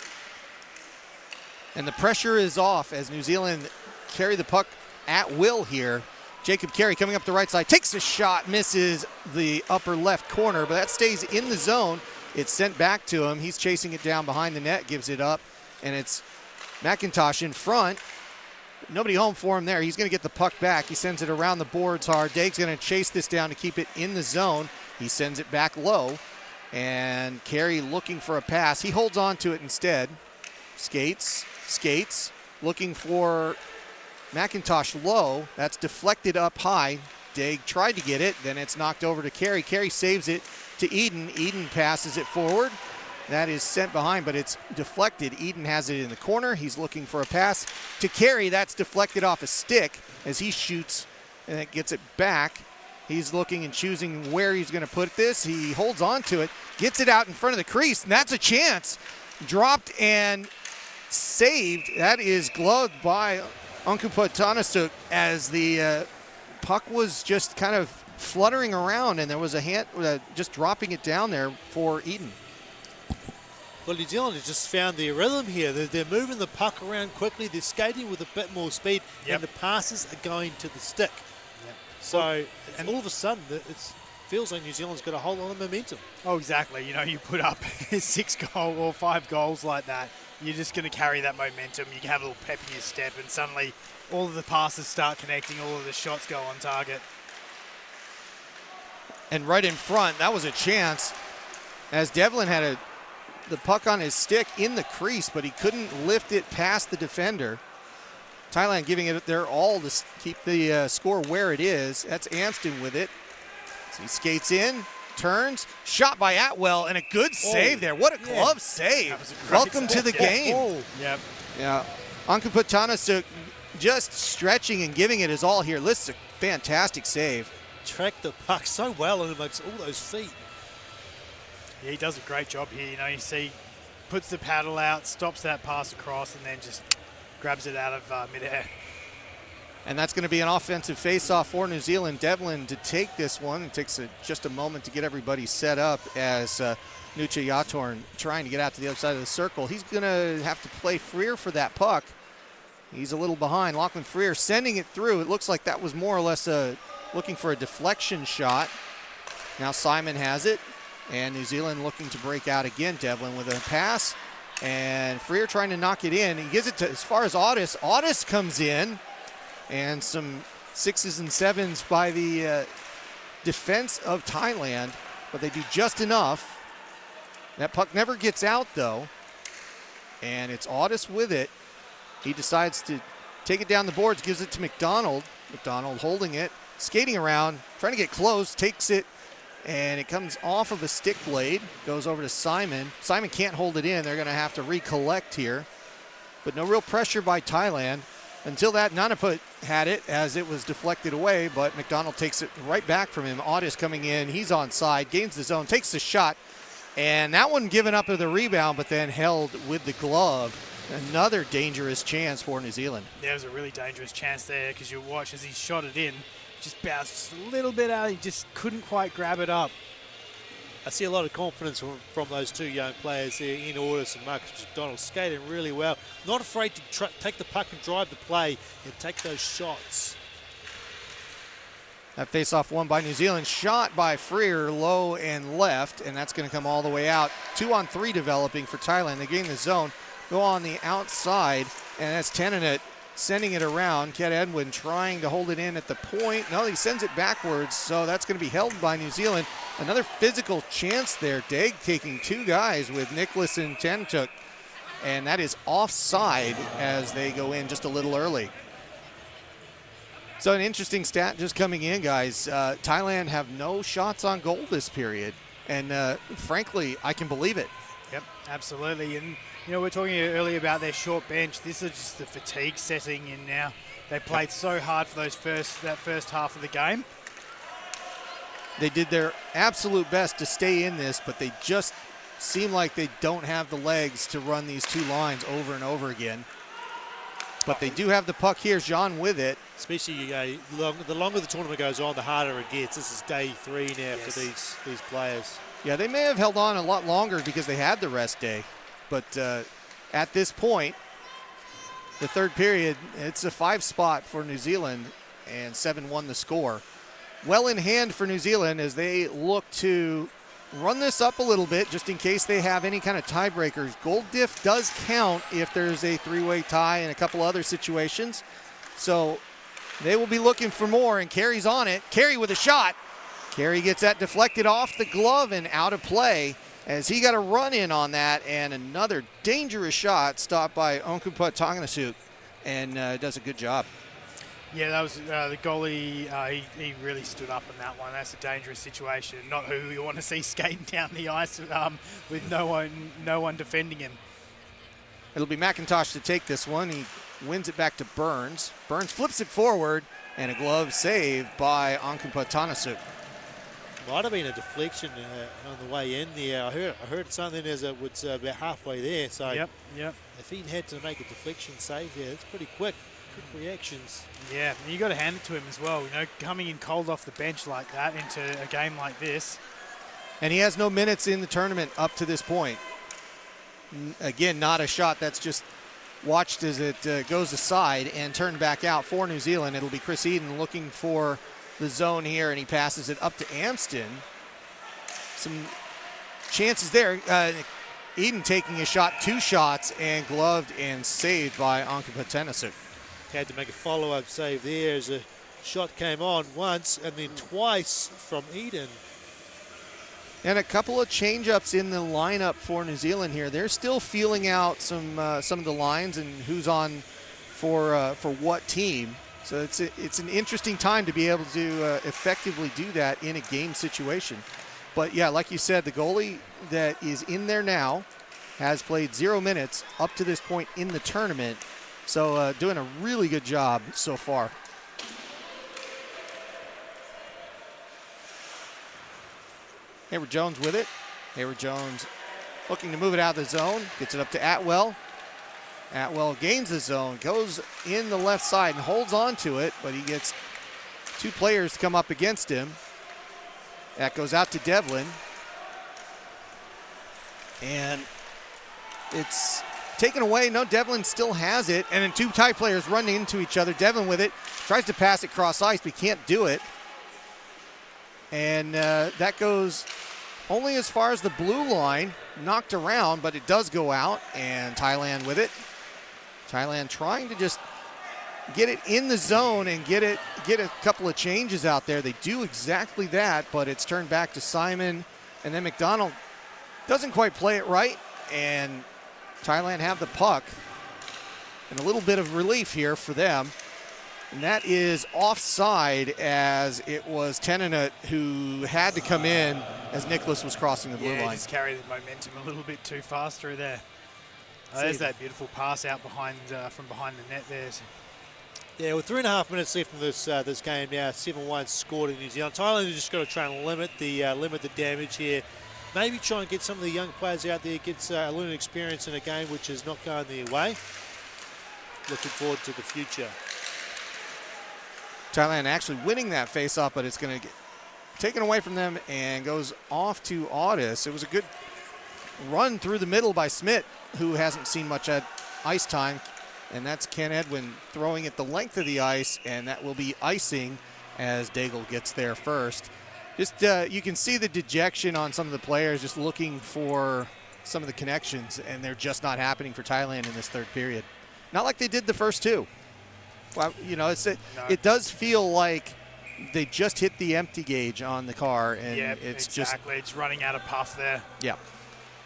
And the pressure is off as New Zealand carry the puck at will here. Jacob Carey coming up the right side, takes a shot, misses the upper left corner, but that stays in the zone. It's sent back to him. He's chasing it down behind the net, gives it up, and it's McIntosh in front. Nobody home for him there. He's going to get the puck back. He sends it around the boards hard. Daig's going to chase this down to keep it in the zone. He sends it back low, and Carey looking for a pass. He holds on to it instead. Skates, looking for McIntosh low. That's deflected up high. Daig tried to get it, then it's knocked over to Carey. Carey saves it to Eden. Eden passes it forward. That is sent behind, but it's deflected. Eden has it in the corner. He's looking for a pass to Carey. That's deflected off a stick as he shoots, and it gets it back. He's looking and choosing where he's going to put this. He holds on to it, gets it out in front of the crease, and that's a chance. Dropped and saved. That is gloved by Onkumpa Tanasuk as the puck was just kind of fluttering around, and there was a hand just dropping it down there for Eden. Well, New Zealand has just found their rhythm here. They're moving the puck around quickly. They're skating with a bit more speed, and the passes are going to the stick. So all of a sudden, it feels like New Zealand's got a whole lot of momentum. Oh, exactly. You know, you put up 5 goals like that, you're just going to carry that momentum. You can have a little pep in your step, and suddenly all of the passes start connecting, all of the shots go on target. And right in front, that was a chance as Devlin had the puck on his stick in the crease, but he couldn't lift it past the defender. Thailand giving it their all to keep the score where it is. That's Anston with it. So he skates in, turns, shot by Atwell, and a good save there. What a glove save. Welcome to the game. Yep. Yeah. Onkumpa Tanasuk just stretching and giving it his all here. This is a fantastic save. Tracked the puck so well and amongst all those feet. Yeah, he does a great job here. You know, you see, puts the paddle out, stops that pass across, and then just grabs it out of midair. And that's going to be an offensive face-off for New Zealand. Devlin to take this one. It takes just a moment to get everybody set up as Nucha Yatorn trying to get out to the other side of the circle. He's going to have to play Freer for that puck. He's a little behind. Lachlan Freer sending it through. It looks like that was more or less looking for a deflection shot. Now Simon has it. And New Zealand looking to break out again. Devlin with a pass. And Freer trying to knock it in. He gives it to as far as Audis. Audis comes in. And some 6s and 7s by the defense of Thailand. but they do just enough. That puck never gets out, though, and it's Audis with it. He decides to take it down the boards, gives it to McDonald. McDonald holding it, skating around, trying to get close, takes it, and it comes off of a stick blade, goes over to Simon. Simon can't hold it in. They're going to have to recollect here, but no real pressure by Thailand. Until that, Nanaput had it as it was deflected away, but McDonald takes it right back from him. Audis coming in, he's onside, gains the zone, takes the shot, and that one given up with the rebound, but then held with the glove. Another dangerous chance for New Zealand. There was a really dangerous chance there because you watch as he shot it in, just bounced just a little bit out. He just couldn't quite grab it up. I see a lot of confidence from those two young players there in Audis and Marcus McDonald, skating really well. Not afraid to take the puck and drive the play and take those shots. That face-off won by New Zealand, shot by Freer, low and left, and that's going to come all the way out. 2-on-3 developing for Thailand. They gain the zone, go on the outside, and that's Tenenet sending it around. Ket Edwin trying to hold it in at the point. No, he sends it backwards, so that's going to be held by New Zealand. Another physical chance there. Daigle taking two guys with Nicholas and Tenetuk, and that is offside as they go in just a little early. So an interesting stat just coming in, guys. Thailand have no shots on goal this period, and frankly, I can believe it. Yep, absolutely. And, you know, we were talking earlier about their short bench. This is just the fatigue setting in now. They played so hard for that first half of the game. They did their absolute best to stay in this, but they just seem like they don't have the legs to run these two lines over and over again. But they do have the puck here. Jean with it. Especially the longer the tournament goes on, the harder it gets. This is day 3 now for these players. Yeah, they may have held on a lot longer because they had the rest day. But at this point, the third period, it's a 5 spot for New Zealand, and 7-1 the score. Well in hand for New Zealand as they look to run this up a little bit just in case they have any kind of tiebreakers. Goal diff does count if there's a 3-way tie and a couple other situations. So they will be looking for more, and Carey's on it. Carey with a shot. Carey gets that deflected off the glove and out of play as he got a run in on that, and another dangerous shot stopped by Onkumpa Tonganasuk, and does a good job. Yeah, that was the goalie. He really stood up in that one. That's a dangerous situation. Not who you want to see skating down the ice with no one defending him. It'll be McIntosh to take this one. He wins it back to Burns. Burns flips it forward, and a glove save by Onkumpa Tonganasuk. Might have been a deflection on the way in there. I heard something as it was about halfway there. So yep. If he had to make a deflection save, yeah, it's pretty quick reactions. Yeah, and you got to hand it to him as well. You know, coming in cold off the bench like that into a game like this. And he has no minutes in the tournament up to this point. Again, not a shot. That's just watched as it goes aside and turned back out for New Zealand. It'll be Chris Eden looking for the zone here, and he passes it up to Amston. Some chances there. Eden taking a shot, 2 shots, and gloved and saved by Onkumpa Tonganasuk. Had to make a follow-up save there as a shot came on once and then twice from Eden. And a couple of change-ups in the lineup for New Zealand here. They're still feeling out some of the lines and who's on for what team. So it's an interesting time to be able to effectively do that in a game situation. But yeah, like you said, the goalie that is in there now has played 0 minutes up to this point in the tournament. So doing a really good job so far. Hayward Jones with it. Hayward Jones looking to move it out of the zone. Gets it up to Atwell. Atwell gains the zone, goes in the left side and holds on to it, but he gets 2 players to come up against him. That goes out to Devlin. And it's taken away. No, Devlin still has it. And then 2 tie players running into each other. Devlin with it. Tries to pass it cross ice, but he can't do it. And that goes only as far as the blue line. Knocked around, but it does go out. And Thailand with it. Thailand trying to just get it in the zone and get a couple of changes out there. They do exactly that, but it's turned back to Simon And then McDonald doesn't quite play it right, and Thailand have the puck. And a little bit of relief here for them. And that is offside, as it was Tenenut who had to come in as Nicholas was crossing the blue line. Just carried the momentum a little bit too fast through there. There's that beautiful pass out behind from behind the net there. Yeah, with 3.5 minutes left in this game now, 7-1 scored in New Zealand. Thailand has just got to try and limit the damage here. Maybe try and get some of the young players out there, get a learning experience in a game which is not going their way. Looking forward to the future. Thailand actually winning that face-off, but it's going to get taken away from them and goes off to Audis. It was a good run through the middle by Smith, who hasn't seen much at ice time. And that's Ken Edwin throwing it the length of the ice, and that will be icing as Daigle gets there first. Just you can see the dejection on some of the players just looking for some of the connections, and they're just not happening for Thailand in this third period. Not like they did the first two. Well, you know, it does feel like they just hit the empty gauge on the car, and it's running out of puff there. Yeah.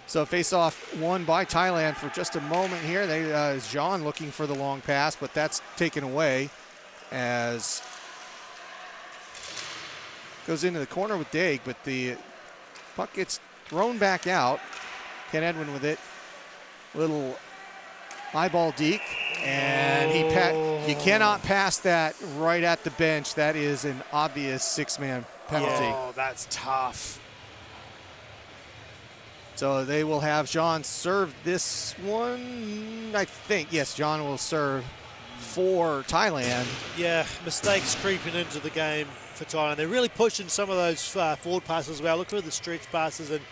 So face-off won by Thailand for just a moment here. Jean looking for the long pass, but that's taken away as goes into the corner with Daig, but the puck gets thrown back out. Ken Edwin with it. Little eyeball deke, and you cannot pass that right at the bench. That is an obvious six-man penalty. Oh, that's tough. So they will have Jean serve this one, I think. Yes, Jean will serve for Thailand. Yeah, mistakes creeping into the game for Thailand. They're really pushing some of those forward passes as well. Look at the stretch passes, and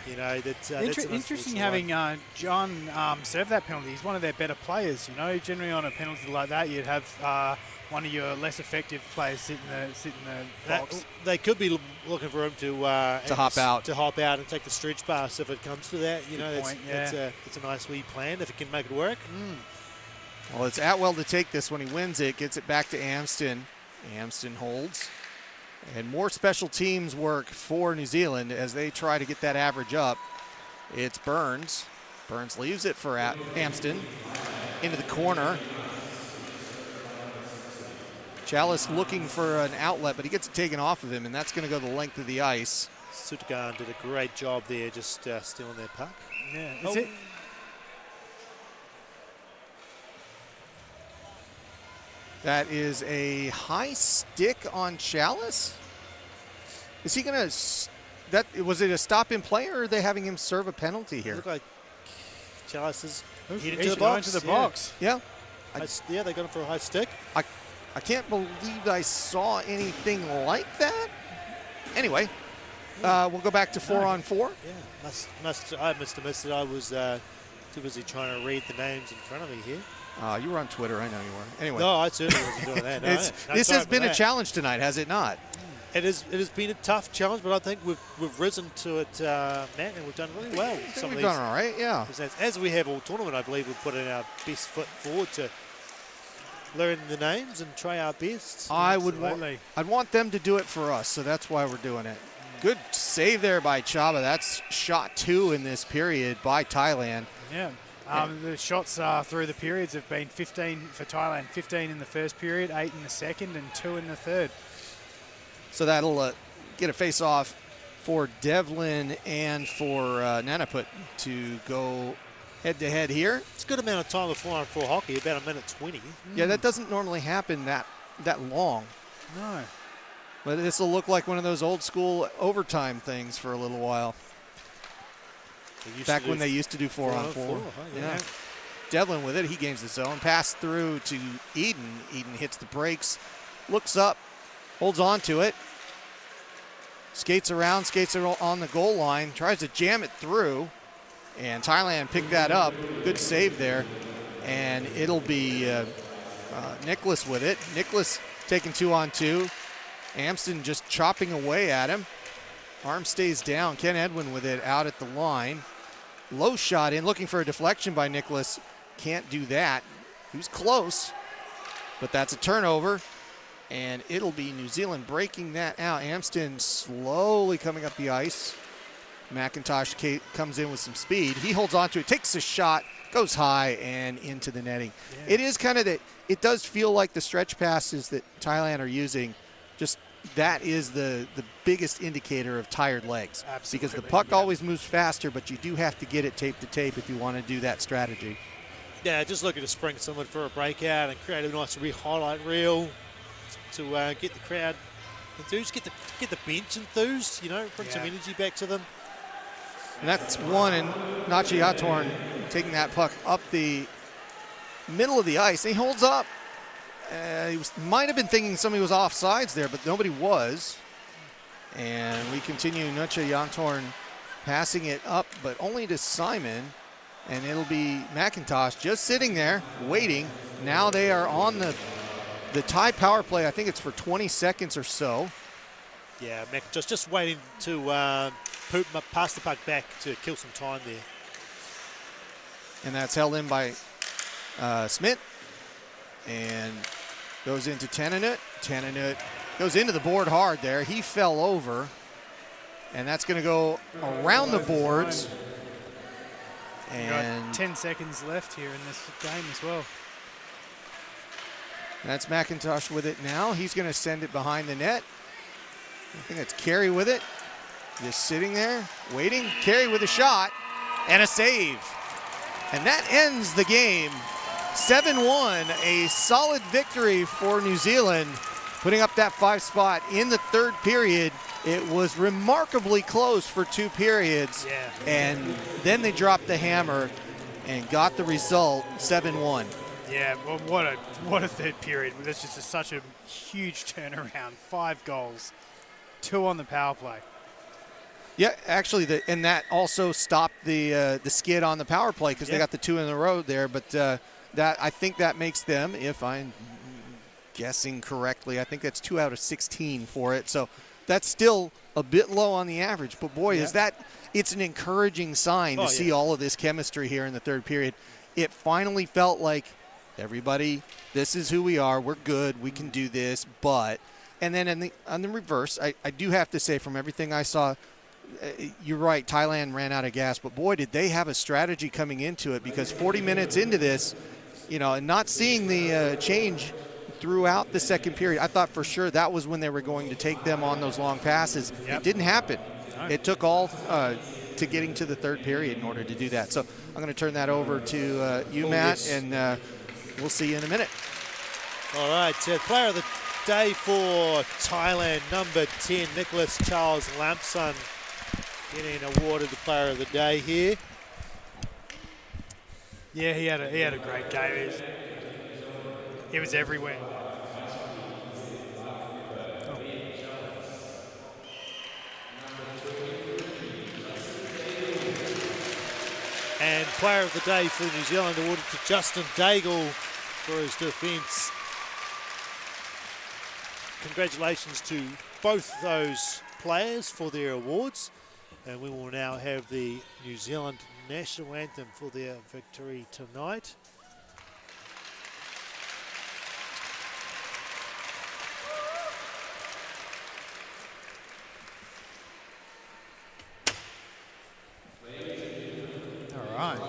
you know that's interesting having John serve that penalty. He's one of their better players. You know, generally on a penalty like that, you'd have one of your less effective players sit in the box. They could be looking for him to hop out and take the stretch pass if it comes to that. You know, that's a nice wee plan if it can make it work. Well, it's Atwell to take this when he wins it, gets it back to Amston. Amston holds. And more special teams work for New Zealand as they try to get that average up. It's Burns. Burns leaves it for Amston into the corner. Chalice looking for an outlet, but he gets it taken off of him, and that's going to go the length of the ice. Sutagan did a great job there, just stealing their puck. Yeah, is it? That is a high stick on Chalice. Is he going to? Was it a stop in play, or are they having him serve a penalty here? It looked like Chalice is heading to the box. Yeah. They got him for a high stick. I can't believe I saw anything like that. Anyway, we'll go back to 4-on-4. Yeah, I must have missed it. I was too busy trying to read the names in front of me here. You were on Twitter. I know you were. Anyway. No, I certainly wasn't doing that. No, this has been a challenge tonight, has it not? It has been a tough challenge, but I think we've risen to it, Matt, and we've done really well. We've done all right, yeah. As we have all tournament, I believe we've put in our best foot forward to learn the names and try our best. I'd want them to do it for us, so that's why we're doing it. Good save there by Chaba. That's shot 2 in this period by Thailand. Yeah. The shots through the periods have been 15 for Thailand, 15 in the first period, 8 in the second, and 2 in the third. So that'll get a face-off for Devlin and for Nanaput to go head-to-head here. It's a good amount of time for 4-on-4 hockey, about 1:20. Yeah, that doesn't normally happen that long. No. But this will look like one of those old-school overtime things for a little while. Back when they used to do 4-on-4. Yeah. Devlin with it. He gains the zone. Pass through to Eden. Eden hits the brakes. Looks up. Holds on to it. Skates around. Skates on the goal line. Tries to jam it through. And Thailand picked that up. Good save there. And it'll be Nicholas with it. Nicholas taking 2-on-2. Amston just chopping away at him. Arm stays down. Ken Edwin with it out at the line. Low shot in, looking for a deflection by Nicholas. Can't do that. He was close, but that's a turnover, and it'll be New Zealand breaking that out. Amston slowly coming up the ice. McIntosh comes in with some speed. He holds on to it, takes a shot, goes high and into the netting. Yeah. It is kind of it does feel like the stretch passes that Thailand are using, just that is the biggest indicator of tired legs. Absolutely. Because the puck always moves faster, but you do have to get it tape to tape if you want to do that strategy. Yeah, just looking to spring someone for a breakout and create a nice highlight reel to get the crowd enthused, get the bench enthused, bring some energy back to them. And that's one, and Nachi Yatorn taking that puck up the middle of the ice. And he holds up. He might have been thinking somebody was offsides there, but nobody was. And we continue. Nachi Yatorn passing it up, but only to Simon. And it'll be McIntosh just sitting there, waiting. Now they are on the tie power play. I think it's for 20 seconds or so. Yeah, McIntosh just waiting to pass the puck back to kill some time there. And that's held in by Smith. And goes into Tenanut. Tenanut goes into the board hard there. He fell over. And that's going to go around the boards. And 10 seconds left here in this game as well. That's McIntosh with it now. He's going to send it behind the net. I think that's Carey with it. Just sitting there, waiting. Carey with a shot and a save. And that ends the game. 7-1, a solid victory for New Zealand, putting up that 5 spot in the third period. It was remarkably close for 2 periods. Yeah. And then they dropped the hammer and got the result, 7-1. Yeah, well, what a third period. That's just such a huge turnaround. 5 goals, 2 on the power play. Yeah, actually, and that also stopped the skid on the power play because they got the 2 in a row there. But that I think that makes them, if I'm guessing correctly, I think that's 2 out of 16 for it. So that's still a bit low on the average. But boy, it's an encouraging sign to see all of this chemistry here in the third period. It finally felt like everybody, this is who we are. We're good. We can do this. But, and then on the reverse, I do have to say from everything I saw, you're right, Thailand ran out of gas. But, boy, did they have a strategy coming into it, because 40 minutes into this, and not seeing the change throughout the second period, I thought for sure that was when they were going to take them on those long passes. It didn't happen. It took all to getting to the third period in order to do that. So I'm going to turn that over to you, Matt, and we'll see you in a minute. All right, player of the day for Thailand, number 10, Nicholas Charles Lampson, getting awarded the player of the day here. Yeah, he had a great game. It was everywhere. And player of the day for New Zealand awarded to Justin Daigle for his defence. Congratulations to both those players for their awards. And we will now have the New Zealand national anthem for their victory tonight. All right.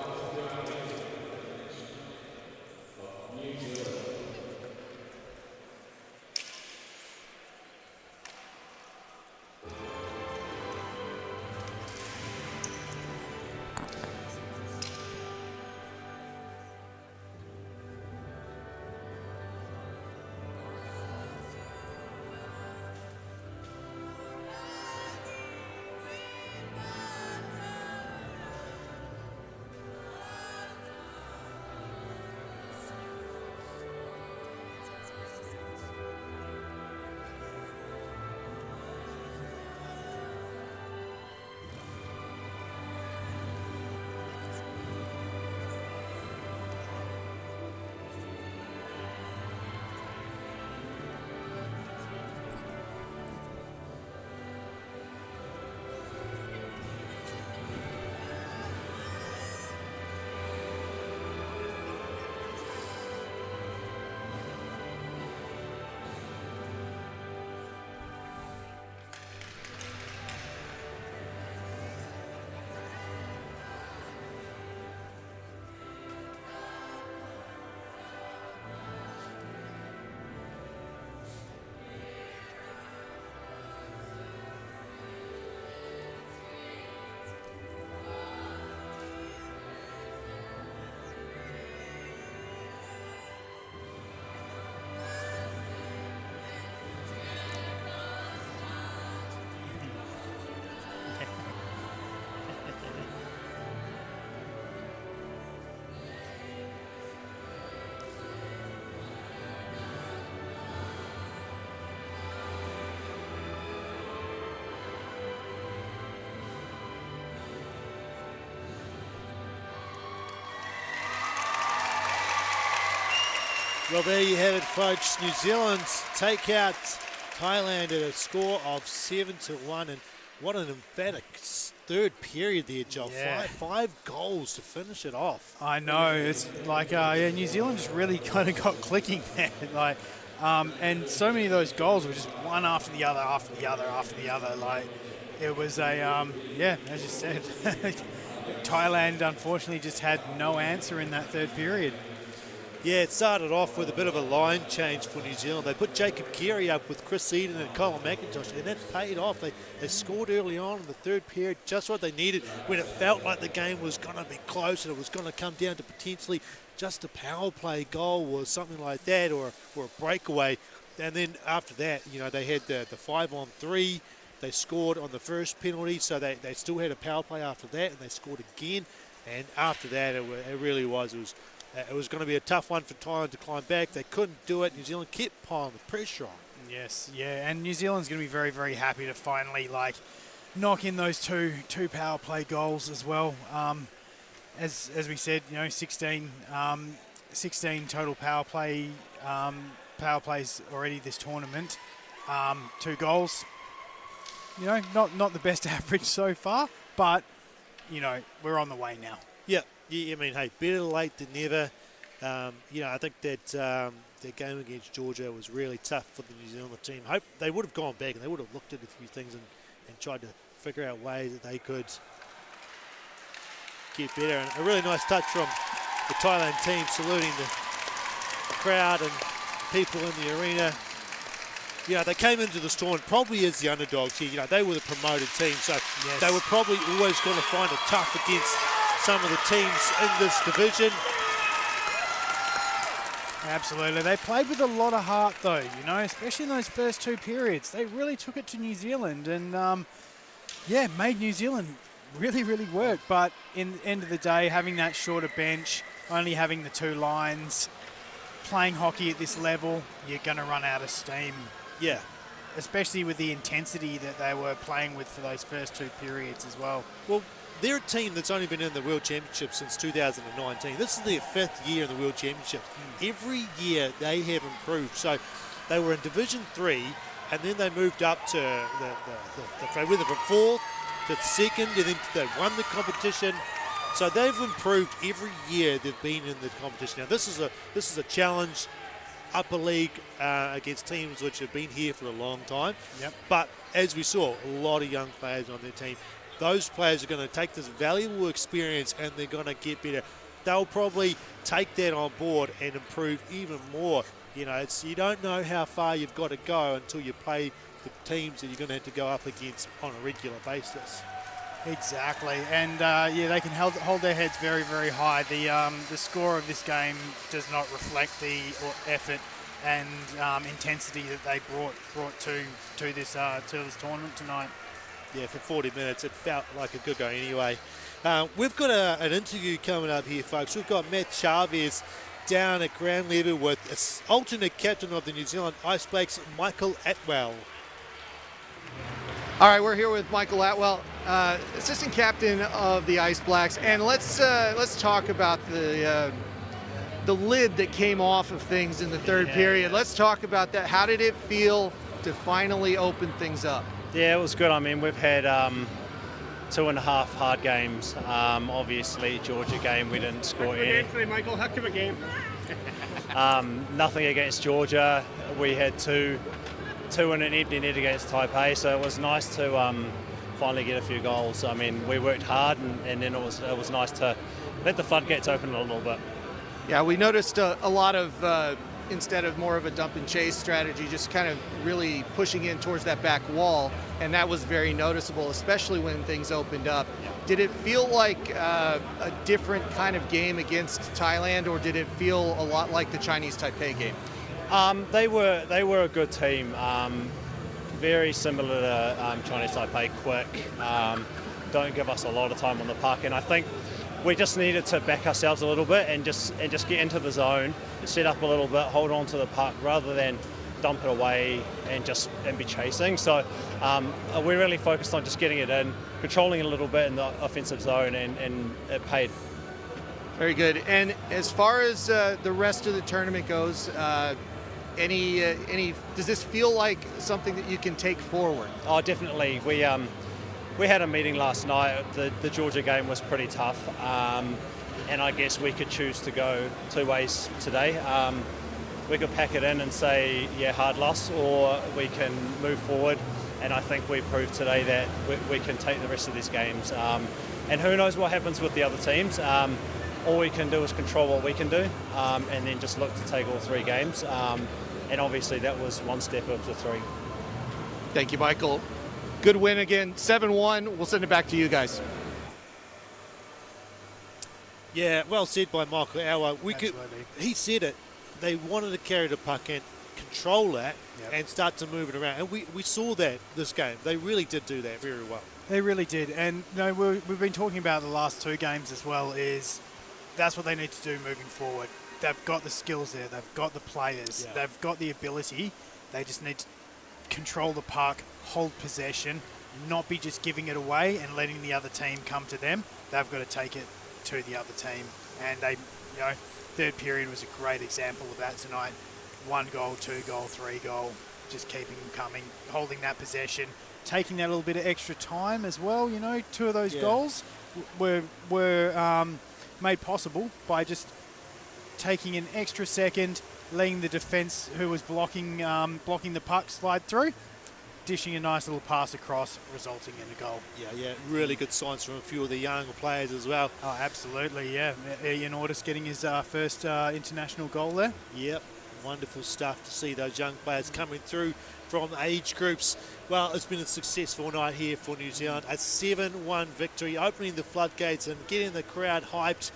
Well, there you have it, folks. New Zealand take out Thailand at a score of 7-1, and what an emphatic third period there, Joel. Yeah. Five goals to finish it off. I know. It's like, New Zealand just really kind of got clicking there. And so many of those goals were just one after the other, after the other, after the other. Like, it was as you said, Thailand unfortunately just had no answer in that third period. Yeah, it started off with a bit of a line change for New Zealand. They put Jacob Carey up with Chris Eden and Colin McIntosh, and that paid off. They scored early on in the third period, just what they needed when it felt like the game was going to be close and it was going to come down to potentially just a power play goal or something like that, or a breakaway. And then after that, they had the 5-on-3. They scored on the first penalty, so they still had a power play after that, and they scored again. And after that, it really was. It was going to be a tough one for Thailand to climb back. They couldn't do it. New Zealand kept piling the pressure on. Yes, yeah, and New Zealand's going to be very, very happy to finally knock in those two power play goals as well. As we said, 16 total power plays already this tournament. 2 goals. Not the best average so far, but we're on the way now. Yeah, I mean, hey, better late than never. I think that game against Georgia was really tough for the New Zealand team. Hope they would have gone back and they would have looked at a few things and tried to figure out ways that they could get better. And a really nice touch from the Thailand team, saluting the crowd and people in the arena. They came into this tournament probably as the underdogs here. They were the promoted team, so yes, they were probably always going to find it tough against some of the teams in this division. Absolutely. They played with a lot of heart, though, especially in those first 2 periods. They really took it to New Zealand and, made New Zealand really, really work. But in the end of the day, having that shorter bench, only having the 2 lines, playing hockey at this level, you're going to run out of steam. Yeah. Especially with the intensity that they were playing with for those first 2 periods as well. Well, they're a team that's only been in the World Championship since 2019. This is their 5th year in the World Championship. Every year they have improved. So they were in Division 3, and then they moved up to they went from 4th to 2nd, and then they won the competition. So they've improved every year they've been in the competition. Now this is a challenge, upper league against teams which have been here for a long time. Yep. But as we saw, a lot of young players on their team. Those players are going to take this valuable experience and they're going to get better. They'll probably take that on board and improve even more. You don't know how far you've got to go until you play the teams that you're going to have to go up against on a regular basis. Exactly, and they can hold their heads very, very high. The score of this game does not reflect the effort and intensity that they brought to this tournament tonight. Yeah, for 40 minutes, it felt like a good go anyway. We've got an interview coming up here, folks. We've got Matt Chavez down at ground level with alternate captain of the New Zealand Ice Blacks, Michael Atwell. All right, we're here with Michael Atwell, assistant captain of the Ice Blacks, and let's talk about the lid that came off of things in the third period. Let's talk about that. How did it feel to finally open things up? Yeah, it was good. I mean, we've had 2.5 hard games. Obviously, Georgia game, we didn't score any. Michael, heck of a game. Nothing against Georgia. We had two in an empty net against Taipei, so it was nice to finally get a few goals. I mean, we worked hard, and then it was nice to let the floodgates open a little bit. Yeah, we noticed a lot of, instead of more of a dump and chase strategy, just kind of really pushing in towards that back wall, and that was very noticeable, especially when things opened up. Yeah. Did it feel like a different kind of game against Thailand, or did it feel a lot like the Chinese Taipei game? They were a good team, very similar to Chinese Taipei, quick, don't give us a lot of time on the puck, and I think we just needed to back ourselves a little bit and just get into the zone, set up a little bit, hold on to the puck rather than dump it away and be chasing. So we really focused on just getting it in, controlling it a little bit in the offensive zone, and it paid. Very good. And as far as the rest of the tournament goes, any does this feel like something that you can take forward? Oh, definitely. We had a meeting last night. The Georgia game was pretty tough, and I guess we could choose to go two ways today. We could pack it in and say, yeah, hard loss, or we can move forward. And I think we proved today that we can take the rest of these games. And who knows what happens with the other teams. All we can do is control what we can do, and then just look to take all three games. And obviously that was one step of the three. Thank you, Michael. Good win again, 7-1. We'll send it back to you guys. Yeah, well said by Michael Auer. Absolutely. He said it. They wanted to carry the puck in, control that, Yep. and start to move it around. And we saw that this game. They really did do that very well. They really did. And we've been talking about the last two games as well, is that's what they need to do moving forward. They've got the skills there. They've got the players. Yeah. They've got the ability. They just need to control the puck, hold possession, not be just giving it away and letting the other team come to them. They've got to take it to the other team. And third period was a great example of that tonight. 1 goal, 2 goal, 3 goal, just keeping them coming, holding that possession, taking that little bit of extra time as well. 2 of those goals were made possible by just taking an extra second, letting the defence who was blocking the puck slide through, dishing a nice little pass across, resulting in a goal. Yeah, really good signs from a few of the younger players as well. Oh, absolutely, yeah. Ian Ordis getting his first international goal there. Yep, wonderful stuff to see those young players coming through from age groups. Well, it's been a successful night here for New Zealand. A 7-1 victory, opening the floodgates and getting the crowd hyped.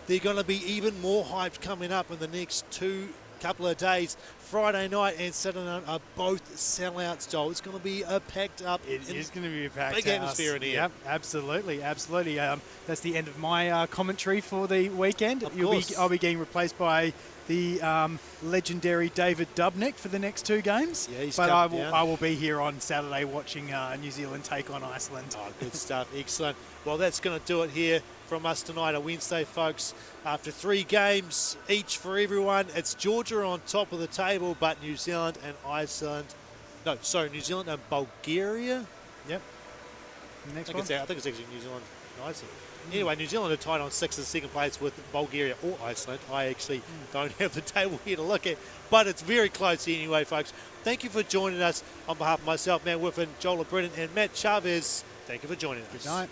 They're going to be even more hyped coming up in the next couple of days. Friday night and Saturday night are both sellouts, Joel. It's going to be a packed up. It is going to be a packed big atmosphere in here. Yep, absolutely. That's the end of my commentary for the weekend. Of course. I'll be getting replaced by the legendary David Dubnik for the next 2 games. Yeah, he's but come down. I will be here on Saturday watching New Zealand take on Iceland. Oh, good stuff. Excellent. Well, that's going to do it here from us tonight, a Wednesday, folks. After 3 games each for everyone, it's Georgia on top of the table, but New Zealand and New Zealand and Bulgaria. Yep. Next one. I think it's actually New Zealand and Iceland. Anyway, New Zealand are tied on 6th and 2nd place with Bulgaria or Iceland. I actually don't have the table here to look at, but it's very close anyway, folks. Thank you for joining us on behalf of myself, Matt Whiffen, Joel Brennan, and Matt Chavez. Thank you for joining us. Good night.